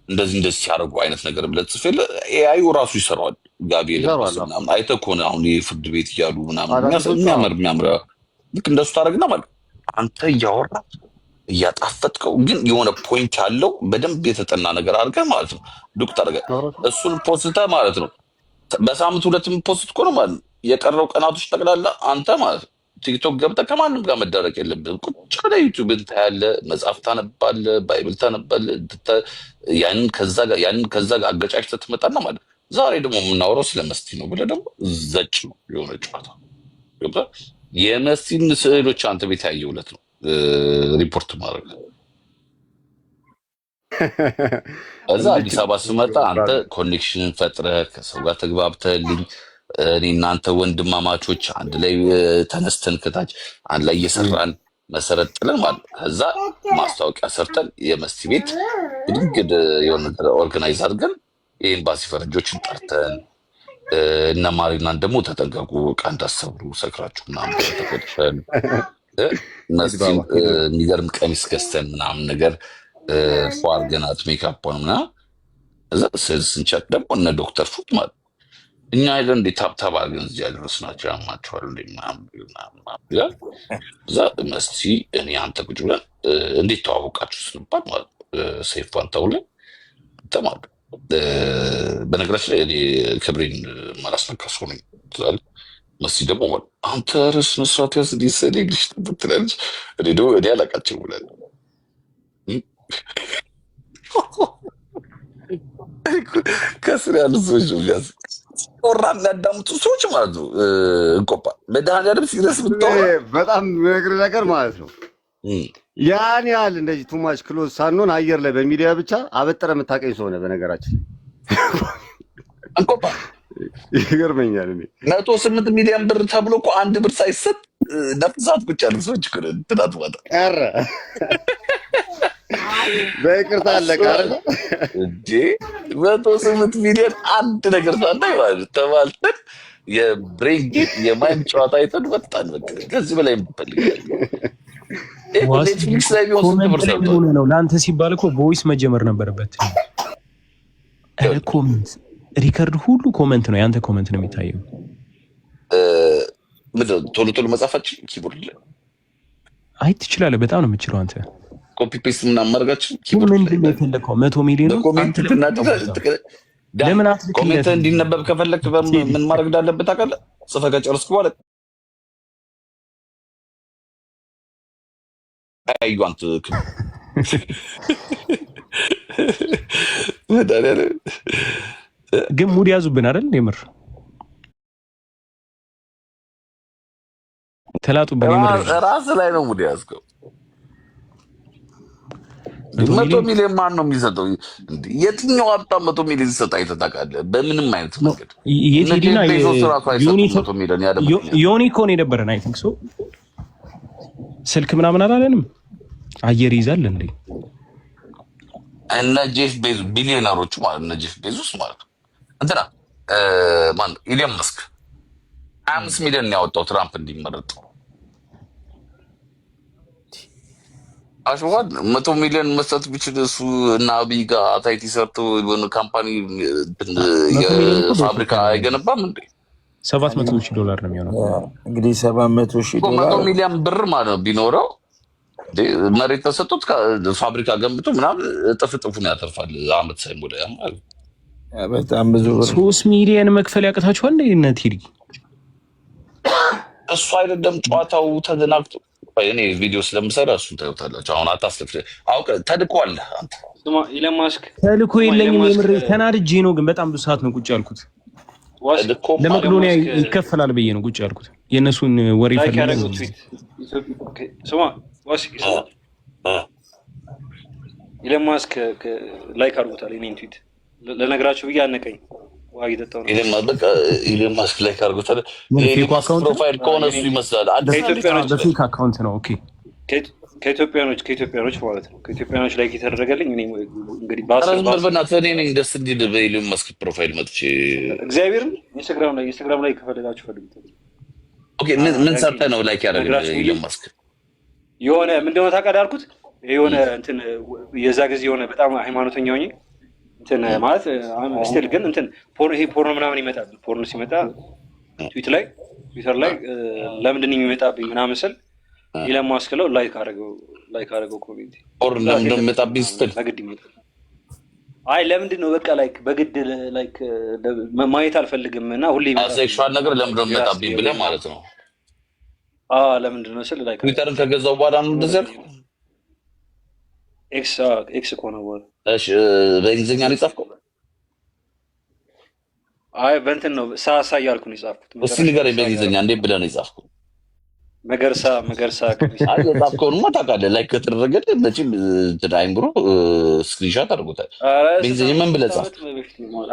እንደዚህ ሲያደርጉ አይነት ነገር ብለህ ጽፌል ኤአዩ ራሱ ይሰራዋል። ጋቢ የለበሰ ምናምን አይተህ ከሆነ አሁን የፍርድ ቤት እያሉ ምናምን የሚያምር ልክ እንደሱ ታደርግና ማለት አንተ እያወራ እያጣፈጥከው ግን የሆነ ፖይንት ያለው በደንብ የተጠና ነገር አድርገህ ማለት ነው ዱቅ ታደርገህ እሱን ፖስትተህ ማለት ነው በሳምንት 2 ፖስት እኮ ነው ማለት የቀረው ቀናቶች ጠቅላላ አንተ ማለት ቲክቶክ ገብተህ ከማንም ጋር መደረቅ የለብህም። ቁጭ ብለህ ዩቲዩብ ታያለህ፣ መጽሐፍ ታነባለህ፣ ባይብል ታነባለህ። ያንን ከዛ ጋር አገጫጭተህ ትመጣና ማለት ዛሬ ደግሞ የምናወራው ስለ መስቲ ነው ብለህ ደግሞ ዘጭ ነው የሆነ ጨዋታ ገብተህ የመስቲን ስዕሎች አንተ ቤት ያየው ዕለት ነው ሪፖርት ማድረግ። እዛ አዲስ አበባ ስመጣ አንተ ኮኔክሽንን ፈጥረህ ከሰው ጋር ተግባብተህልኝ እኔ እናንተ ወንድማማቾች አንድ ላይ ተነስተን ከታች አንድ ላይ እየሰራን መሰረት ጥለን ማለት ከዛ ማስታወቂያ ሰርተን የመስቲ ቤት ግድ የሆነ ነገር ኦርጋናይዝ አድርገን የኤምባሲ ፈረንጆችን ጠርተን እነ ማሪናን ደግሞ ተጠንቀቁ ዕቃ እንዳሰብሩ ሰክራችሁ ምናምን ተቆጥተን መስቲን የሚገርም ቀሚስ ገዝተን ምናምን ነገር ፏር ገናት ሜካፖን ምናምን እዛ ስንቸክ ደግሞ እነ ዶክተር ፉት ማለት እኛ አይደል እንዴ ታብታብ አድርገን እዚህ ያደረስናቸው ያማቸዋል እንዴ ምናምን ይላል። እዛ መስቲ እኔ አንተ ቁጭ ብለን እንዴት ተዋወቃችሁ ስንባል ማለት ሰይፉ አንተው ላይ ተማሩ። በነገራችን ላይ እኔ ክብሬን ማላስነካ ሰው ነኝ ትላለህ። መስቲ ደግሞ አንተ ርዕስ መስራት ያዝ ሊሰኔ ልሽ ትላለች። እኔ ደግሞ እኔ አላቃቸው ብለን ከስር ያሉ ሰዎች ያዝ ቆራ የሚያዳምጡ ሰዎች ማለት ነው። እንቆባ መድኃኒዓለም ሲደርስ በጣም ነግር ነገር ማለት ነው። ያን ያህል እንደዚህ ቱማች ክሎዝ ሳንሆን አየር ላይ በሚዲያ ብቻ አበጠረ የምታቀኝ ሰው ሆነ። በነገራችን እንቆባ ይገርመኛል። እኔ 108 ሚሊዮን ብር ተብሎ እኮ 1 ብር ሳይሰጥ ነፍሳት ቁጭ ያሉ ሰዎች እኮ ትናንት ማታ ኧረ በይቅርታ አለቀ አይደል እንዴ 108 ሚሊዮን አንድ ነገር ሳናይ ማለት ተባልተን የብሬን ጌት የማይንድ ጨዋታ አይተን ወጣን። በቃ ከዚህ በላይ እንፈልጋለን። ኔትፍሊክስ ላይ ቢሆን ስንት ብር ሰርቷል ነው? ለአንተ ሲባል እኮ ቮይስ መጀመር ነበረበት። ኮሜንት ሪከርድ ሁሉ ኮሜንት ነው፣ ያንተ ኮሜንት ነው የሚታየው። ምንድን ነው ቶሎ ቶሎ መጻፋችን ኪቦርድ ላይ አይ ትችላለህ። በጣም ነው የምችለው አንተ ኮፒ ፔስት ምናምን ማድረጋችን ኪቦርድ ላይ ነው የፈለከው። 100 ሚሊዮን ኮሜንት ለምን አትልክ? ኮሜንት እንዲነበብ ከፈለክ ምን ማድረግ እንዳለበት ታውቃለህ? ጽፈህ ከጨረስክ በኋላ አይጓንት ግን ሙድ ያዙብን አይደል? የምር ተላጡብን። የምር ራስ ላይ ነው ሙድ ያዝከው። 100 ሚሊዮን ማን ነው የሚሰጠው? የትኛው ሀብታም 100 ሚሊዮን ሲሰጥ አይተህ ታውቃለህ? በምንም አይነት መንገድ የቴዲና ዮኒ እኮ ነው የነበረን። አይ ቲንክ ሶ ስልክ ምናምን አላለንም። አየር ይዛል እንዴ? እነ ጄፍ ቤዞስ ቢሊዮነሮቹ ማለት እነ ጄፍ ቤዞስ ማለት እንትና ማን ኢሊዮን መስክ 5 ሚሊዮን ነው ያወጣው ትራምፕ እንዲመረጥ። አሽዋድ 100 ሚሊዮን መስጠት ቢችል እሱ እና አብይ ጋር አታይቲ ሰርቶ የሆነ ካምፓኒ የፋብሪካ አይገነባም እንዴ? $700,000 ነው የሚሆነው። እንግዲህ $700,000 100 ሚሊዮን ብር ማለት ነው ቢኖረው መሬት ተሰጥቶት ፋብሪካ ገንብቶ ምናምን እጥፉን ያተርፋል። አመት ሳይሞላ ማለት በጣም ብዙ ብር 3 ሚሊዮን መክፈል ያቅታችኋል እንዴ? እነ ቴዲ እሱ አይደለም ጨዋታው ተደናግጦ እኔ ቪዲዮ ስለምሰራ እሱን ታዩታላችሁ። አሁን አታስለፍ አውቀህ ተልኮዋለህ አንተ። ኢሎን ማስክ ተልኮ የለኝም የምር ተናድጄ ነው። ግን በጣም ብዙ ሰዓት ነው ቁጭ ያልኩት። ለመቅዶኒያ ይከፈላል ብዬ ነው ቁጭ ያልኩት። የእነሱን ወሬ ፈልጌ ኢሎን ማስክ ላይክ አድርጎታል የኔን ትዊት ለነገራችሁ ብዬ አነቀኝ። ዋጋ እየጠጣሁ ነው። ኢሎን ማስክ ላይክ አድርጎታል። ፕሮፋይል ከሆነ እሱ ይመስላል። በፌክ አካውንት ነው። ኦኬ ከኢትዮጵያኖች ማለት ነው። ከኢትዮጵያኖች ላይክ የተደረገልኝ እኔ እንግዲህ በእናትህ እኔ ነኝ ደስ እንዲል በኢሎን ማስክ ፕሮፋይል መጥቼ እግዚአብሔርን ኢንስታግራም ላይ ከፈለጋችሁ ፈልጉት። ኦኬ ምን ሰርተህ ነው ላይክ ያደረገልህ ኢሎን ማስክ? የሆነ ምንድነው ታውቃለህ ያልኩት የሆነ እንትን የዛ ጊዜ የሆነ በጣም ሃይማኖተኛ ሆኜ እንትን ማለት ስቲል ግን እንትን ፖርኖ ምናምን ይመጣል። ፖርኖ ሲመጣ ትዊተር ላይ ለምንድን ነው የሚመጣብኝ ምናምን ስል ኢሎን ማስክ ለው ላይክ አደረገው ኮሜንት ፖርኖ ለምንድን ነው የሚመጣብኝ ስትል በግድ ይመጣል። አይ ለምንድን ነው በቃ ላይክ በግድ ላይክ ማየት አልፈልግም እና ሁሌ ይመጣል። ሴክሹዋል ነገር ለምንድን ነው የሚመጣብኝ ብለህ ማለት ነው? ለምንድን ነው ስል ላይክ ትዊተርን ከገዛው በኋላ ነው እንደዚያ ኤክስ ከሆነ በኋላ እሺ በእንግሊዝኛ ነው የጻፍከው? አይ በእንትን ነው ሳሳ እያልኩ ነው የጻፍኩት። እስኪ ንገረኝ በእንግሊዝኛ እንዴት ብለህ ነው የጻፍከው? መገርሳ አይ የጻፍከውንማ ታውቃለህ። ላይክ ከተደረገልህ መቼም አይምሮ ስክሪንሾት አድርጎታል። በእንግሊዝኛ ምን ብለህ ጻፍክ?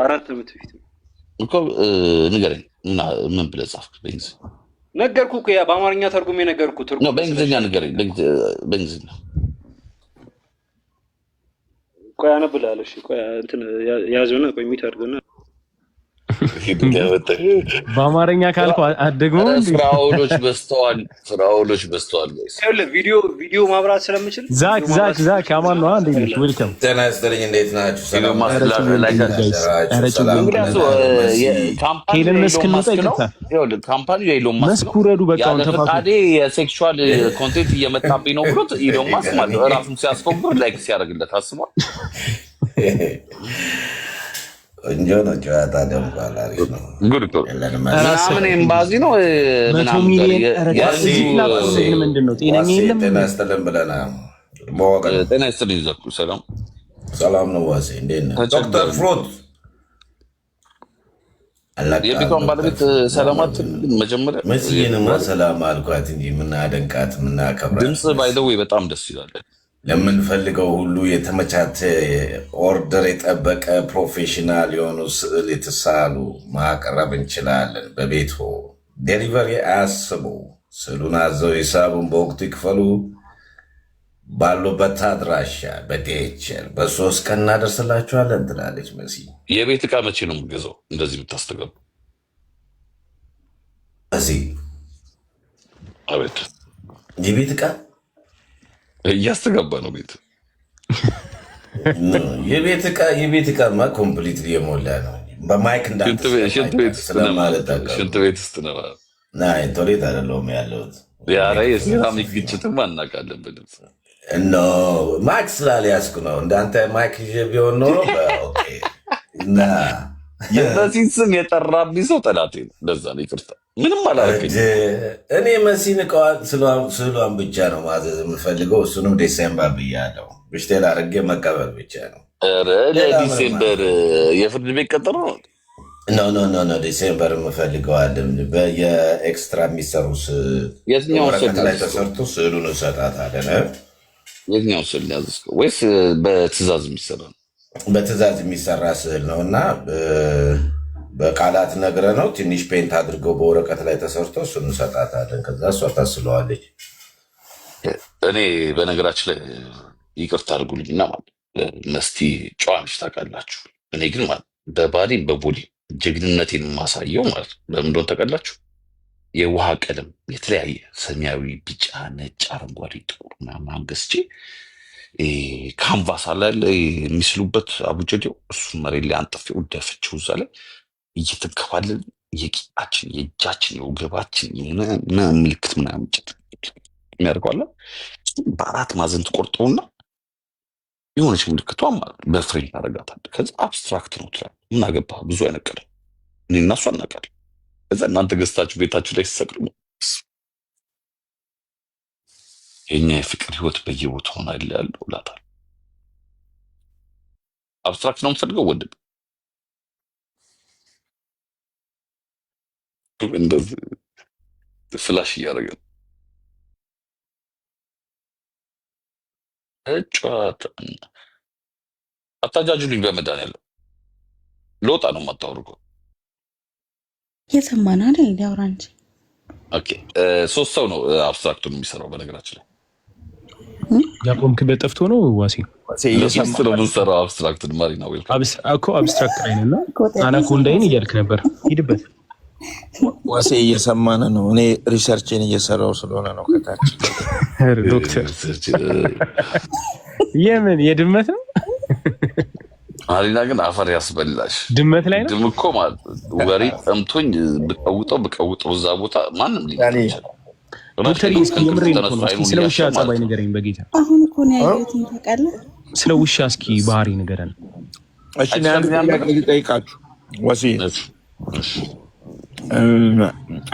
4 ዓመት በፊት እኮ ንገረኝ ምን ብለህ ጻፍክ በእንግሊዝኛ? ነገርኩህ እኮ ያ በአማርኛ ተርጉሜ ነገርኩህ። ነው በእንግሊዝኛ ንገረኝ በእንግሊዝኛ። ቆይ አነብልሃለሁ። እሺ ቆይ እንትን ያዘውና ቆይ ሚት አድርገውና በአማርኛ ካልኩ ደግሞ ፍራውሎች በስተዋል ቪዲዮ ማብራት ስለምችል ዛክ አማን ነው። እንዴት ነሽ? ዌልካም። ጤና ይስጥልኝ። እንዴት ናችሁ? ሰላም ካምፓኒ የኢሎን ማስክ መስኩረዱ በቃ ፈቃዴ የሴክሹዋል ኮንቴንት እየመጣብኝ ነው ብሎት ኢሎን ማስክ ማለት ራሱን ሲያስፎግር ላይክ ሲያደርግለት አስቧል። እንጆ ነው ጨዋታ ደምቋል። አሪፍ ነው። ጉድ እኮ ምናምን ኤምባሲ ነው ምናምን ምንድን ነው ጤነኛ የለም። ጤና ይስጥልን ብለናል። ጤና ይስጥልኝ ዘኩ። ሰላም ነው ዋሴ፣ እንዴት ነህ? ዶክተር ፍሩት የቤቷን ባለቤት ሰላማት መጀመሪያ መስዬንማ ሰላም አልኳት እንጂ ምናደንቃት ምናከብራት ድምፅ ባይደው በጣም ደስ ይላል። ለምንፈልገው ሁሉ የተመቻቸ ኦርደር የጠበቀ ፕሮፌሽናል የሆኑ ስዕል የተሳሉ ማቅረብ እንችላለን። በቤቶ ዴሊቨሪ አያስቡ። ስዕሉን አዘው ሂሳቡን በወቅቱ ይክፈሉ። ባሉበት አድራሻ በዲኤችኤል በ3 ቀን እናደርስላችኋለን ትላለች መሲ። የቤት ዕቃ መቼ ነው የምትገዛው እንደዚህ የምታስተገቡ? መሲ አቤት የቤት ዕቃ እያስተጋባ ነው ቤት የቤት ዕቃማ ኮምፕሊት የሞላ ነው። በማይክ ሽንት ቤት ውስጥ ነው። ቶሌት አይደለሁም ያለሁት። ኧረ የሴራሚክ ግጭትማ እናውቃለን በድምፅ ማይክ ስላልያዝኩ ነው። እንዳንተ ማይክ ይዤ ቢሆን ኖሮ እና የመሲን ስም የጠራብኝ ሰው ጠላቴ ነው። ለዛ ነው ይቅርታ፣ ምንም አላረገኝ። እኔ መሲን ስዕሏን ብቻ ነው ማዘዝ የምፈልገው። እሱንም ዴሴምበር ብያለሁ። ብሽቴል አድርጌ መቀበል ብቻ ነው። ለዲሴምበር የፍርድ ቤት ቀጠሮ ኖ ዲሴምበር የምፈልገዋለን። የኤክስትራ የሚሰሩ ወረቀት ላይ ተሰርቶ ስዕሉን እሰጣታለን። የትኛው ስዕል ያዘዝከው? ወይስ በትእዛዝ የሚሰራ ነው? በትእዛዝ የሚሰራ ስዕል ነው እና በቃላት ነግረ ነው ትንሽ ፔንት አድርገው በወረቀት ላይ ተሰርቶ እሱን እንሰጣታለን። ከዛ እሷ ታስለዋለች። እኔ በነገራችን ላይ ይቅርታ አድርጉልኝና ማለት መስቲ ጨዋነች ታውቃላችሁ። እኔ ግን ማለት በባሌም በቦሌ ጀግንነቴን የማሳየው ማለት ነው በምን እንደሆነ ታውቃላችሁ? የውሃ ቀለም የተለያየ ሰማያዊ፣ ቢጫ፣ ነጭ፣ አረንጓዴ፣ ጥቁር ምናምን ገዝቼ ካንቫስ አለ የሚስሉበት አቡጀዴው እሱን መሬት ላይ አንጥፌው ደፍቼው እዛ ላይ እየተንከባለን የቂጣችን፣ የእጃችን፣ የወገባችን ምልክት ምናምን የሚያደርገዋለ በ4 ማዕዘን ትቆርጠውና የሆነች ምልክቷ በፍሬም ታደርጋታለህ። ከዛ አብስትራክት ነው ትላለህ። ምን አገባህ? ብዙ አይነቀልም። እኔ እና እሷ እናውቃለን። ከዛ እናንተ ገዝታችሁ ቤታችሁ ላይ ሲሰቅሉ የኛ የፍቅር ህይወት በየቦታው ሆነ ያለው እላታለሁ። አብስትራክት ነው የምፈልገው ወንድም። እንደዚህ ፍላሽ እያደረገ ጨዋታ አታጃጁልኝ በመድኃኒዓለም ለወጣ ነው የማታወሩ። እየሰማን አይደል? ሊያወራ እንጂ። ኦኬ 3 ሰው ነው አብስትራክቱን የሚሰራው። በነገራችን ላይ ያቆምክበት ጠፍቶ ነው ዋሴ ለሶስት ነው የምንሰራው አብስትራክቱን። ማሪና ወይ እኮ አብስትራክት አይነና አናኮንዳይን እያልክ ነበር። ሂድበት ዋሴ እየሰማን ነው። እኔ ሪሰርችን እየሰራው ስለሆነ ነው ከታች ዶክተር የምን የድመት ነው ማሪና ግን አፈር ያስበላሽ ድመት ላይ ነው። ድም እኮ ማለት ወሬ ጠምቶኝ ብቀውጠው እዛ ቦታ ማንም ሊሆን ይችላል። ዶክተር ስለ ውሻ ጸባይ ንገረኝ በጌታ። አሁን እኮ ነው ያየሁትን ታውቃለህ። ስለ ውሻ እስኪ ባህሪ ንገረን። እሺ ጠይቃችሁ ወሲ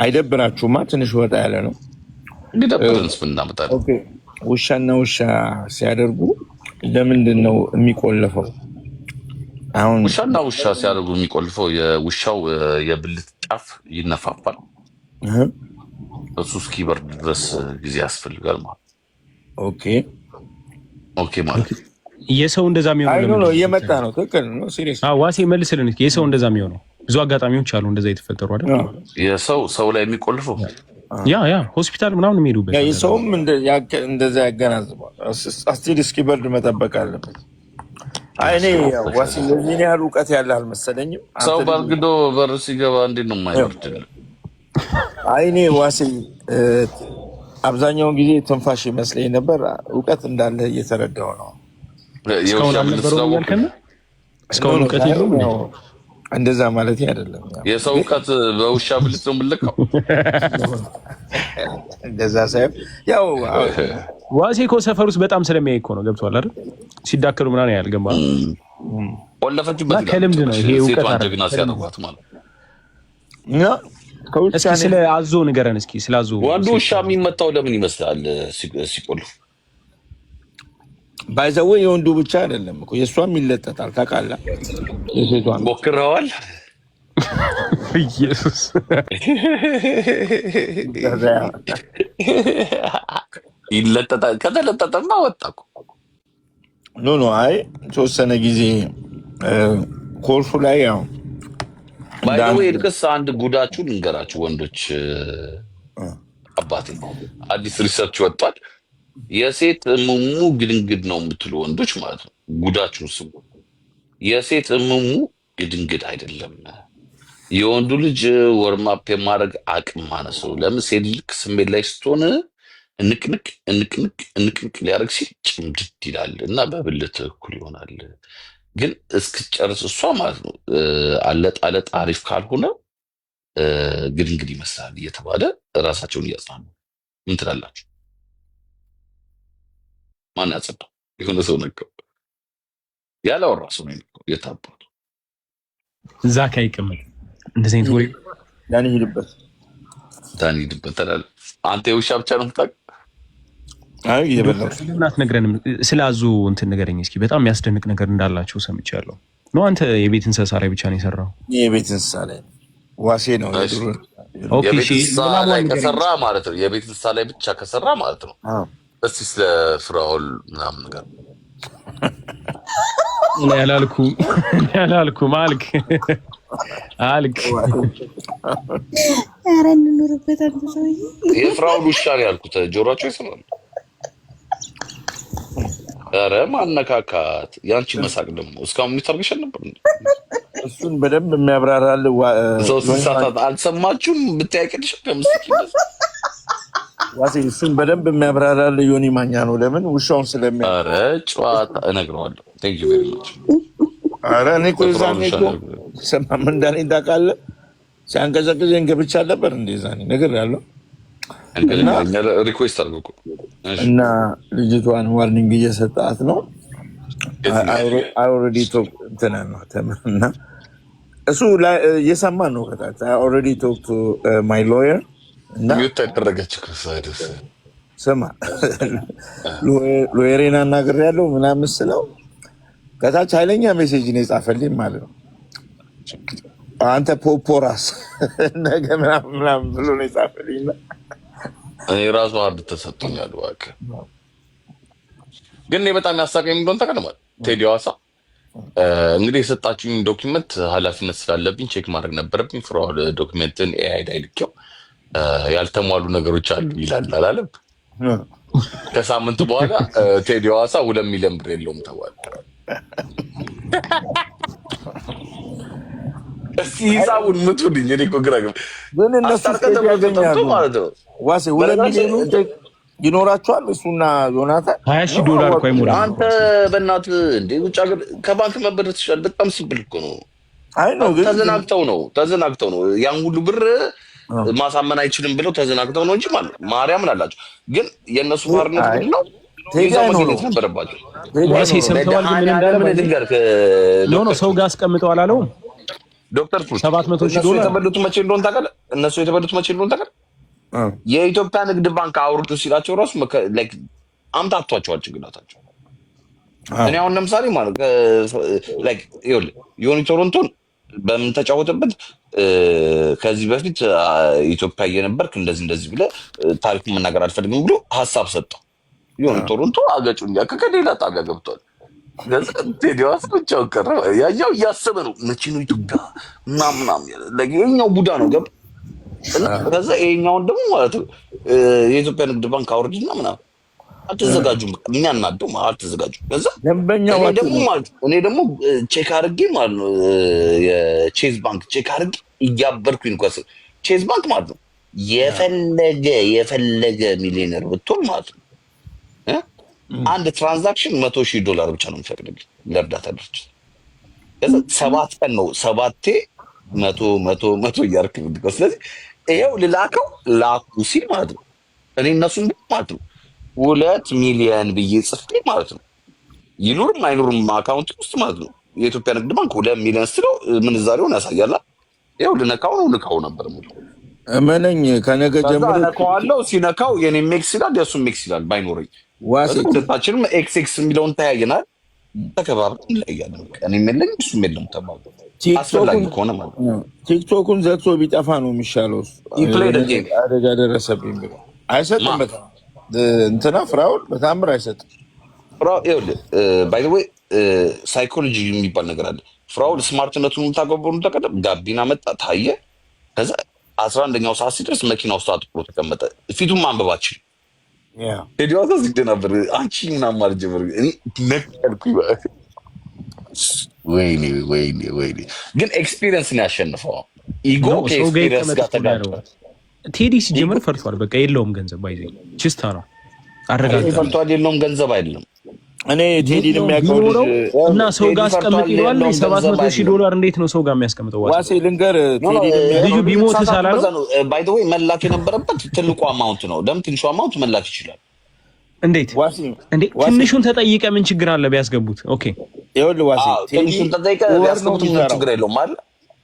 አይደብራችሁማ? ትንሽ ወጣ ያለ ነው እንግዲህ እናመጣለን። ኦኬ ውሻና ውሻ ሲያደርጉ ለምንድን ነው የሚቆለፈው? አሁን ውሻና ውሻ ሲያደርጉ የሚቆልፈው የውሻው የብልት ጫፍ ይነፋፋል። እሱ እስኪበርድ ድረስ ጊዜ ያስፈልጋል ማለት። ኦኬ ማለት የሰው እንደዛ የሚሆነው ነው። እየመጣ ነው። ትክክል ነው። ሲሪየስ ዋሴ መልስልን። የሰው እንደዛ የሚሆነው ብዙ አጋጣሚዎች አሉ እንደዛ የተፈጠሩ አይደል? የሰው ሰው ላይ የሚቆልፈው ያ ሆስፒታል ምናምን የሚሄዱበት የሰውም እንደዛ ያገናዝባል። አስቲል እስኪበርድ መጠበቅ አለበት። እኔ ዋሲ የዚህን ያህል እውቀት ያለ አልመሰለኝም። ሰው በርግዶ በር ሲገባ እንዴት ነው የማይወርድልህ? እኔ ዋሲ አብዛኛውን ጊዜ ትንፋሽ ይመስለኝ ነበር። እውቀት እንዳለ እየተረዳው ነው። እስካሁን እውቀት የለውም። እንደዛ ማለት አይደለም። የሰው እውቀት በውሻ ብልት ነው የምልከው። እንደዛ ሳይሆን ያው ዋሴ እኮ ሰፈር ውስጥ በጣም ስለሚያይ እኮ ነው። ገብቶሃል አይደል? ሲዳከሩ ምናምን ያልገባ ቆለፈችበት ከልምድ ነው ይሄ እውቀት ጀግና ሲያደርጓት ማለት እስኪ ስለ አዞ ንገረን። እስኪ ስለ አዞ ወንዱ ውሻ የሚመታው ለምን ይመስላል ሲቆልፍ? ባይዘው የወንዱ ብቻ አይደለም እኮ የሷም ይለጠጣል። ታውቃለህ? የሴቷን ሞክረዋል። ኢየሱስ ይለጠጣል። ከተለጠጠማ ወጣ እኮ ኖ አይ ተወሰነ ጊዜ ኮልፉ ላይ ያው ባይዘው ልክስ አንድ ጉዳችሁን እንገራችሁ ወንዶች። አባቴ አዲስ ሪሰርች ወጥቷል። የሴት እሙሙ ግድንግድ ነው የምትሉ ወንዶች ማለት ነው። ጉዳችሁን ስሙ። የሴት እሙሙ ግድንግድ አይደለም። የወንዱ ልጅ ወርማፕ የማድረግ አቅም ማነስ ነው። ለምን ሴት ልክ ስሜት ላይ ስትሆን እንቅንቅ ሊያደርግ ሲል ጭምድድ ይላል እና በብልት እኩል ይሆናል። ግን እስክጨርስ እሷ ማለት ነው አለጥ አሪፍ ካልሆነ ግድንግድ ይመስላል እየተባለ ራሳቸውን እያጽናኑ ምን ትላላችሁ? ማን ያጸዳው? የሆነ ሰው ነቀው ያለውን ራሱ ነው የታባቱ እዛ ካይቀመጥ እንደዚህ አይነት ወሬ ዳኒ ሂድበት ተላል። አንተ የውሻ ብቻ ነው የምታውቅ? አይ ይበላው እናት ነግረንም ስለ አዞ እንትን ንገረኝ እስኪ። በጣም የሚያስደንቅ ነገር እንዳላቸው ሰምቻለሁ። ነው አንተ የቤት እንስሳ ላይ ብቻ ነው የሰራው? የቤት እንስሳ ላይ ዋሴ ነው የድሮ የቤት እንስሳ ላይ ከሰራ ማለት ነው። የቤት እንስሳ ላይ ብቻ ከሰራ ማለት ነው። እስቲ ስለ ፍራኦል ምናምን ነገር ያላልኩም አልክ ኧረ እንኑርበት። አንተ ሰውዬ የፍራኦል ውሻ ነው ያልኩት። ጆሮአቸው ይሰማል። ኧረ ማነካካት ያንቺ መሳቅ ደግሞ እስካሁን የሚታርግሻል ነበር። እሱን በደንብ የሚያብራራል ሰው ሲሳሳት አልሰማችሁም? ብታያቅልሽ ከምስኪ ዋሴ እሱን በደንብ የሚያብራራል ዮኒ ማኛ ነው። ለምን ውሻውን ስለሚያ ኧረ ጨዋታ እነግረዋለሁ። ቴንክ ዩ ቬሪ ማች። ኧረ እኔ እኮ የዛኔ እኮ ሰማም እንዳለኝ ታውቃለህ። ሲያንቀዘቅዘኝ ገብቻ ነበር እንደዛኔ ነገር ያለው ሪኩዌስት አድርገው እኮ እና ልጅቷን ዋርኒንግ እየሰጣት ነው። ኦልሬዲ ቶክ እንትን ነው ተመና እሱ እየሰማን ነው ከታች ኦልሬዲ ቶክ ቱ ማይ ሎየር እና ተደረገች ክርስቶስ ስማ ሎየሬን አናግሬያለሁ ምናምን ስለው ከታች ኃይለኛ ሜሴጅ ነው የጻፈልኝ ማለት ነው። አንተ ፖፖራስ ነገ ምናምን ብሎ ነው የጻፈልኝ። እኔ ራሱ አርድ ተሰጥቶኛል። እባክህ ግን እኔ በጣም ያሳቀኝ እንደሆነ ተቀድሟል። ቴዲ ሐዋሳ እንግዲህ የሰጣችሁኝ ዶክመንት ኃላፊነት ስላለብኝ ቼክ ማድረግ ነበረብኝ። ፍራኦል ዶክመንትን ኤአይ ላይ ልኬው ያልተሟሉ ነገሮች አሉ ይላል አላለም? ከሳምንት በኋላ ቴዲ ሐዋሳ 2 ሚሊዮን ብር የለውም ተባለ። እስኪ ሂሳቡን ምቱልኝ። እኔ እኮ ግራ ግን እነሱ ያገኛሉ ማለት ነው። ዋሴ 2 ሚሊዮን ይኖራቸዋል። እሱና ዮናታን $20,000 እኮ ይሞላ። አንተ በእናትህ እንደ ውጭ ሀገር ከባንክ መበደር ትችላለህ። በጣም ሲምፕል እኮ ነው። አይ ነው ግን ተዘናግተው ነው ያን ሁሉ ብር ማሳመን አይችልም ብለው ተዘናግተው ነው እንጂ ማለት ማርያምን አላቸው። ግን የእነሱ ባርነት ምንድን ነው? ይዘው መገኘት ነበረባቸው። ዋሴ ሰምተዋል። ግን ምን እንዳለ ነው ሰው ጋር አስቀምጠው አላለውም ዶክተር ፉል $700,000 የተበሉት መቼ እንደሆነ ታውቃለህ? እነሱ የተበሉት መቼ እንደሆነ ታውቃለህ? የኢትዮጵያ ንግድ ባንክ አውርዱ ሲላቸው ራሱ ላይክ አምታቷቸዋል ጭንቅላታቸው። እኔ አሁን ለምሳሌ ማለት ላይክ ይኸውልህ ዮኒ ቶሮንቶን በምን ተጫወተበት ከዚህ በፊት ኢትዮጵያ እየነበርክ እንደዚህ ብለህ ታሪኩን መናገር አልፈልግም ብሎ ሀሳብ ሰጠው። ዮኒ ቶሮንቶ አገጩን ያከከ ሌላ ጣቢያ ገብቷል። ቴዲ ሐዋሳ ብቻውን ቀረ። ያኛው እያሰበ ነው መቼ ነው ኢትዮጵያ ምናምን የኛው ቡዳ ነው ገብ ከዛ ይሄኛውን ደግሞ ማለት ነው የኢትዮጵያ ንግድ ባንክ አውርድና ምናምን አልተዘጋጁም። የሚያናደው አልተዘጋጁም። ከዛ እኔ ደግሞ ቼክ አድርጌ ማለት ነው የቼዝ ባንክ ቼክ አድርጌ እያበርኩኝ እንኳን ቼዝ ባንክ ማለት ነው የፈለገ ሚሊዮነር ብትሆን ማለት ነው አንድ ትራንዛክሽን $100,000 ብቻ ነው የሚፈቅድልኝ ለእርዳታ ድርጅት። ከዛ 7 ቀን ነው 7 100 እያደረክ ነው። ስለዚህ ይኸው ልላከው ላኩ ሲል ማለት ነው እኔ እነሱን ማለት ነው 2 ሚሊዮን ብዬ ጽፌ ማለት ነው ይኑርም አይኑርም አካውንት ውስጥ ማለት ነው የኢትዮጵያ ንግድ ባንክ 2 ሚሊዮን ስለው ምንዛሬውን ያሳያል። ይኸው ልነካው ነበር ሙሉ እመነኝ ከነገ ጀምሮ ልነካዋለሁ። ሲነካው የኔ ሜክስ ይላል የእሱ ሜክስ ይላል። ባይኖረኝ ዋሴታችንም ኤክስ የሚለውን ተያየናል። ተከባብረን እንለያለን። እኔ የለኝ እሱም የለም ተባሉ። አስፈላጊ ከሆነ ማለት ነው ቲክቶኩን ዘግቶ ቢጠፋ ነው የሚሻለው። አደጋ ደረሰብኝ ብሎ አይሰጥም። በጣም እንትና ፍራኦል በታምር አይሰጥም። ይኸውልህ ባይ ዘ ዌይ ሳይኮሎጂ የሚባል ነገር አለ። ፍራኦል ስማርትነቱን ታገበሩ ተቀደም ጋቢና መጣ ታየ። ከዛ 11ኛው ሰዓት ሲደርስ መኪና ውስጥ አጥቁሮ ተቀመጠ። ፊቱን ማንበባችን ቴዲ ሐዋሳ ዝግደ ነበር። አንቺ ምናምን ማለት ጀመር። እኔ ነቀልኩኝ። ወይኔ ግን ኤክስፒሪየንስ ነው ያሸንፈው። ኢጎ ከኤክስፒሪየንስ ጋር ተጋጭቶ ቴዲ ሲጀምር ፈርቷል። በቃ የለውም ገንዘብ ባይዘ ችስታ ነው አረጋግጠው ፈርቷል። የለውም ገንዘብ አይደለም። እኔ ቴዲን የሚያውቀው እና ሰው ጋር አስቀምጥ ይሏል። $700,000 እንዴት ነው ሰው ጋር የሚያስቀምጠው? ዋሴ ልንገር ልጁ ቢሞት ሳላለው ባይ ዘ ዌይ መላክ የነበረበት ትልቁ አማውንት ነው። ለምን ትንሹ አማውንት መላክ ይችላል? እንዴት ትንሹን ተጠይቀ ምን ችግር አለ ቢያስገቡት? ኦኬ ይኸውልህ ዋሴ ትንሹን ተጠይቀ ቢያስገቡት ምን ችግር የለውም አይደል?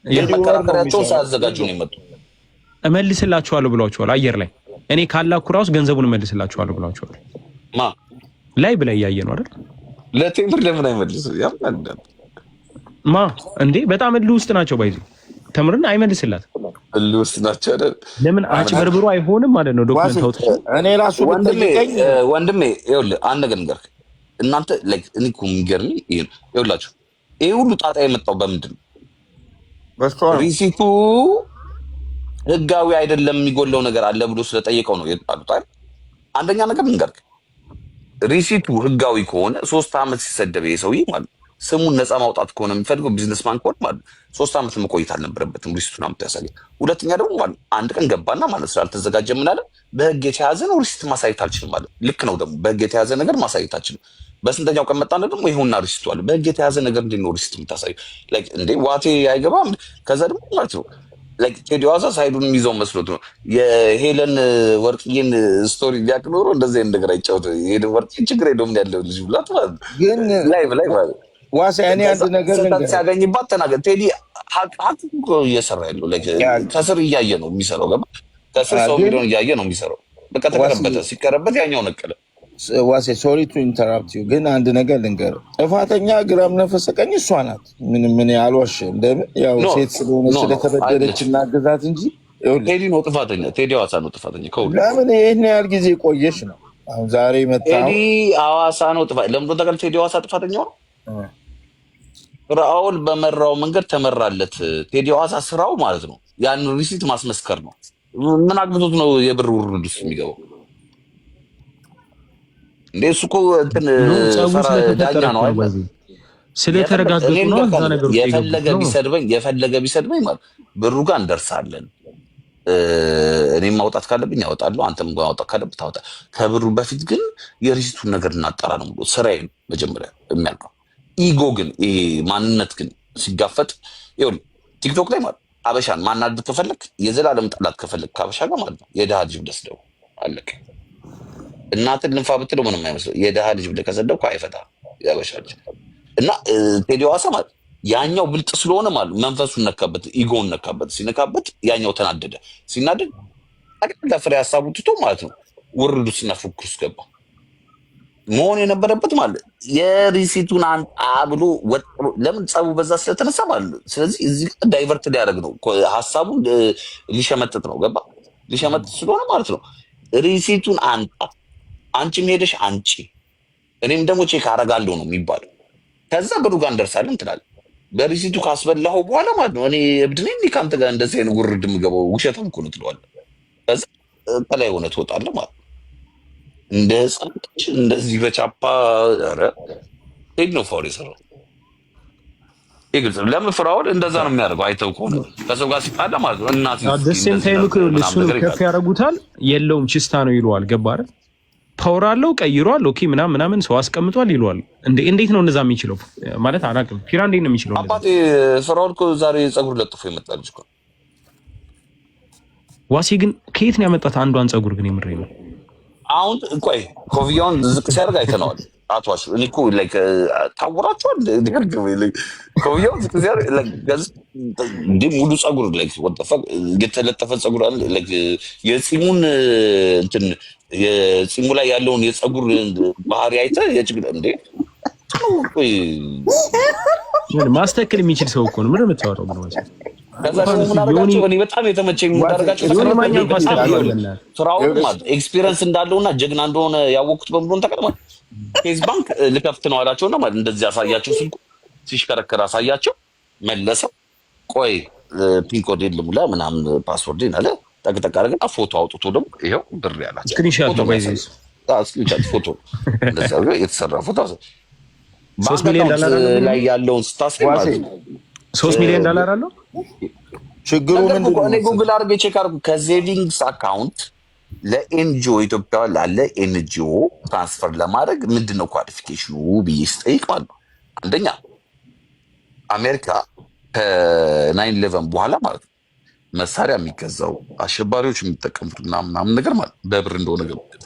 ግን መከራከሪያቸውን ሳያዘጋጁ ነው የመጡ። እመልስላችኋለሁ ብሏቸዋል አየር ላይ። እኔ ካላኩ ራሱ ገንዘቡን እመልስላችኋለሁ ብሏቸዋል። ላይ ብላ እያየ ነው አይደል? ለቴምር ለምን አይመልስ? ማ እንዴ በጣም እልህ ውስጥ ናቸው። ባይዙ ተምርን አይመልስላት እልህ ውስጥ ናቸው አይደል? ለምን አጭበርብሮ አይሆንም ማለት ነው። ዶክመንት አውጥቶ እኔ ራሱ ወንድሜ ይኸውልህ አንድ ነገር ንገርህ። እናንተ ላይክ እኔ እኮ የሚገርምኝ ይሄ ነው። ይኸውላችሁ ይሄ ሁሉ ጣጣ የመጣው በምንድን ነው? ሪሲቱ ህጋዊ አይደለም የሚጎለው ነገር አለ ብሎ ስለጠየቀው ነው የጣሉት አይደል? አንደኛ ነገር ንገርህ ሪሲቱ ህጋዊ ከሆነ 3 ዓመት ሲሰደበ የሰውዬ ማለት ስሙን ነፃ ማውጣት ከሆነ የሚፈልገው ቢዝነስማን ከሆነ ማለት 3 ዓመት መቆየት አልነበረበትም። ሪሲቱን አምጥቶ ያሳያል። ሁለተኛ ደግሞ ማለት አንድ ቀን ገባና ማለት ስላልተዘጋጀ ምን አለ በህግ የተያዘ ነው ሪሲት ማሳየት አልችልም ማለት ልክ ነው። ደግሞ በህግ የተያዘ ነገር ማሳየት አልችልም። በስንተኛው ቀን መጣና ደግሞ ይሁንና ሪሲቱ አለ። በህግ የተያዘ ነገር እንዴት ነው ሪሲት የምታሳየው? ላይክ እንዴ ዋቴ አይገባም። ከዛ ደግሞ ማለት ነው ላይክ ቴዲ ሐዋሳ ሳይዱን የሚይዘው መስሎት ነው የሄለን ወርቅዬን ስቶሪ ሊያቅ ኖሮ እንደዚህ ነገር አይጫወት። ሄለን ወርቅዬ ችግር የለውም ያለው ልጅ ብላት ማለት ግን ላይ ማለት ዋሴ እኔ አንድ ነገር ሲያገኝባት ተናገር። ቴዲ ሀቅ እኮ እየሰራ ያለው ላይክ ከስር እያየ ነው የሚሰራው። ገባ ከስር ሰው ሚሊዮን እያየ ነው የሚሰራው። በቃ ተቀረበተ። ሲቀረበት ያኛው ነቀለ። ዋሴ ሶሪ ቱ ኢንተራፕት ዩ ግን አንድ ነገር ልንገር። ጥፋተኛ ግራም ነፈሰ ቀኝ እሷ ናት። ምን አልዋሽም። እንደምን ያው ሴት ስለሆነ ስለተበደለች እናግዛት እንጂ ቴዲ ነው ጥፋተኛ። ቴዲ ሐዋሳ ነው ጥፋተኛ። ከሁሉ ለምን ይሄን ያህል ጊዜ ቆየሽ ነው? አሁን ዛሬ መጣ። ቴዲ ሐዋሳ ነው ጥፋተኛ። ለምን ተቀል ቴዲ ሐዋሳ ጥፋተኛ ነው? ፍራኦል በመራው መንገድ ተመራለት። ቴዲ ሐዋሳ ስራው ማለት ነው ያን ሪሲት ማስመስከር ነው። ምን አግብቶት ነው የብር ውርድ ውስጥ የሚገባው? እንዴ እሱ እኮ እንትን ዳኛ ነው አይደል? ስለተረጋገጡ ነው እዛ ነገር የፈለገ ቢሰድበኝ ማለት ብሩ ጋር እንደርሳለን። እኔም ማውጣት ካለብኝ ያወጣለሁ፣ አንተም ማውጣት ካለብህ ታወጣ። ከብሩ በፊት ግን የሪሲቱን ነገር እናጣራ ነው ብሎ ስራዬን መጀመሪያ የሚያልቀው። ኢጎ ግን ይሄ ማንነት ግን ሲጋፈጥ ይኸውልህ ቲክቶክ ላይ ማለት አበሻን ማናደድ ከፈለክ የዘላለም ጠላት ከፈለክ ከአበሻ ጋር ማለት ነው የድሃ ልጅ ብለህ ስደው አለቀ። እናትን ልንፋ ብትለው ምንም አይመስለው። የድሃ ልጅ ብለህ ከሰደብኩ አይፈታም የአበሻ ልጅ። እና ቴዲ ሐዋሳ ማለት ያኛው ብልጥ ስለሆነ ማለት መንፈሱን ነካበት፣ ኢጎን ነካበት። ሲነካበት ያኛው ተናደደ። ሲናደድ አቅጣጫ ፍሬ ሀሳቡ ትቶ ማለት ነው ውርዱ ሲና ፉክር ውስጥ ገባ። መሆን የነበረበት ማለት የሪሲቱን አንጣ ብሎ ወጥሮ ለምን ጸቡ በዛ ስለተነሳ ማለት። ስለዚህ እዚህ ዳይቨርት ሊያደርግ ነው ሀሳቡን ሊሸመጥጥ ነው። ገባ? ሊሸመጥጥ ስለሆነ ማለት ነው ሪሲቱን አንጣ፣ አንቺም ሄደሽ አንቺ፣ እኔም ደግሞ ቼክ አደርጋለሁ ነው የሚባለው። ከዛ ብሩ ጋር እንደርሳለን ትላለህ። በሪሲቱ ካስበላኸው በኋላ ማለት ነው እኔ እብድ ነኝ እንዲህ ከአንተ ጋር እንደዚህ አይነት ውርድ የምገባው ውሸትም እኮ ነው ትለዋለህ። ከዛ ከላይ ሆነ ትወጣለህ ማለት እንደ ህፃኖች እንደዚህ በቻፓ ኧረ ሄድ ነው ፋውል የሰራው። ይግልጽ ለምን ፍራኦል እንደዛ ነው የሚያደርገው? አይተው ከሆነ ከሰው ጋር ሲጣላ ማለት ነው እናት ደሴም ታይም እኮ እሱን ከፍ ያደርጉታል። የለውም ችስታ ነው ይለዋል። ገባ አይደል? ፓወር አለው ቀይሯል። ኦኬ ምናምን ሰው አስቀምጧል ይለዋል። እንዴት ነው እንደዛ የሚችለው? ማለት አላውቅም። ፊራ እንዴት ነው የሚችለው? አባቴ ፍራኦል እኮ ዛሬ ፀጉር ለጥፎ የመጣ ልጅ እኮ ዋሴ። ግን ከየት ነው ያመጣት አንዷን ፀጉር? ግን የምሬ ነው። አሁን ቆይ ኮፍያውን ዝቅ ሲያደርግ አይተነዋል። አትዋሽ። እኔ እኮ ላይክ ታወራቸዋል። ኮፍያውን ዝቅ ሲያደርግ እንደ ሙሉ ፀጉር ላይክ ወጣፋ የተለጠፈ ፀጉር አለ። ላይክ የፂሙን እንትን የፂሙ ላይ ያለውን የፀጉር ባህሪ አይተህ የጭግል እንዴ ማስተካከል የሚችል ሰው እኮ ነው። ምን የምታወራው? ከዛ ደግሞ ምን አደረጋቸው? እኔ በጣም የተመቸኝ ምን አደረጋቸው? ፍራኦል ማለት ኤክስፒሪየንስ እንዳለውና ጀግና እንደሆነ ያወቁት በምሎን ተቀድሟል። ፌስ ባንክ ልከፍት ነው አላቸውና ማለት እንደዚህ ያሳያቸው ስልኩ ሲሽከረከር አሳያቸው። መለሰው ቆይ ፒን ኮድ የለም ላ ምናምን ፓስወርድ አለ ጠቅጠቅ አደረገና ፎቶ አውጥቶ ደግሞ ይሄው ብር ያላቸው ስክሪንሾት ነው ባይዘስ ስክሪንሾት ፎቶ እንደዛ የተሰራ ፎቶ $3 ሚሊዮን ላይ ያለውን ስታስብ ማለት ነው $3 ሚሊዮን አለው። ችግሩ ምንድን ነው? እኔ ጉግል አድርጌ ቼክ አድርጉ። ከሴቪንግስ አካውንት ለኤንጂኦ ኢትዮጵያ ላለ ኤንጂኦ ትራንስፈር ለማድረግ ምንድነው ኳሊፊኬሽኑ ብዬ ስጠይቅ ማለት ነው አንደኛ አሜሪካ ከ9/11 በኋላ ማለት ነው መሳሪያ የሚገዛው አሸባሪዎች የሚጠቀሙት ምናምን ነገር ማለት በብር እንደሆነ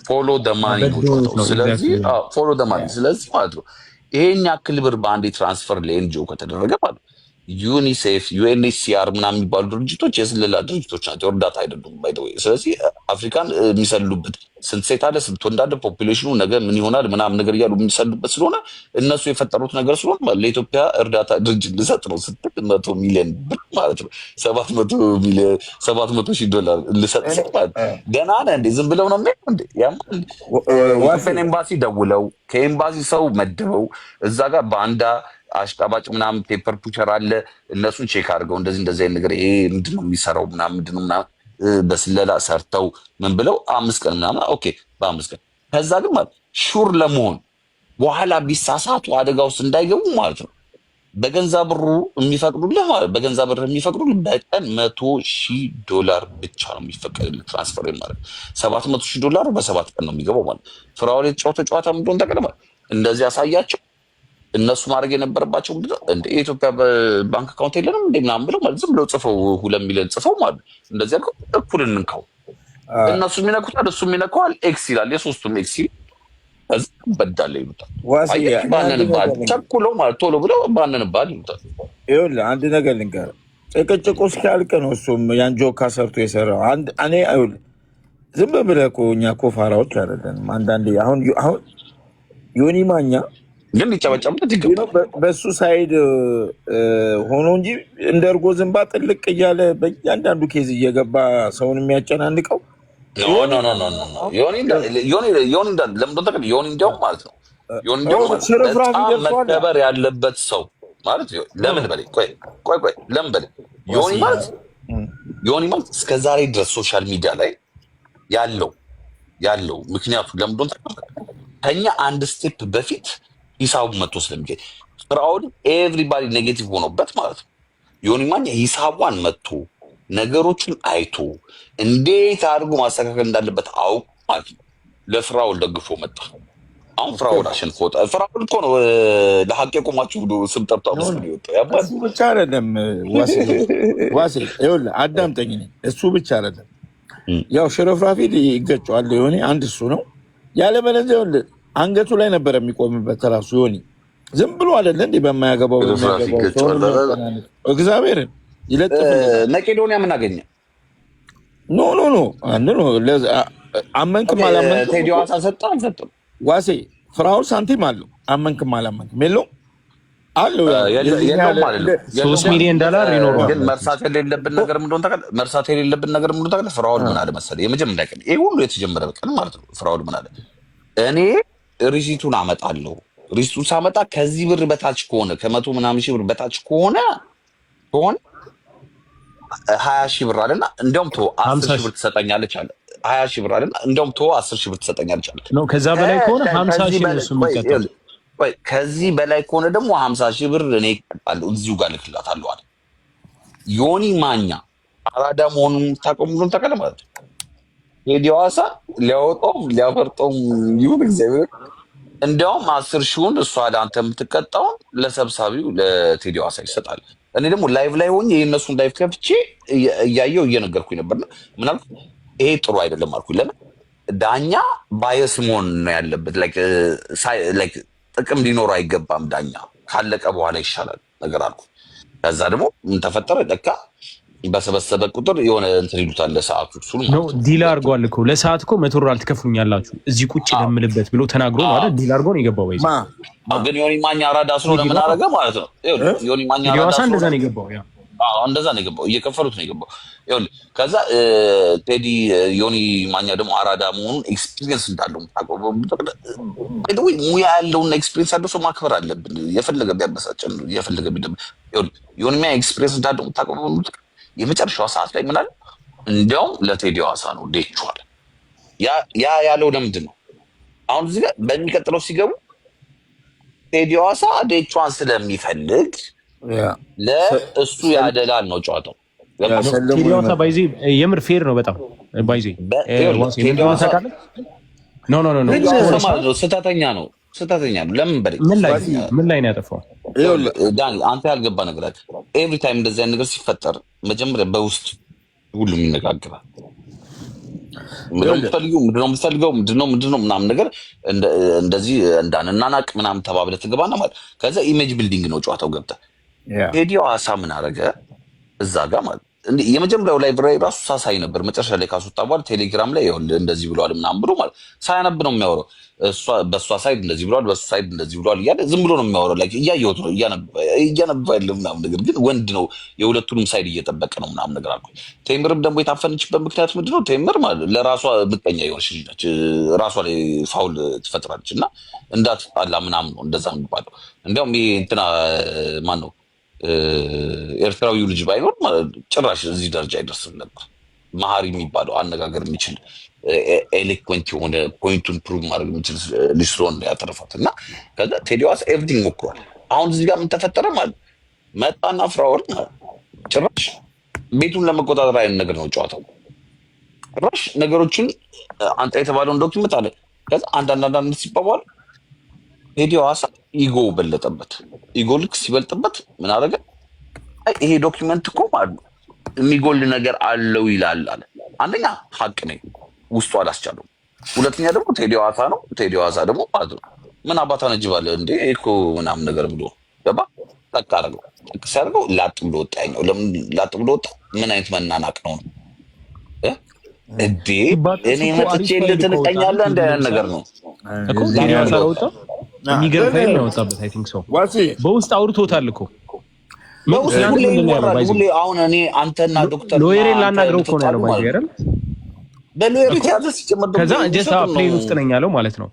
ፎሎ ደማኒ ነው። ስለዚህ ፎሎ ደማኒ ስለዚህ ማለት ነው ይሄን ያክል ብር በአንዴ ትራንስፈር ለኤንጂኦ ከተደረገ ማለት ነው ዩኒሴፍ ዩኤንኤችሲአር ምናምን የሚባሉ ድርጅቶች የስለላ ድርጅቶች ናቸው፣ እርዳታ አይደሉም። ባይ ዘ ወይ ስለዚህ አፍሪካን የሚሰሉበት ስንት ሴት አለ ስንት ወንድ አለ ፖፑሌሽኑ ነገ ምን ይሆናል ምናምን ነገር እያሉ የሚሰሉበት ስለሆነ እነሱ የፈጠሩት ነገር ስለሆነ ለኢትዮጵያ እርዳታ ድርጅት ልሰጥ ነው ስትል $100 ሚሊዮን ብር ማለት ነው $700,000 ልሰጥ ማለት ገና ነህ እንዴ? ዝም ብለው ነው የሚሄዱ እንዴ? ያማል ወፈን ኤምባሲ ደውለው ከኤምባሲ ሰው መድበው እዛ ጋር ባንዳ አሽቃባጭ ምናምን ፔፐር ፑቸር አለ እነሱን ቼክ አድርገው እንደዚህ አይነት ነገር ይሄ ምንድነው የሚሰራው ምናምን በስለላ ሰርተው ምን ብለው 5 ቀን ምናምን ኦኬ በ5 ቀን ከዛ ግን ማለት ሹር ለመሆን በኋላ ቢሳሳቱ አደጋ ውስጥ እንዳይገቡ ማለት ነው በገንዘብ ብሩ የሚፈቅዱልህ ማለት በገንዘብ ብር የሚፈቅዱልህ በቀን $100,000 ብቻ ነው የሚፈቀድልህ ትራንስፈር ማለት $700,000 በ7 ቀን ነው የሚገባው ማለት ፍራኦል ጨዋታ ምንድነው ተቀደማ እንደዚህ ያሳያቸው እነሱ ማድረግ የነበረባቸው እንደ የኢትዮጵያ ባንክ አካውንት የለንም እንደ ምናምን ብለው ማለት ዝም ብለው ጽፈው $2 ሚሊዮን ጽፈው ማለት እንደዚህ አልኩ እኩል እንንካው እነሱ የሚነኩታል እሱ የሚነካዋል ኤክስ ይላል የሶስቱም ኤክስ እዛ በዳለ ይሉታል ባንንባል ቸኩለው ማለት ቶሎ ብለው ባንንባል ይሉታል። ይኸውልህ አንድ ነገር ልንገርህ ጭቅጭቁ እስኪያልቅ ነው እሱም ያን ጆካ ሰርቶ የሰራው እኔ ይኸውልህ ዝም ብለህ እኮ እኛ እኮ ፋራዎች አይደለንም። አንዳንዴ አሁን ዮኒ ማኛ ግን ሊጨበጨብበት ይገባል በሱ ሳይድ ሆኖ እንጂ እንደ እርጎ ዝንባ ጥልቅ እያለ በእያንዳንዱ ኬዝ እየገባ ሰውን የሚያጨናንቀው ዮኒ እንዲያውም ማለት ነው ዮኒ እንዲያውም በጣም መከበር ያለበት ሰው ማለት ለምን በለኝ ቆይ ለምን በለኝ ዮኒ ማለት እስከ ዛሬ ድረስ ሶሻል ሚዲያ ላይ ያለው ምክንያቱ ለምንድን ታውቃለህ? ከኛ አንድ ስቴፕ በፊት ሂሳቡ መጥቶ ስለሚገኝ ፍራኦል ኤቭሪባዲ ኔጌቲቭ ሆኖበት ማለት ነው። ዮኒ ማኛ ሂሳቧን መጥቶ ነገሮችን አይቶ እንዴት አድርጎ ማስተካከል እንዳለበት አውቅ ማለት ነው ለፍራኦል ደግፎ መጣ። አሁን ፍራኦል አሸንፎ ወጣ። ፍራኦል እኮ ነው ለሀቅ የቆማችሁ ብሎ ስም ጠርቶ እሱ ብቻ አይደለም ዋሴ ይኸውልህ አዳምጠኝ። እሱ ብቻ አይደለም ያው ሽረፍራፊ ይገጨዋል ዮኒ አንድ እሱ ነው። ያለበለዚያ ይኸውልህ አንገቱ ላይ ነበር የሚቆምበት ራሱ ዮኒ ዝም ብሎ አይደለ እንዴ በማያገባው እግዚአብሔርን ይለጥፍልታል። መቄዶንያ ምን አገኘ? ኖ አንድ ነው። አመንክም አላመንክም ቴዲ ሐዋሳ ሰጠ አልሰጠም ዋሴ ፍራኦል ሳንቲም አለው። አመንክም አላመንክም የለውም አለው። የለውም ማለት ነው። $3 ሚሊዮን ይኖረዋል። ግን መርሳት የሌለብን ነገር ምንድን ታውቃለህ? ፍራኦል ምን አለ መሰለህ? የመጀመሪያ ቀን ይሄ ሁሉ የተጀመረ ቀን ማለት ነው። ፍራኦል ምን አለ? እኔ ሪሲቱን አመጣለሁ። ሪሲቱን ሳመጣ ከዚህ ብር በታች ከሆነ ከ100 ምናምን ሺህ ብር በታች ከሆነ 20 ሺህ ብር አለና እንዲያውም 10 ሺህ ብር ትሰጠኛለች አለ። 20 ሺህ ብር አለና እንዲያውም 10 ሺህ ብር ትሰጠኛለች አለ። ነው ከዛ በላይ ከሆነ 50 ሺህ ነው እሱ የሚቀጥለው። ከዚህ በላይ ከሆነ ደግሞ 50 ሺህ ብር እኔ እቀጣለሁ እዚሁ ጋር ልክላታለሁ አለ። ዮኒ ማኛ አራዳ መሆኑን ታውቃለህ ማለት ነው። ቴዲ ሐዋሳ ሊያወጣውም ሊያፈርጠውም ይሁን እግዚአብሔር እንዲያውም 10 ሺውን እሷ ለአንተ የምትቀጣውን ለሰብሳቢው ለቴዲ ሐዋሳ ይሰጣል። እኔ ደግሞ ላይቭ ላይ ሆኜ የእነሱን ላይቭ ከፍቼ እያየው እየነገርኩኝ ነበርና ምናልኩ ይሄ ጥሩ አይደለም አልኩኝ። ለምን ዳኛ ባየስ መሆን ነው ያለበት። ላይክ ጥቅም ሊኖረው አይገባም። ዳኛ ካለቀ በኋላ ይሻላል ነገር አልኩ። ከዛ ደግሞ ምን ተፈጠረ? ለካ በሰበሰበ ቁጥር የሆነ እንትን ይሉታል ለሰዓቱ እሱን ነው ዲል አድርጓል እኮ ለሰዓት እኮ $100 ትከፍሉኛላችሁ እዚህ ቁጭ ለምልበት ብሎ ተናግሮ ነው አይደል? ዲል አድርጎ ነው የገባው። ወይስ ግን ዮኒ ማኛ አራዳ ስለሆነ ምን አደረገ ማለት ነው? ዮኒ ማኛ አራዳ ስለሆነ እንደዛ ነው የገባው። ያ እንደዛ ነው የገባው። እየከፈሉት ነው የገባው። ይኸውልህ ከዛ ቴዲ ዮኒ ማኛ ደግሞ አራዳ መሆኑን ኤክስፒሪየንስ እንዳለው ታውቀው ሙያ ያለውና ኤክስፒሪየንስ ያለው ሰው ማክበር አለብን። የፈለገ ቢያበሳጨን የፈለገ ቢደም ይኸውልህ ዮኒ ማኛ ኤክስፒሪየንስ እንዳለው ታውቀው። የመጨረሻው ሰዓት ላይ ምን አለ? እንዲያውም ለቴዲ ሐዋሳ ነው ዴቹዋል ያ ያለው ለምንድን ነው? አሁን እዚህ ጋር በሚቀጥለው ሲገቡ ቴዲ ሐዋሳ ዴቹዋን ስለሚፈልግ ለእሱ ያደላል ነው ጨዋታው። ቴዲ ሐዋሳ ባይዚ የምር ፌር ነው በጣም ባይዚ ቴዲ ሐዋሳ ካለ ኖ ስህተተኛ ነው። ለምን በል ምን ላይ ነው ያጠፋው? ዳኒ አንተ ያልገባ ነገር አለ። ኤቭሪ ታይም እንደዚህ አይነት ነገር ሲፈጠር መጀመሪያ በውስጥ ሁሉም ይነጋገራል። ምንድነው ምናምን ነገር እንደዚህ እንዳንናናቅ ምናምን ተባብለህ ትገባና ማለት ከዛ ኢሜጅ ቢልዲንግ ነው ጨዋታው ገብተህ ቴዲ ሐዋሳ ምን አደረገ እዛ ጋር ማለት የመጀመሪያው ላይብራሪ ራሱ ሳሳይ ነበር። መጨረሻ ላይ ካስወጣ በኋላ ቴሌግራም ላይ እንደዚህ ብለዋል ምናምን ብሎ ማለት ሳያነብ ነው የሚያወራው። በእሷ ሳይድ እንደዚህ ብለዋል፣ በእሱ ሳይድ እንደዚህ ብለዋል እያለ ዝም ብሎ ነው የሚያወራው። ላይ እያየሁት ነው እያነባ ያለ ምናምን ነገር ግን ወንድ ነው የሁለቱንም ሳይድ እየጠበቀ ነው ምናምን ነገር አልኩ። ቴምርም ደግሞ የታፈነችበት ምክንያት ምንድነው? ቴምር ማለት ለራሷ ምቀኛ የሆነች ልጅ ነች። ራሷ ላይ ፋውል ትፈጥራለች እና እንዳትጣላ ምናምን ነው እንደዛ የሚባለው። እንዲያውም ይሄ እንትና ማን ነው ኤርትራዊው ልጅ ባይኖር ጭራሽ እዚህ ደረጃ አይደርስም ነበር። መሀሪ የሚባለው አነጋገር የሚችል ኤሌክዌንት የሆነ ፖይንቱን ፕሩቭ ማድረግ የሚችል ልጅ ስለሆነ ያተረፋት እና ከዛ ቴዲ ሐዋሳ ኤቭሪቲንግ ሞክሯል። አሁን እዚህ ጋር ምን ተፈጠረ ማለት መጣና ፍራኦል ጭራሽ ቤቱን ለመቆጣጠር አይነት ነገር ነው ጨዋታው። ጭራሽ ነገሮችን አንተ የተባለውን ዶክመንት አለ ከዛ አንዳንድ ሲባባል ቴዲ ሐዋሳ ኢጎ በለጠበት። ኢጎ ልክ ሲበልጥበት ምን አደረገ? ይሄ ዶክመንት እኮ ማለት የሚጎል ነገር አለው ይላል አለ። አንደኛ ሀቅ ነው ውስጡ አላስቻለውም። ሁለተኛ ደግሞ ቴዲ ሐዋሳ ነው። ቴዲ ሐዋሳ ደግሞ ማለት ነው ምን አባታ ነጅባለ እንዴ እኮ ምናምን ነገር ብሎ ገባ ጠቅ አደረገው። ጠቅ ሲያደርገው ላጥ ብሎ ወጣ። ያኛው ለምን ላጥ ብሎ ወጣ? ምን አይነት መናናቅ ነው እንዴ? እኔ መጥቼ ልትንቀኛለህ እንደ አይነት ነገር ነው እኮ ቴዲ ሐዋሳ ወጣ። የሚገርም ፋይል ነው ያወጣበት። አይ ቲንክ ሶ በውስጥ አውርቶታል እኮ ሁሌ አሁን እኔ አንተና ዶክተር ሎየሬን ላናግረው እኮ ነው ያለው ባይዘ አይደል? በሎየሬ ታዘስ ሲጨመር ከዛ ጀስታ ፕሌን ውስጥ ነኝ ያለው ማለት ነው።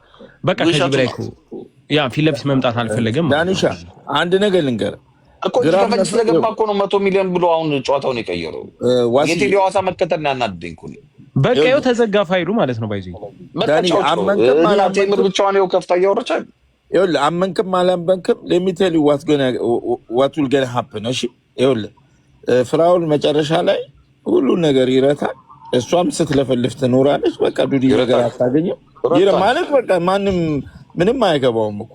በቃ ከዚህ በላይ እኮ ያ ፊት ለፊት መምጣት አልፈለገም። ዳኒሻ አንድ ነገር ልንገር፣ እኮ ከፈንጅ ስለገባ እኮ ነው 100 ሚሊዮን ብሎ አሁን ጨዋታውን የቀየረው። የቴዲ ሐዋሳ መከተል ያናደኝ እኮ ነው። በቃ ይኸው ተዘጋ ፋይሉ ማለት ነው። ባይዚ ዳኒ ቴምር ብቻዋን ይኸው ከፍታ እያወራች አይደል? ይኸውልህ አመንክም አላመንክም let me tell you what will gonna happen። እሺ ይኸውልህ ፍራውል መጨረሻ ላይ ሁሉ ነገር ይረታል። እሷም ስትለፈልፍ ትኖራለች። በቃ ዱዲ ነገር አታገኝም። ይረ ማለት በቃ ማንም ምንም አይገባውም እኮ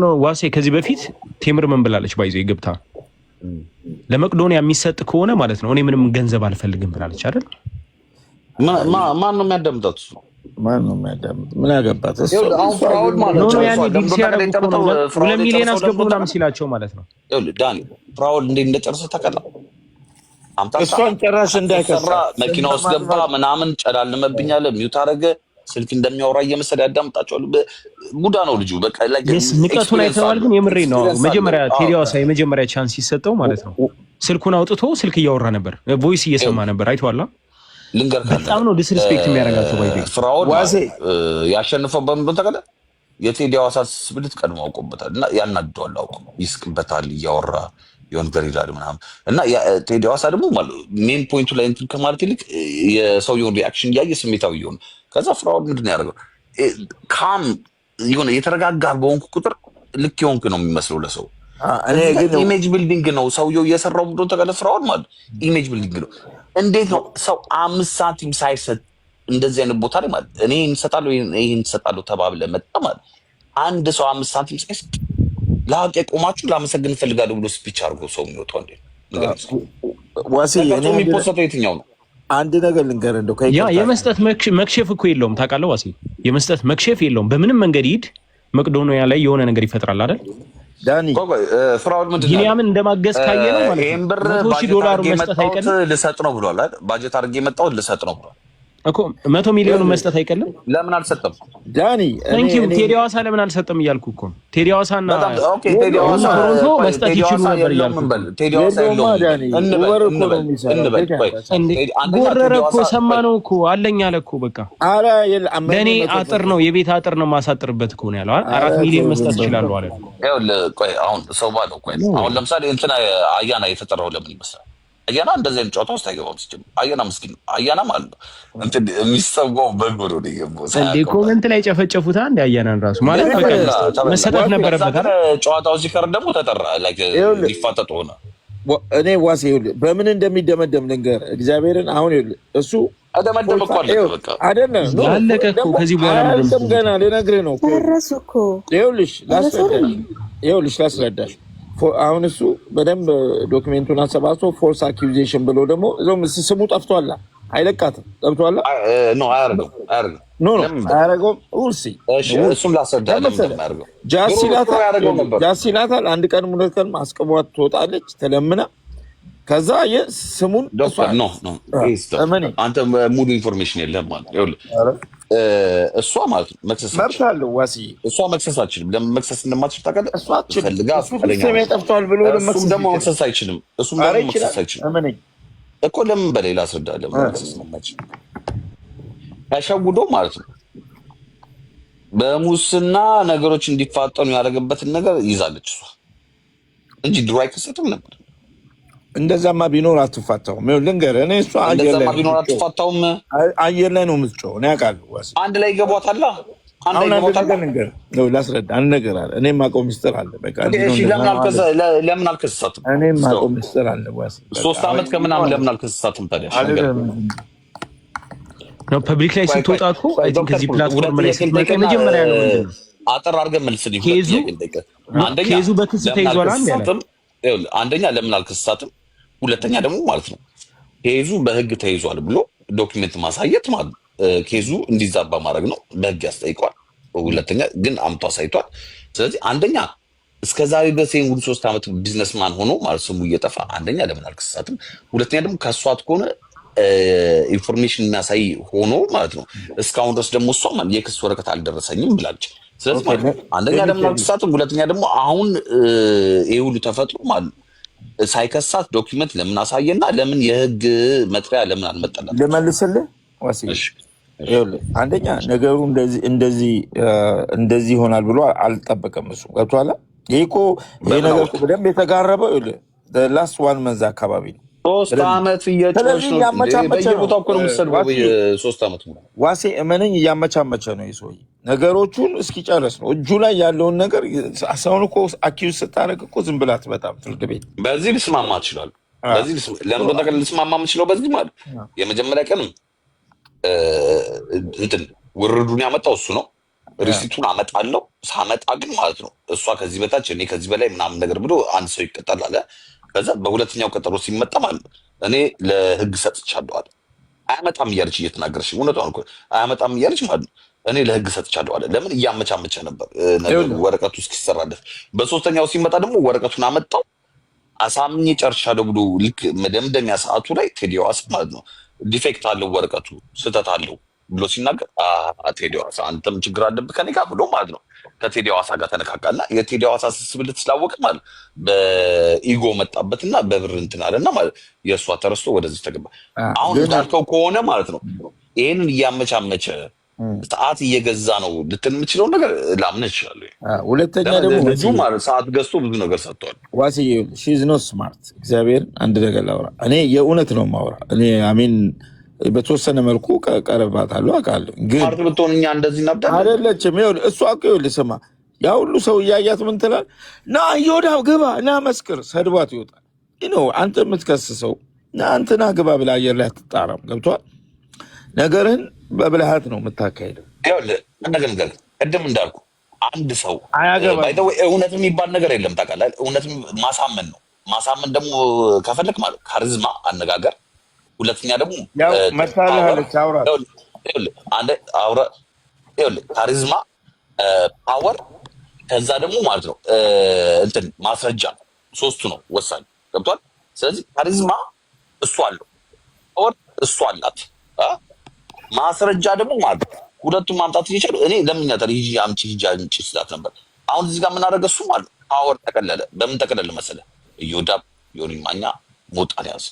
ኖ ዋሴ ከዚህ በፊት ቴምር ምን ብላለች? ባይዞ ይገብታ ለመቅዶኒያ የሚሰጥ ከሆነ ማለት ነው እኔ ምንም ገንዘብ አልፈልግም ብላለች አይደል? ማን ነው የሚያዳምጣት? ማን ነው የሚያዳምጥ? ምን ያገባት እሱ? አሁን ፍራውድ ማለት ነው ያኔ ዲል ሲያደርጉ ነው 2 ሚሊዮን አስገቡ ምናምን ሲላቸው ማለት ነው። ይኸውልህ ዳኒ ፍራውድ እንዴት እንደጨረሰ ታውቃለህ? እሷን ጨራሽ እንዳይከስራ መኪና ውስጥ ገባ ምናምን ጨላለመብኛል ሚውት አደረገ። ስልክ እንደሚያወራ እየመሰለ ያዳምጣቸዋል። ቡዳ ነው ልጁ። በቃ ንቀቱን አይተዋል። ግን የምሬ ነው። መጀመሪያ ቴዲ ሐዋሳ የመጀመሪያ ቻንስ ሲሰጠው ማለት ነው ስልኩን አውጥቶ ስልክ እያወራ ነበር፣ ቮይስ እየሰማ ነበር። አይተዋላ። ልንገር በጣም ነው ዲስሪስፔክት የሚያደርጋቸው። ባይቤ ፍራውድ ያሸንፈው በምን ተቀለ የቴዲ ሐዋሳ ስብልት ቀድሞ አውቆበታል እና ያናደዋል። አውቆ ይስቅበታል እያወራ የሆነ ነገር ይላል ምናምን እና ቴዲ ሐዋሳ ደግሞ ሜን ፖይንቱ ላይ እንትን ከማለት ይልቅ የሰውየውን ሪአክሽን እያየ ስሜታዊ ይሆን። ከዛ ፍራውድ ምንድን ነው ያደረገው? ካም የሆነ የተረጋጋ በሆንኩ ቁጥር ልክ የሆንክ ነው የሚመስለው ለሰው። ኢሜጅ ቢልዲንግ ነው ሰውየው እየሰራው ብሎ ተቀለ ፍራውድ ማለት ኢሜጅ ቢልዲንግ ነው። እንዴት ነው ሰው 5 ሳንቲም ሳይሰጥ እንደዚህ አይነት ቦታ ላይ ማለት እኔ እንሰጣለሁ ይሄን እንሰጣለሁ ተባብለ መጣ ማለት አንድ ሰው 5 ሳንቲም ሳይሰጥ ለሀቅ የቆማችሁ ላመሰግን እፈልጋለሁ ብሎ ስፒች አድርጎ ሰው የሚወጣው እንዴ? ዋሲ እኔ የሚፖስተው የትኛው ነው? አንድ ነገር ልንገር እንደው ያ የመስጠት መክሸፍ እኮ የለውም ታውቃለህ ዋሲ። የመስጠት መክሸፍ የለውም። በምንም መንገድ ይሄድ መቅዶኒያ ላይ የሆነ ነገር ይፈጥራል አይደል? ዳኒ ፍራውድ ምንድን ነው ቢኒያምን እንደማገዝ ካየ ነው ማለት ነው። ይሄን ብር $100 መስጠት አይቀርም ልሰጥ ነው ብሏል አይደል? ባጀት አድርጌ የመጣው ልሰጥ ነው ብሏል እኮ 100 ሚሊዮን መስጠት አይቀርም። ለምን አልሰጠም ዳኒ? ታንኪዩ ቴዲ ሐዋሳ ለምን አልሰጠም እያልኩ እኮ ነው። ቴዲ ሐዋሳና ኦኬ ቴዲ ሐዋሳ ቶሮንቶ መስጠት ይችሉ ነበር እያልኩ ቴዲ ሐዋሳ ጎረረ እኮ ሰማነው እኮ አለኝ አለ እኮ በቃ ለእኔ አጥር ነው የቤት አጥር ነው ማሳጥርበት እኮ ነው ያለው። 4 ሚሊዮን መስጠት ይችላሉ አለ። ይኸውልህ ቆይ አሁን ሰው ባለው ቆይ አሁን ለምሳሌ እንትና አያና የተጠራው ለምን ይመስላል? አያና እንደዚህ አይነት ጨዋታ ውስጥ አይገባም። ሲጀምር አያና ምስኪን አያና ማለት ነው እንትን የሚሰዋው በጎሮ ነው ይገባው እንዴ ኮሜንት ላይ ጨፈጨፉት። አንድ አያናን ራሱ ማለት በቃ መሰጠት ነበረበት። ጨዋታው ሲቀር ደግሞ ተጠራ ላይክ ሊፋጠጥ ሆነ። እኔ ዋሴ ይኸውልህ በምን እንደሚደመደም ልንገር እግዚአብሔርን። አሁን ይኸውልህ እሱ አደመደም እኮ አለ በቃ አይደለም አለቀ እኮ ከዚህ በኋላ ምንም ገና ልነግርህ ነው። ደረሱ እኮ ይኸውልሽ ላስረዳሽ አሁን እሱ በደንብ ዶክሜንቱን አሰባስቦ ፎልስ አኪዩዜሽን ብሎ ደግሞ ስሙ ጠፍቷል። አይለቃትም። ጠፍቷል። ኖ አያረገውም። ውርሲ እሱም ላስረዳ ጃስ ይላታል። አንድ ቀን ሁለት ቀን አስቀሟት ትወጣለች ተለምና። ከዛ ስሙን አንተ ሙሉ ኢንፎርሜሽን የለህም ማለት እሷ ማለት ነው መክሰስ መብታለሁ። ዋሲ እሷ መክሰስ አትችልም። ለምን መክሰስ እንደማትችል ታውቃለህ? እሷ ፈልጋ ጠፍቷል ብሎ እሱም ደግሞ መክሰስ አይችልም። እኮ ለምን በሌላ አስረዳ። ለምን መክሰስ እንደማትችል ያሸውዶ ማለት ነው። በሙስና ነገሮች እንዲፋጠኑ ያደረገበትን ነገር ይዛለች እሷ እንጂ ድሮ አይከሰትም ነበር። እንደዛማ ቢኖር አትፋታውም። ልንገርህ እኔ እሷ እንደዛማ ቢኖር አትፋታውም። አየር ላይ ነው የምትጮህ። እኔ አውቃለሁ። አንድ ላይ ይገቧታል። ላስረዳ አንድ ነገር አለ። እኔ የማውቀው ሚስጥር አለ። በቃ ለምን አልከሰሳትም? እኔ የማውቀው ሚስጥር አለ። 3 ዓመት ከምናምን ለምን አልከሰሳትም ታዲያ? ፐብሊክ ላይ ስትወጣ እኮ አይ ቲንክ እዚህ ፕላትፎርም ላይ ስትመጣ መጀመሪያ ነው አጠር አድርገን መልስልኝ። ኬዙ በክስ ተይዟል። አንደኛ ለምን አልከሰሳትም? ሁለተኛ ደግሞ ማለት ነው ኬዙ በህግ ተይዟል ብሎ ዶክመንት ማሳየት ማለት ኬዙ እንዲዛባ ማድረግ ነው። በህግ ያስጠይቋል። ሁለተኛ ግን አምቶ አሳይቷል። ስለዚህ አንደኛ እስከዛሬ ድረስ ይሄን ሁሉ 3 ዓመት ቢዝነስማን ሆኖ ማለት ስሙ እየጠፋ አንደኛ ለምን አልከሰሳትም? ሁለተኛ ደግሞ ከሷት ከሆነ ኢንፎርሜሽን የሚያሳይ ሆኖ ማለት ነው እስካሁን ድረስ ደግሞ እሷ ማለት የክስ ወረቀት አልደረሰኝም ብላለች። ስለዚህ አንደኛ ለምን አልከሰሳትም? ሁለተኛ ደግሞ አሁን ይሄ ሁሉ ተፈጥሮ ማለት ሳይከሳት ዶክመንት ለምን አሳየና ለምን የህግ መጥሪያ ለምን አልመጣላት? ልመልስልህ ዋሲ አንደኛ ነገሩ እንደዚህ ይሆናል ብሎ አልጠበቀም። እሱ ገብቶሃል። ይሄ እኮ ይሄ ነገር እኮ በደንብ የተጋረበው ላስት ዋን መንዝ አካባቢ ነው። 3 ዓመት እየጮሽ ነው በየቦታው እኮ ነው የምትሰድበው። 3 ዓመት ሙሉ ዋሴ እመነኝ እያመቻመቸ ነው ይሶይ ነገሮቹን እስኪጨርስ ነው እጁ ላይ ያለውን ነገር። አሳውን እኮ አኪዩዝ ስታደርግ እኮ ዝም ብላት በጣም ፍርድ ቤት በዚህ ልስማማ እችላለሁ። በዚህ ለምን ተቀል ልስማማ የምችለው በዚህ ማለት የመጀመሪያ ቀን እንትን ውርዱን ያመጣው እሱ ነው። ሪሲቱን አመጣለሁ። ሳመጣ ግን ማለት ነው እሷ ከዚህ በታች እኔ ከዚህ በላይ ምናምን ነገር ብሎ አንድ ሰው ይቀጣል አለ። ከዛ በሁለተኛው ቀጠሮ ሲመጣ ማለት ነው እኔ ለህግ ሰጥቻለሁ አለ። አያመጣም እያለች እየተናገረች እውነቷን እኮ አያመጣም እያለች ማለት ነው እኔ ለህግ ሰጥቻለሁ አለ። ለምን እያመቻመቸ ነበር ወረቀቱ እስኪሰራለት። በሶስተኛው ሲመጣ ደግሞ ወረቀቱን አመጣው አሳምኜ ጨርሻለሁ ብሎ ልክ መደምደሚያ ሰዓቱ ላይ ቴዲ ሐዋሳ ማለት ነው ዲፌክት አለው ወረቀቱ ስህተት አለው ብሎ ሲናገር ቴዲ ሐዋሳ አንተም ችግር አለብህ ከኔ ጋር ብሎ ማለት ነው ከቴዲ ሐዋሳ ጋር ተነካካና የቴዲ ሐዋሳ ስስብልት ስላወቀ ማለት በኢጎ መጣበትና በብር እንትን አለና ማለት የእሷ ተረስቶ ወደዚህ ተገባ። አሁን እንዳልከው ከሆነ ማለት ነው ይህንን እያመቻመቸ ሰዓት እየገዛ ነው ልትን የምችለው ነገር ላምን እችላለሁ። ሁለተኛ ደግሞ ብዙ ማለት ሰዓት ገዝቶ ብዙ ነገር ሰጥቷል። ዋሲ ሺዝ ኖት ስማርት እግዚአብሔር አንድ ነገር ላውራ እኔ የእውነት ነው ማውራ እኔ አሜን በተወሰነ መልኩ ቀረባታለሁ አውቃለሁ። ግን ስማርት ብትሆን እኛ እንደዚህ ነበር አይደለችም። ይኸውልህ እሷ እኮ ይኸውልህ ስማ ያ ሁሉ ሰው እያያት ምን ትላለህ? ና እዮዳብ ግባ ና መስክር ሰድቧት ይወጣል። ነው አንተ የምትከስሰው ና እንትና ግባ ብላ አየር ላይ አትጣራም። ገብቶሃል? ነገርህን በብልሃት ነው የምታካሄደው። ይኸውልህ ነገር ቅድም እንዳልኩ አንድ ሰው ባይተው እውነት የሚባል ነገር የለም ታውቃለህ። እውነት ማሳመን ነው። ማሳመን ደግሞ ከፈለክ ማለት ካሪዝማ አነጋገር፣ ሁለተኛ ደግሞ ካሪዝማ ፓወር፣ ከዛ ደግሞ ማለት ነው እንትን ማስረጃ፣ ሶስቱ ነው ወሳኝ። ገብቷል? ስለዚህ ካሪዝማ እሱ አለው፣ ፓወር እሱ አላት፣ ማስረጃ ደግሞ ማለት ነው ሁለቱም ማምጣት እየቻሉ እኔ ለምን ያታል ሂጂ አምጪ ስላት ነበር። አሁን እዚህ ጋር የምናደርገው እሱ ማለት ፓወር ተቀለለ። በምን ተቀለለ መሰለ? እዮዳብ ዮኒ ማኛ ሞጣን ያዝ